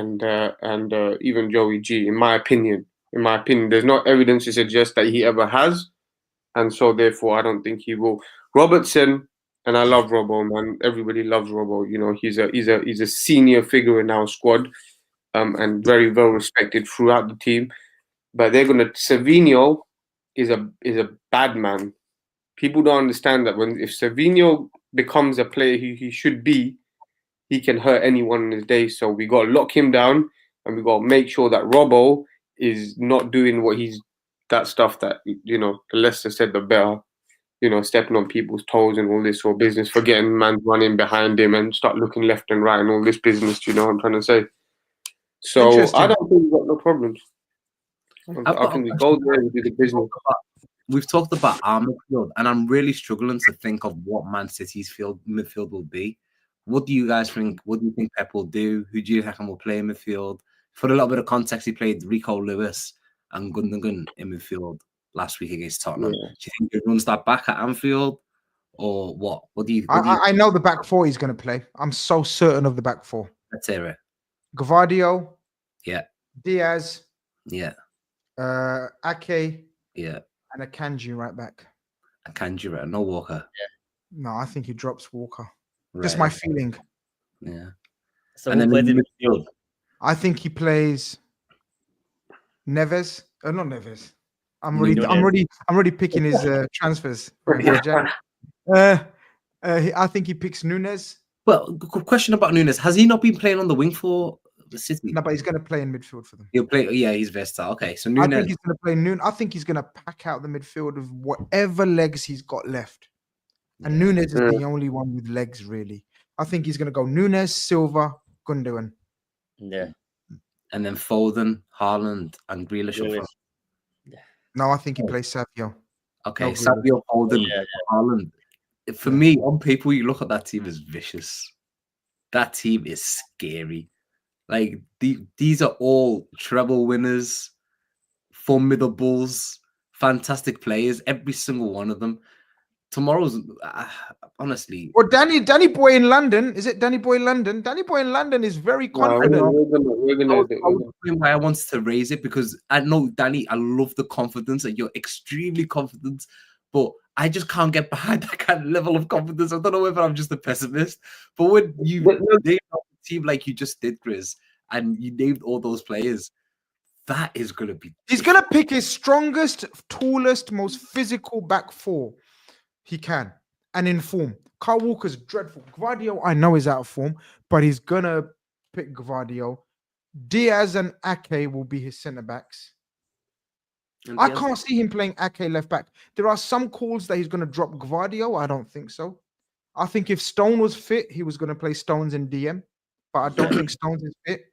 and even Joey G, in my opinion. There's no evidence to suggest that he ever has. And so, therefore, I don't think he will. Robertson, and I love Robbo, man. Everybody loves Robbo. You know, he's a senior figure in our squad, and very well respected throughout the team. But Savinho is a bad man. People don't understand that if Savinho becomes a player he should be, he can hurt anyone in his day. So we got to lock him down, and we got to make sure that Robbo is not doing that stuff that, you know, the less said, the better. You know, stepping on people's toes and all this sort of business, forgetting man running behind him and start looking left and right and all this business. You know what I'm trying to say? So I don't think we've got no problems. I think we go there and do the business. We've talked about our midfield, and I'm really struggling to think of what Man City's midfield will be. What do you guys think? What do you think Pep will do? Who do you reckon will play in midfield? For a little bit of context, he played Rico Lewis and Gundogan in midfield last week against Tottenham. Yeah. Do you think he runs that back at Anfield, or what? I know the back 4 he's going to play. I'm so certain of the back 4. Let's hear it. Gvardio. Yeah. Diaz. Yeah. Ake. Yeah. And Akanji right back. Akanji right. No Walker. Yeah. No, I think he drops Walker. Right. Just my feeling. Yeah. So and then plays in midfield. I think he plays Neves. Not Neves. I'm already picking his transfers. I think he picks Nunes. Well, question about Nunes: has he not been playing on the wing for the City? No, but he's going to play in midfield for them. He'll play. Yeah, he's versatile. Okay, so Nunes. I think he's going to play Nunes. I think he's going to pack out the midfield of whatever legs he's got left. And Nunes is the only one with legs, really. I think he's going to go Nunes, Silva, Gundogan. Yeah. And then Foden, Haaland, and Grealish. No, I think he plays Savio. Okay, Savio, Foden, Haaland. For me, on paper, you look at that team as vicious. That team is scary. Like, these are all treble winners, formidables, fantastic players, every single one of them. Tomorrow's, honestly. Well, Danny Boy in London, is it Danny Boy in London? Danny Boy in London is very confident. We're gonna why I wanted to raise it, because I know, Danny, I love the confidence, and you're extremely confident, but I just can't get behind that kind of level of confidence. I don't know whether I'm just a pessimist, but when you named a team like you just did, Grizz, and you named all those players, that is going to be... He's going to pick his strongest, tallest, most physical back 4 he can. and in form. Kyle Walker's dreadful. Gvardiol, I know, is out of form, but he's gonna pick Gvardiol. Diaz and Ake will be his centre backs. And I Diaz- can't see him playing Ake left back. There are some calls that he's going to drop Gvardiol. I don't think so. I think if Stone was fit, he was going to play Stones in DM, but I don't think Stones is fit.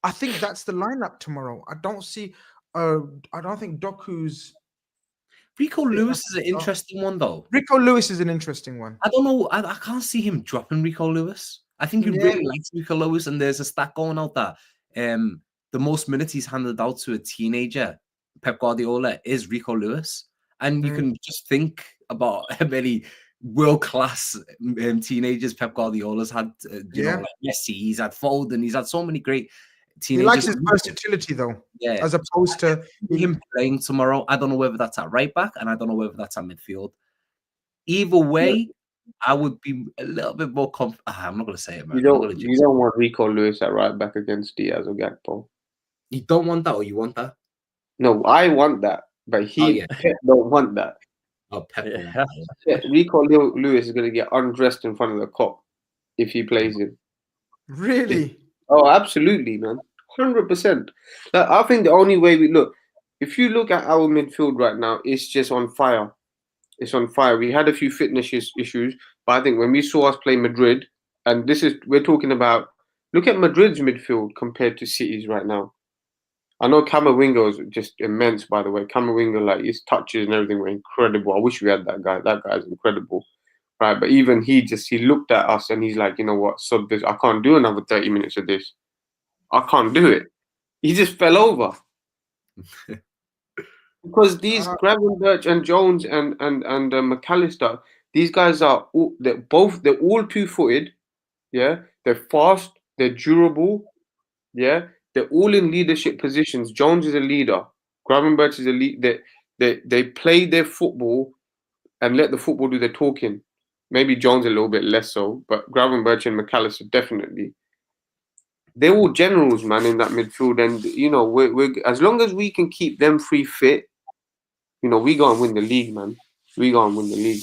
I think that's the lineup tomorrow. I don't see. I don't think Doku's. Rico Lewis is an interesting one, though. Rico Lewis is an interesting one. I don't know. I can't see him dropping Rico Lewis. I think he really likes Rico Lewis, and there's a stat going out that the most minutes he's handed out to a teenager, Pep Guardiola, is Rico Lewis. And you can just think about how many world-class teenagers Pep Guardiola's had. You know, like Messi, he's had Foden, he's had so many great teenagers. He likes his versatility, though, as opposed to him playing tomorrow. I don't know whether that's at right back, and I don't know whether that's at midfield. Either way, I would be a little bit more I'm not going to say it, man. You don't want Rico Lewis at right back against Diaz or Gakpo. You don't want that, or you want that? No, I want that, but Pep don't want that. Oh, Pep. Rico Lewis is going to get undressed in front of the cop if he plays him. Really? Oh, absolutely, man. 100%. I think the only way if you look at our midfield right now, it's just on fire. It's on fire. We had a few fitness issues, but I think when we saw us play Madrid, and we're talking about, look at Madrid's midfield compared to City's right now. I know Camavinga is just immense, by the way. Camavinga, like his touches and everything were incredible. I wish we had that guy. That guy's incredible, right? But even he looked at us and he's like, you know what? So I can't do another 30 minutes of this. I can't do it. He just fell over. Because these Gravenberch and Jones and McAllister, these guys are they're all two-footed, yeah. They're fast, they're durable, yeah. They're all in leadership positions. Jones is a leader. Gravenberch is a lead. They play their football and let the football do their talking. Maybe Jones a little bit less so, but Gravenberch and McAllister definitely. They're all generals, man, in that midfield, and you know, we're as long as we can keep them free fit, you know, we go and win the league, man. We go and win the league.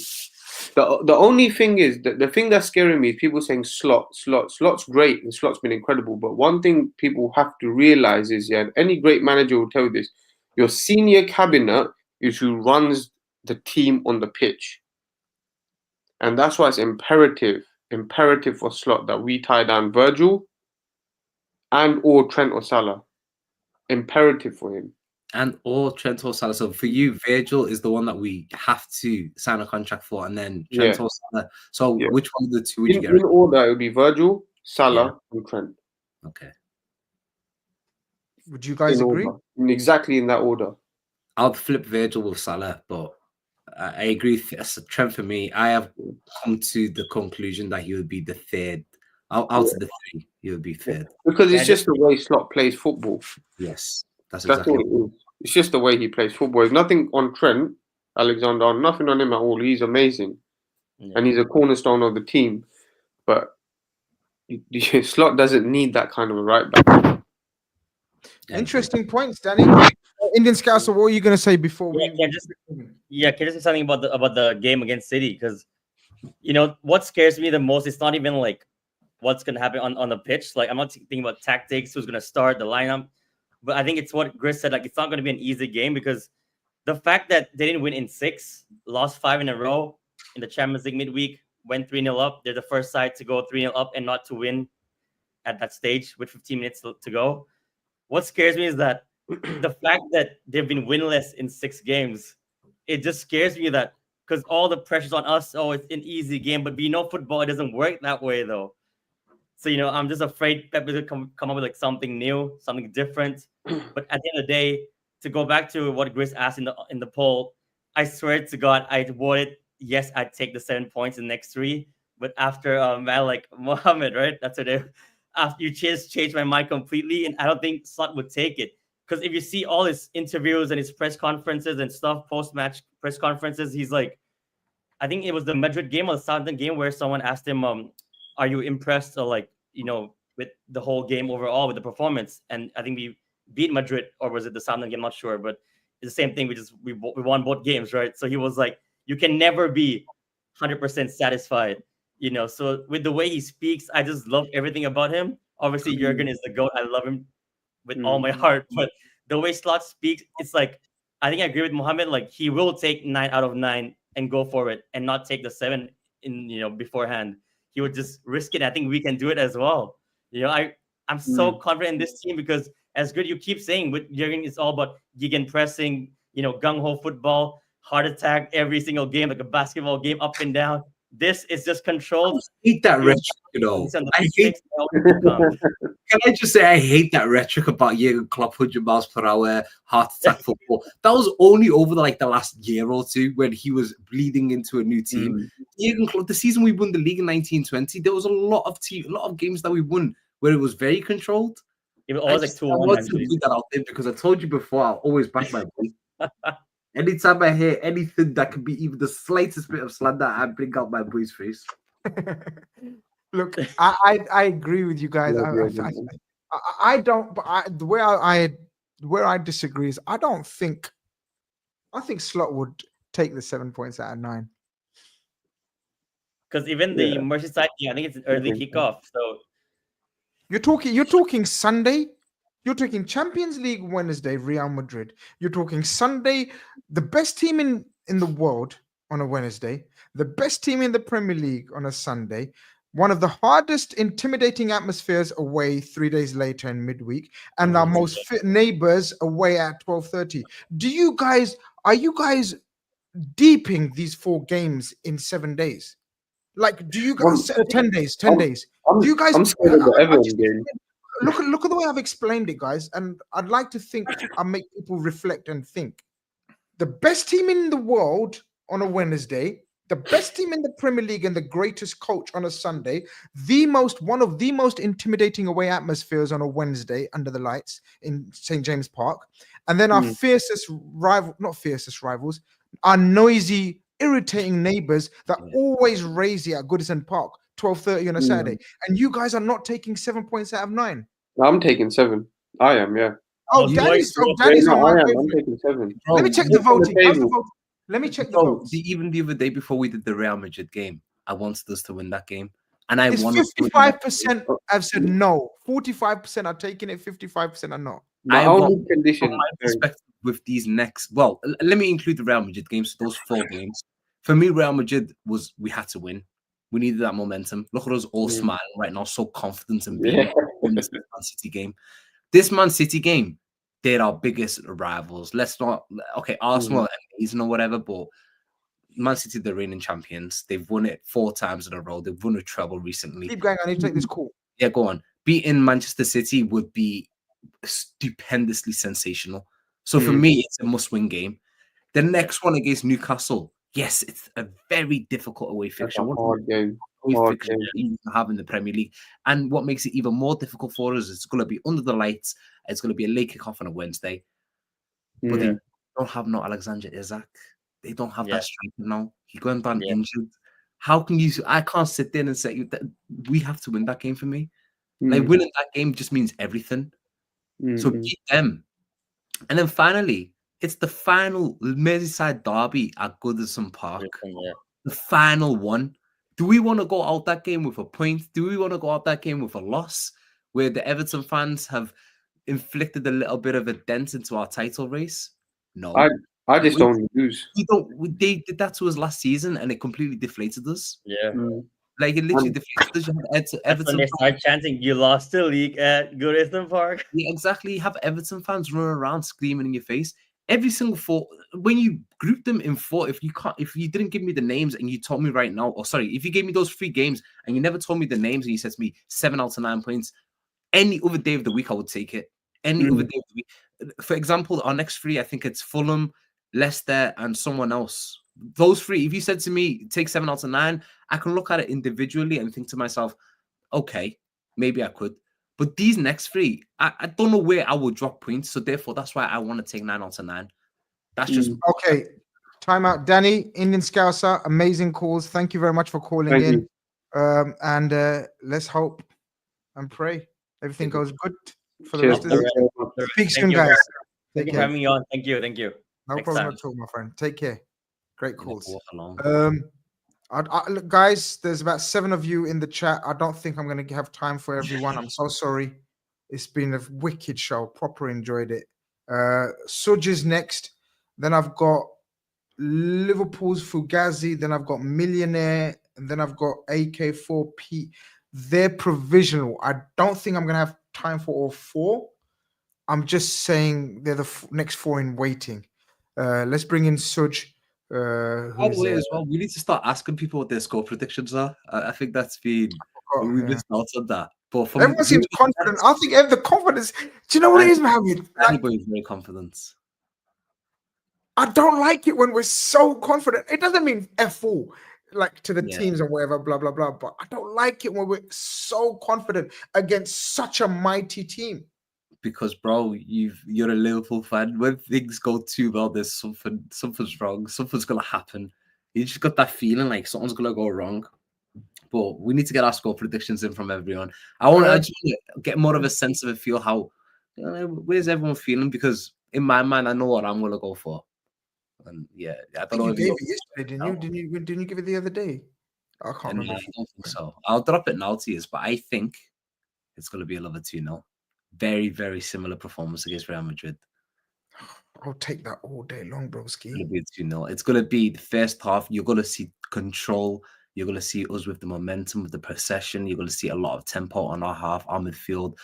The only thing is that the thing that's scaring me is people saying Slot's great and Slot's been incredible, but one thing people have to realize is, any great manager will tell you this: your senior cabinet is who runs the team on the pitch, and that's why it's imperative for Slot that we tie down Virgil and or Trent or Salah. Imperative for him. And or Trent or Salah. So for you, Virgil is the one that we have to sign a contract for, and then Trent or Salah. So which one of the two would you get? In order, it would be Virgil, Salah, and Trent. Okay. Would you guys agree? Exactly in that order. I'll flip Virgil with Salah, but I agree. As a Trent for me, I have come to the conclusion that he would be the third. Out of the three, he would be third. Because it's just the way Slot plays football. Yes. That's exactly all it is. It's just the way he plays football. There's nothing on Trent Alexander, nothing on him at all. He's amazing. And he's a cornerstone of the team. But Slot doesn't need that kind of a right back. Interesting points, Danny. Indian Scouser, what were you going to say before can I just say something about the game against City? Because, you know, what scares me the most is not even like what's going to happen on the pitch. Like, I'm not thinking about tactics, who's going to start, the lineup. But I think it's what Grizz said, like, it's not going to be an easy game, because the fact that they didn't win in 6, lost 5 in a row in the Champions League midweek, went 3-0 up. They're the first side to go 3-0 up and not to win at that stage with 15 minutes to go. What scares me is that the fact that they've been winless in 6 games, it just scares me that, because all the pressure's on us. Oh, it's an easy game, but we know football, it doesn't work that way, though. So, you know, I'm just afraid Pep will come up with like something new, something different. But at the end of the day, to go back to what Grizz asked in the poll, I swear to God, I voted yes, I'd take the 7 points in the next 3. But after like Mohammed, right? That's what after you changed my mind completely, and I don't think Slot would take it. Because if you see all his interviews and his press conferences and stuff, post-match press conferences, he's like, I think it was the Madrid game or the Southampton game where someone asked him, are you impressed or like, you know, with the whole game overall, with the performance? And I think we beat Madrid, or was it the Southampton game? I'm not sure, but it's the same thing. We won both games, right? So he was like, you can never be 100% satisfied. You know, so with the way he speaks, I just love everything about him. Obviously, Jurgen is the GOAT. I love him with all my heart. But the way Slot speaks, it's like, I think I agree with Mohammed. Like, he will take 9 out of 9 and go for it and not take the 7 in, you know, beforehand. He would just risk it. I think we can do it as well. You know, I'm so confident in this team because, as good you keep saying, with Jurgen, it's all about gegen pressing, you know, gung-ho football, heart attack every single game, like a basketball game, up and down. This is just controlled. I hate that rhetoric, you know. I hate. Can I just say I hate that rhetoric about Jurgen Klopp, 100 miles per hour, heart attack football. That was only over the last year or two when he was bleeding into a new team. Jurgen Klopp, the season we won the league in 1920, there was a lot of games that we won where it was very controlled. It was always like 2-1. I want to put that out there because I told you before, I'll always back my boy. Anytime I hear anything that could be even the slightest bit of slander, I bring out my boy's face. Look, I agree with you guys. I don't, but where I disagree is I think Slot would take the 7 points out of 9. Because even the Merseyside game, I think it's an early kickoff. So you're talking Sunday. You're talking Champions League Wednesday, Real Madrid. You're talking Sunday, the best team in the world on a Wednesday, the best team in the Premier League on a Sunday, one of the hardest, intimidating atmospheres away 3 days later in midweek, and our most fit neighbors away at 12:30. Are you guys deeping these 4 games in 7 days? Like, do you guys 10 days? 10 days? Do you guys? I'm scared of the Everton game. Look at the way I've explained it, guys, and I'd like to think I make people reflect and think. The best team in the world on a Wednesday, the best team in the Premier League, and the greatest coach on a Sunday. One of the most intimidating away atmospheres on a Wednesday under the lights in St. James Park, and then our rivals, our noisy, irritating neighbors that always raise you at Goodison Park. 12:30 on a Saturday, and you guys are not taking 7 points out of 9. I'm taking 7. I am, yeah. Oh, Danny's on my favorite. I'm taking 7. Let me check the voting. Let me check the votes. Even the other day before we did the Real Madrid game, I wanted us to win that game, and I won. 55% have said no. 45% are taking it. 55% are not. Condition. From my perspective, with these next, let me include the Real Madrid games. Those 4 games for me, Real Madrid we had to win. We needed that momentum. Look at us all smiling right now, so confident and being in this Man City game. This Man City game, they're our biggest rivals. Arsenal are amazing or whatever, but Man City, the reigning champions. They've won it 4 times in a row. They've won a treble recently. Keep going. I need to take this call. Yeah, go on. Beating Manchester City would be stupendously sensational. So for me, it's a must-win game. The next one against Newcastle. Yes, it's a very difficult away fixture. That's a hard game. You have in the Premier League. And what makes it even more difficult for us is it's going to be under the lights. It's going to be a late kickoff on a Wednesday. But they don't have no Alexander Isak. They don't have that striker now. He's going down injured. How can you? I can't sit there and say that we have to win that game for me. Like, winning that game just means everything. So beat them. And then finally, it's the final Merseyside derby at Goodison Park. The final one. Do we want to go out that game with a point? Do we want to go out that game with a loss? Where the Everton fans have inflicted a little bit of a dent into our title race? No. I just don't lose. They did that to us last season and it completely deflated us. Yeah. Like, it literally deflated us. You have Everton they start chanting, "You lost the league at Goodison Park." Yeah, exactly. You have Everton fans running around screaming in your face. Every single 4, when you group them in 4, if you didn't give me the names and you told me right now, if you gave me those 3 games and you never told me the names and you said to me 7 out of 9 points, any other day of the week I would take it. Any other day of the week. For example, our next 3, I think it's Fulham, Leicester, and someone else. Those 3, if you said to me, take 7 out of 9, I can look at it individually and think to myself, okay, maybe I could. But these next 3, I don't know where I will drop points. So therefore, that's why I want to take 9 out of 9. That's just okay. Time out. Danny, Indian Scouser, amazing calls. Thank you very much for calling in. And let's hope and pray everything goes good for the rest of the day. Speak soon, guys. Thank you for having me on. Thank you. No problem at all, my friend. Take care. Great calls. Look, guys, there's about 7 of you in the chat. I don't think I'm going to have time for everyone. I'm so sorry. It's been a wicked show. Proper enjoyed it. Suj is next. Then I've got Liverpool's Fugazi. Then I've got Millionaire. And then I've got AK4P. They're provisional. I don't think I'm going to have time for all 4. I'm just saying they're the next 4 in waiting. Let's bring in Suj. By the way, as well, we need to start asking people what their score predictions are. I think that's been we missed out on that. But everyone seems confident. I think the confidence. Do you know what it is, Mohammed? Everybody's very confident. I don't like it when we're so confident. It doesn't mean F4 like to the teams and whatever, blah blah blah. But I don't like it when we're so confident against such a mighty team. Because, bro, you're a Liverpool fan. When things go too well, there's something's wrong. Something's gonna happen. You just got that feeling like something's gonna go wrong. But we need to get our score predictions in from everyone. I just want to get more of a sense of a feel. How where's everyone feeling? Because in my mind, I know what I'm gonna go for. And yeah, I don't know. You gave it yesterday, didn't you give it the other day? I can't remember. I don't think so. I'll drop it now to you, but I think it's gonna be another 2-0. Very, very similar performance against Real Madrid. I'll take that all day long, broski. It's going to be 2-0. It's going to be the first half. You're going to see control. You're going to see us with the momentum, with the possession. You're going to see a lot of tempo on our half, our midfield,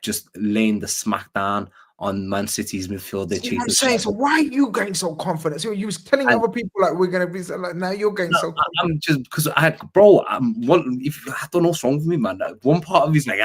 just laying the smackdown on Man City's midfield. I'm saying, so why are you getting so confident? So you was telling other people like we're gonna be like now you're getting so confident. I'm just because if I don't know what's wrong with me, man. One part of me is like, do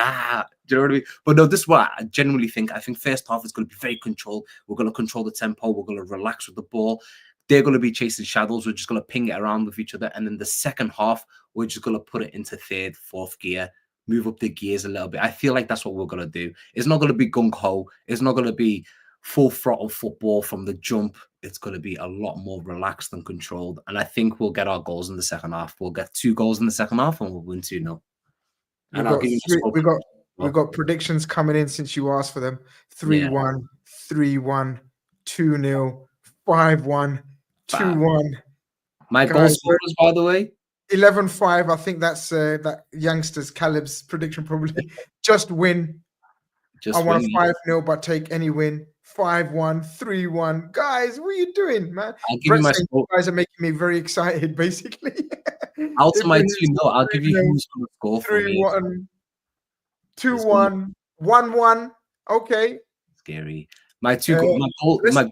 you know what I mean? But no, this is what I genuinely think. I think first half is going to be very controlled. We're going to control the tempo. We're going to relax with the ball. They're going to be chasing shadows. We're just going to ping it around with each other. And then the second half, we're just going to put it into 3rd, 4th gear, move up the gears a little bit. I feel like that's what we're going to do. It's not going to be gung-ho. It's not going to be full throttle football from the jump. It's going to be a lot more relaxed and controlled. And I think we'll get our goals in the second half. We'll get 2 goals in the second half and we'll win 2-0. We've got predictions coming in since you asked for them. 3-1, 3-1, 2-0, 5-1, 2-1. My goal scorers, by the way, 11-5. I think that's that youngster's Caleb's prediction. Probably just win. I want a 5-0, but take any win. 5-1, 3-1. Guys, what are you doing, man? I'll give you my score. You guys are making me very excited, basically. Out of my 2-0, I'll give you who's going to score for me. 3-1, 2-1, 1-1. Okay. Scary. My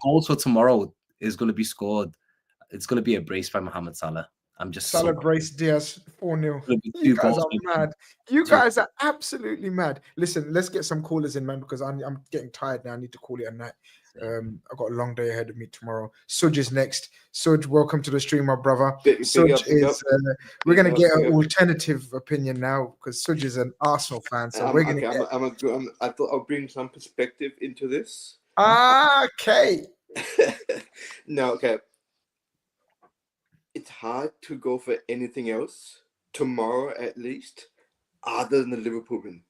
goals for tomorrow is going to be scored. It's going to be a brace by Mohamed Salah. I'm just Salah brace Diaz 4-0. You guys are mad. You guys are absolutely mad. Listen, let's get some callers in, man, because I'm getting tired now. I need to call it a night. I've got a long day ahead of me tomorrow. Suj is next. Suj, welcome to the stream, my brother. We're going to get an alternative opinion now because Suj is an Arsenal fan. So we're going to I thought I'll bring some perspective into this. Okay. No, okay. It's hard to go for anything else tomorrow, at least, other than the Liverpool win.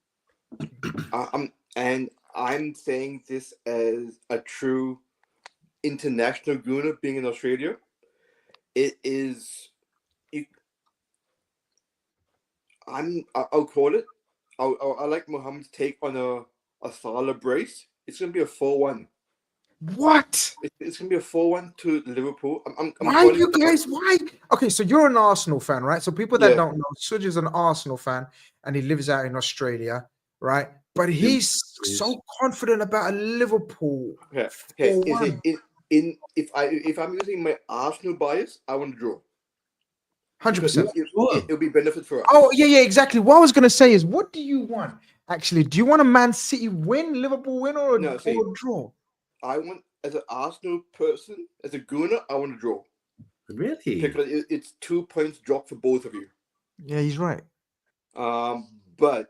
I'm saying this as a true international gooner being in Australia. It is. I'll call it. I like Mohammed's take on a Salah brace. It's gonna be a 4-1. What? It's gonna be a 4-1 to Liverpool. Why you guys? Why? Okay, so you're an Arsenal fan, right? So people that don't know, Suj is an Arsenal fan, and he lives out in Australia, right? But he's so confident about a Liverpool. Yeah. If I'm using my Arsenal bias, I want to draw. 100%. It'll be benefit for us. Oh yeah, exactly. What I was gonna say is, what do you want? Actually, do you want a Man City win, Liverpool win, or a draw? I want, as an Arsenal person, as a gooner, I want to draw. Really? Because it's 2 points drop for both of you. Yeah, he's right. But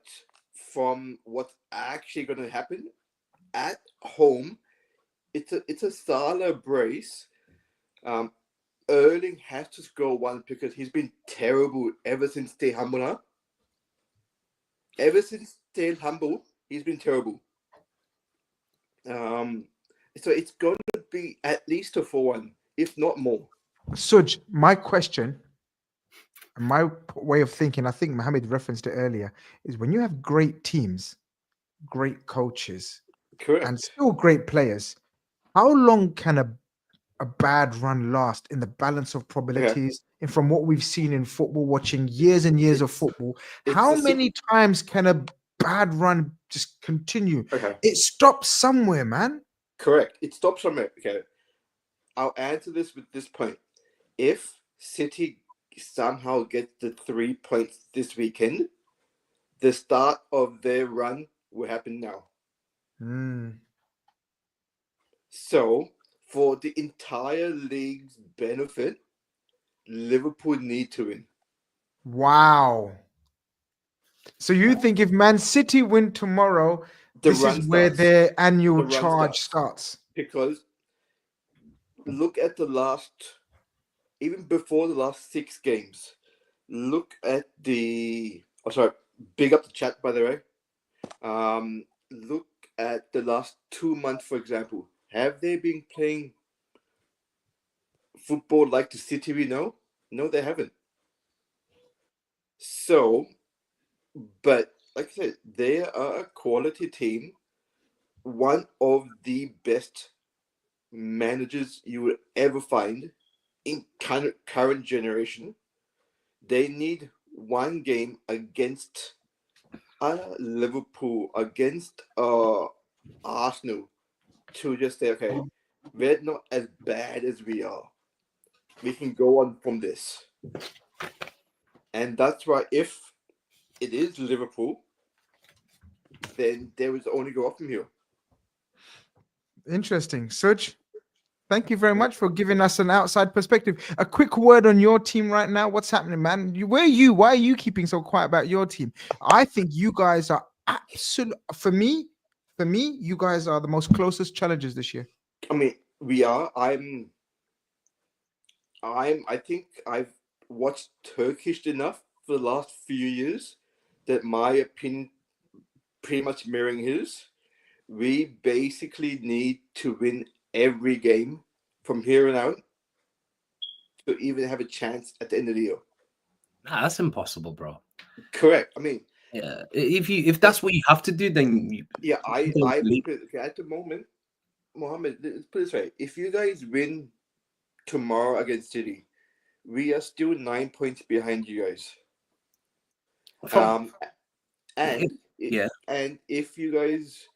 from what's actually going to happen at home, it's a Salah brace. Erling has to score 1 because he's been terrible ever since Stay Humble now. Ever since Stay Humble, he's been terrible. So it's going to be at least a 4-1, if not more. Suj, my question, my way of thinking, I think Mohammed referenced it earlier, is when you have great teams, great coaches, and still great players, how long can a bad run last in the balance of probabilities? And from what we've seen in football, watching years and years of football, how many times can a bad run just continue? It stops somewhere, man. Correct. It stops somewhere. Okay. I'll answer this with this point. If City somehow get the 3 points this weekend, the start of their run will happen now. So, for the entire league's benefit, Liverpool need to win. Wow. So you think if Man City win tomorrow, this is where their annual charge starts? Because look at the last, even before the last 6 games, look at the, big up the chat, by the way. Look at the last 2 months, for example. Have they been playing football like the City we know? No, they haven't. So, but like I said, they are a quality team. One of the best managers you will ever find in current generation. They need one game against Liverpool, against Arsenal, to just say, okay, we're not as bad as we are. We can go on from this. And that's why if it is Liverpool, then there is only go up from here. Interesting. Suj, thank you very much for giving us an outside perspective. A quick word on your team right now. What's happening, man? Why are you keeping so quiet about your team? I think you guys are absolute. For me, you guys are the most closest challengers this year. I mean, we are. I think I've watched Turkish enough for the last few years that my opinion pretty much mirroring his. We basically need to win every game from here on out to even have a chance at the end of the year. Nah, that's impossible, bro. Correct. I mean, yeah. If that's what you have to do, then at the moment, Mohammed, let's put it this way: if you guys win tomorrow against City, we are still 9 points behind you guys. And if you guys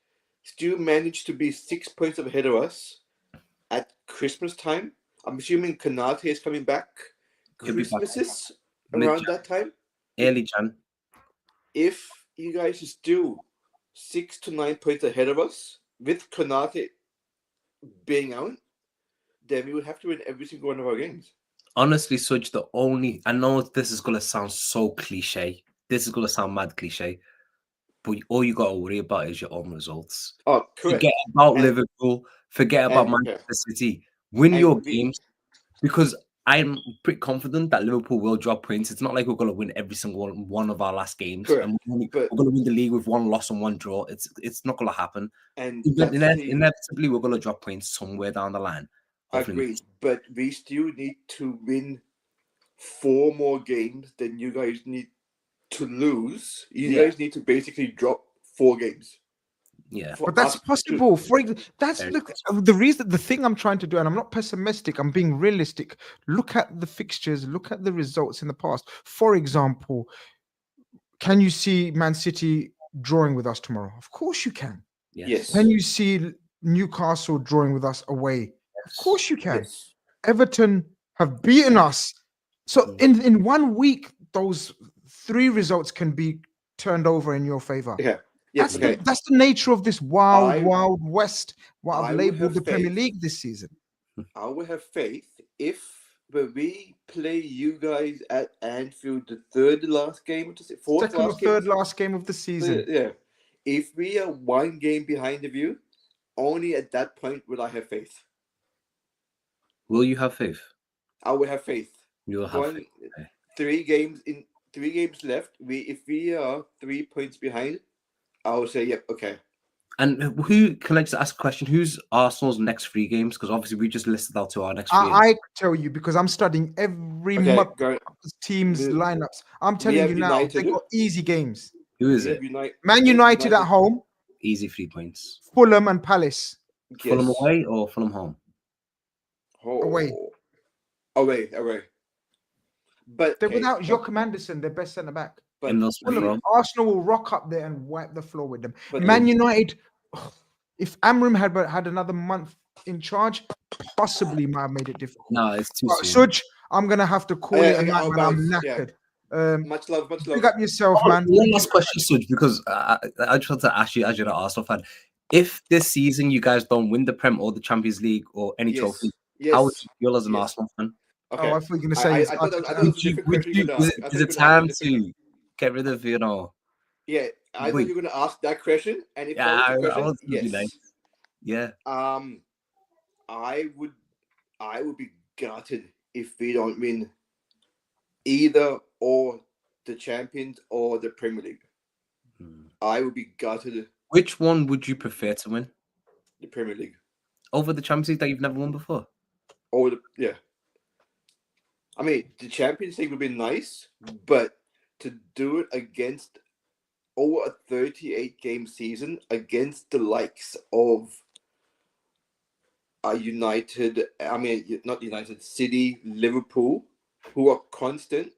still manage to be 6 points ahead of us at Christmas time, I'm assuming Konate is coming back. Christmas is around that time. Early Jan. If you guys are still 6 to 9 points ahead of us, with Konate being out, then we would have to win every single one of our games. Honestly, Suj, I know this is going to sound so cliche. This is going to sound mad cliche. But all you got to worry about is your own results. Oh, correct. Forget about Liverpool. Forget about Manchester City. Win your games, because I'm pretty confident that Liverpool will drop points. It's not like we're going to win every single one of our last games. And we're going to win the league with 1 loss and 1 draw. It's not going to happen. And inevitably, we're going to drop points somewhere down the line. Agreed. But we still need to win 4 more games than you guys need to lose. You guys need to basically drop 4 games. Yeah, but that's possible. That's the reason. The thing I'm trying to do, and I'm not pessimistic, I'm being realistic. Look at the fixtures. Look at the results in the past. For example, can you see Man City drawing with us tomorrow? Of course you can. Yes. Can you see Newcastle drawing with us away? Of course you can. Yes. Everton have beaten us. So in 1 week, those 3 results can be turned over in your favor. Yeah. That's the nature of this wild west, what I've labeled the Premier League this season. I will have faith when we play you guys at Anfield, the third last game, Second or third last game of the season. Yeah. If we are 1 game behind of you, only at that point will I have faith. Will you have faith? I will have faith. You'll have faith. 3 games left. If we are 3 points behind, I will say, yep, okay. And who can I just ask a question? Who's Arsenal's next 3 games? Because obviously we just listed out to our next 3 games. I tell you because I'm studying every month teams lineups. I'm telling you now, they got easy games. Who is it? Man United at home. Easy 3 points. Fulham and Palace. Fulham away or Fulham home? Away. But they're without Joachim Anderson, their best centre back. But Arsenal will rock up there and wipe the floor with them. Man United, if Amram had another month in charge, possibly might have made it difficult. No, it's too soon. Suj, I'm gonna have to call it a night when I'm knackered. Much love. Pick up yourself, man. One last question, Suj, because I just want to ask you, as you're an Arsenal fan, if this season you guys don't win the Prem or the Champions League or any trophy, how would you feel as an Arsenal fan? Okay. Oh, I thought you were going to say is it time to get rid of, you know? Yeah, I thought you were going to ask that question. And if I was the question, yes. Yeah. I would be gutted if we don't win either or the Champions or the Premier League. I would be gutted. Which one would you prefer to win? The Premier League. Over the Champions League that you've never won before? Yeah. I mean, the Champions League would be nice, but to do it against over a 38-game season against the likes of United, not United, City, Liverpool, who are constant,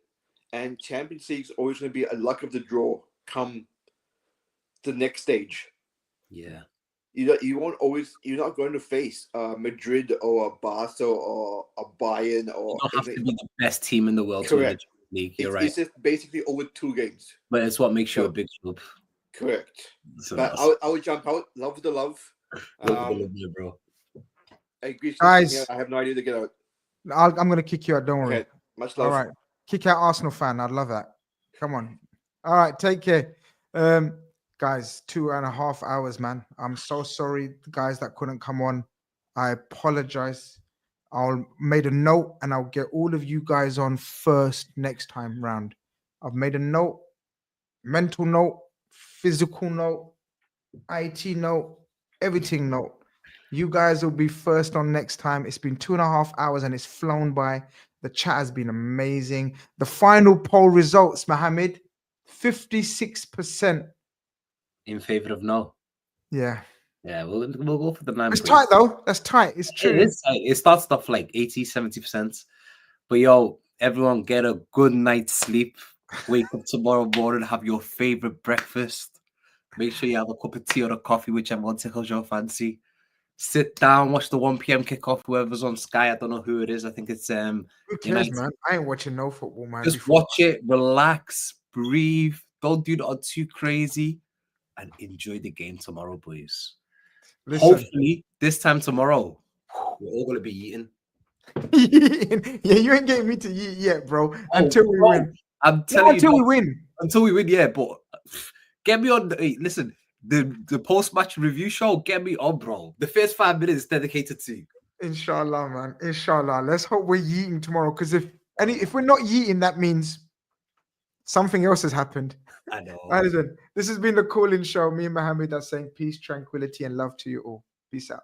and Champions League's always going to be a luck of the draw come the next stage. Yeah. You're not going to face Madrid or a Barca or a Bayern or. You don't have to be the best team in the world to win the Champions League. You're right. It's just basically over 2 games. But it's what makes you a big club. Correct. So but I would jump out. Love the love. Bro. Guys, I have no idea to get out. I'm going to kick you out. Don't worry. Okay. Much love. All right. Kick out Arsenal fan. I'd love that. Come on. All right. Take care. Guys, 2.5 hours, man. I'm so sorry, guys that couldn't come on. I apologize. I'll made a note and I'll get all of you guys on first next time round. I've made a note, mental note, physical note, IT note, everything note. You guys will be first on next time. It's been 2.5 hours and it's flown by. The chat has been amazing. The final poll results, Mohammed, 56%. In favor of no. Yeah. Yeah, we'll go for the 9. It's tight though. That's tight. It's true. It is tight. It starts off like 80, 70%. But yo, everyone get a good night's sleep. Wake up tomorrow morning, have your favorite breakfast. Make sure you have a cup of tea or a coffee, whichever one tickles your fancy. Sit down, watch the 1 p.m. kickoff. Whoever's on Sky, I don't know who it is. I think it's Who cares, man? I ain't watching no football, man. Just watch it, relax, breathe. Don't do that too crazy. And enjoy the game tomorrow, boys. Listen. Hopefully, this time tomorrow, we're all going to be eating. Yeah, you ain't getting me to eat yet, bro. Until we win. I'm telling you. Until we win. Until we win, yeah. But get me on. Listen, the post-match review show, get me on, bro. The first 5 minutes dedicated to you. Inshallah, man. Inshallah. Let's hope we're eating tomorrow. Because if we're not eating, that means something else has happened. I know. Listen, this has been the Call-In Show. Me and Mohammed are saying peace, tranquility, and love to you all. Peace out.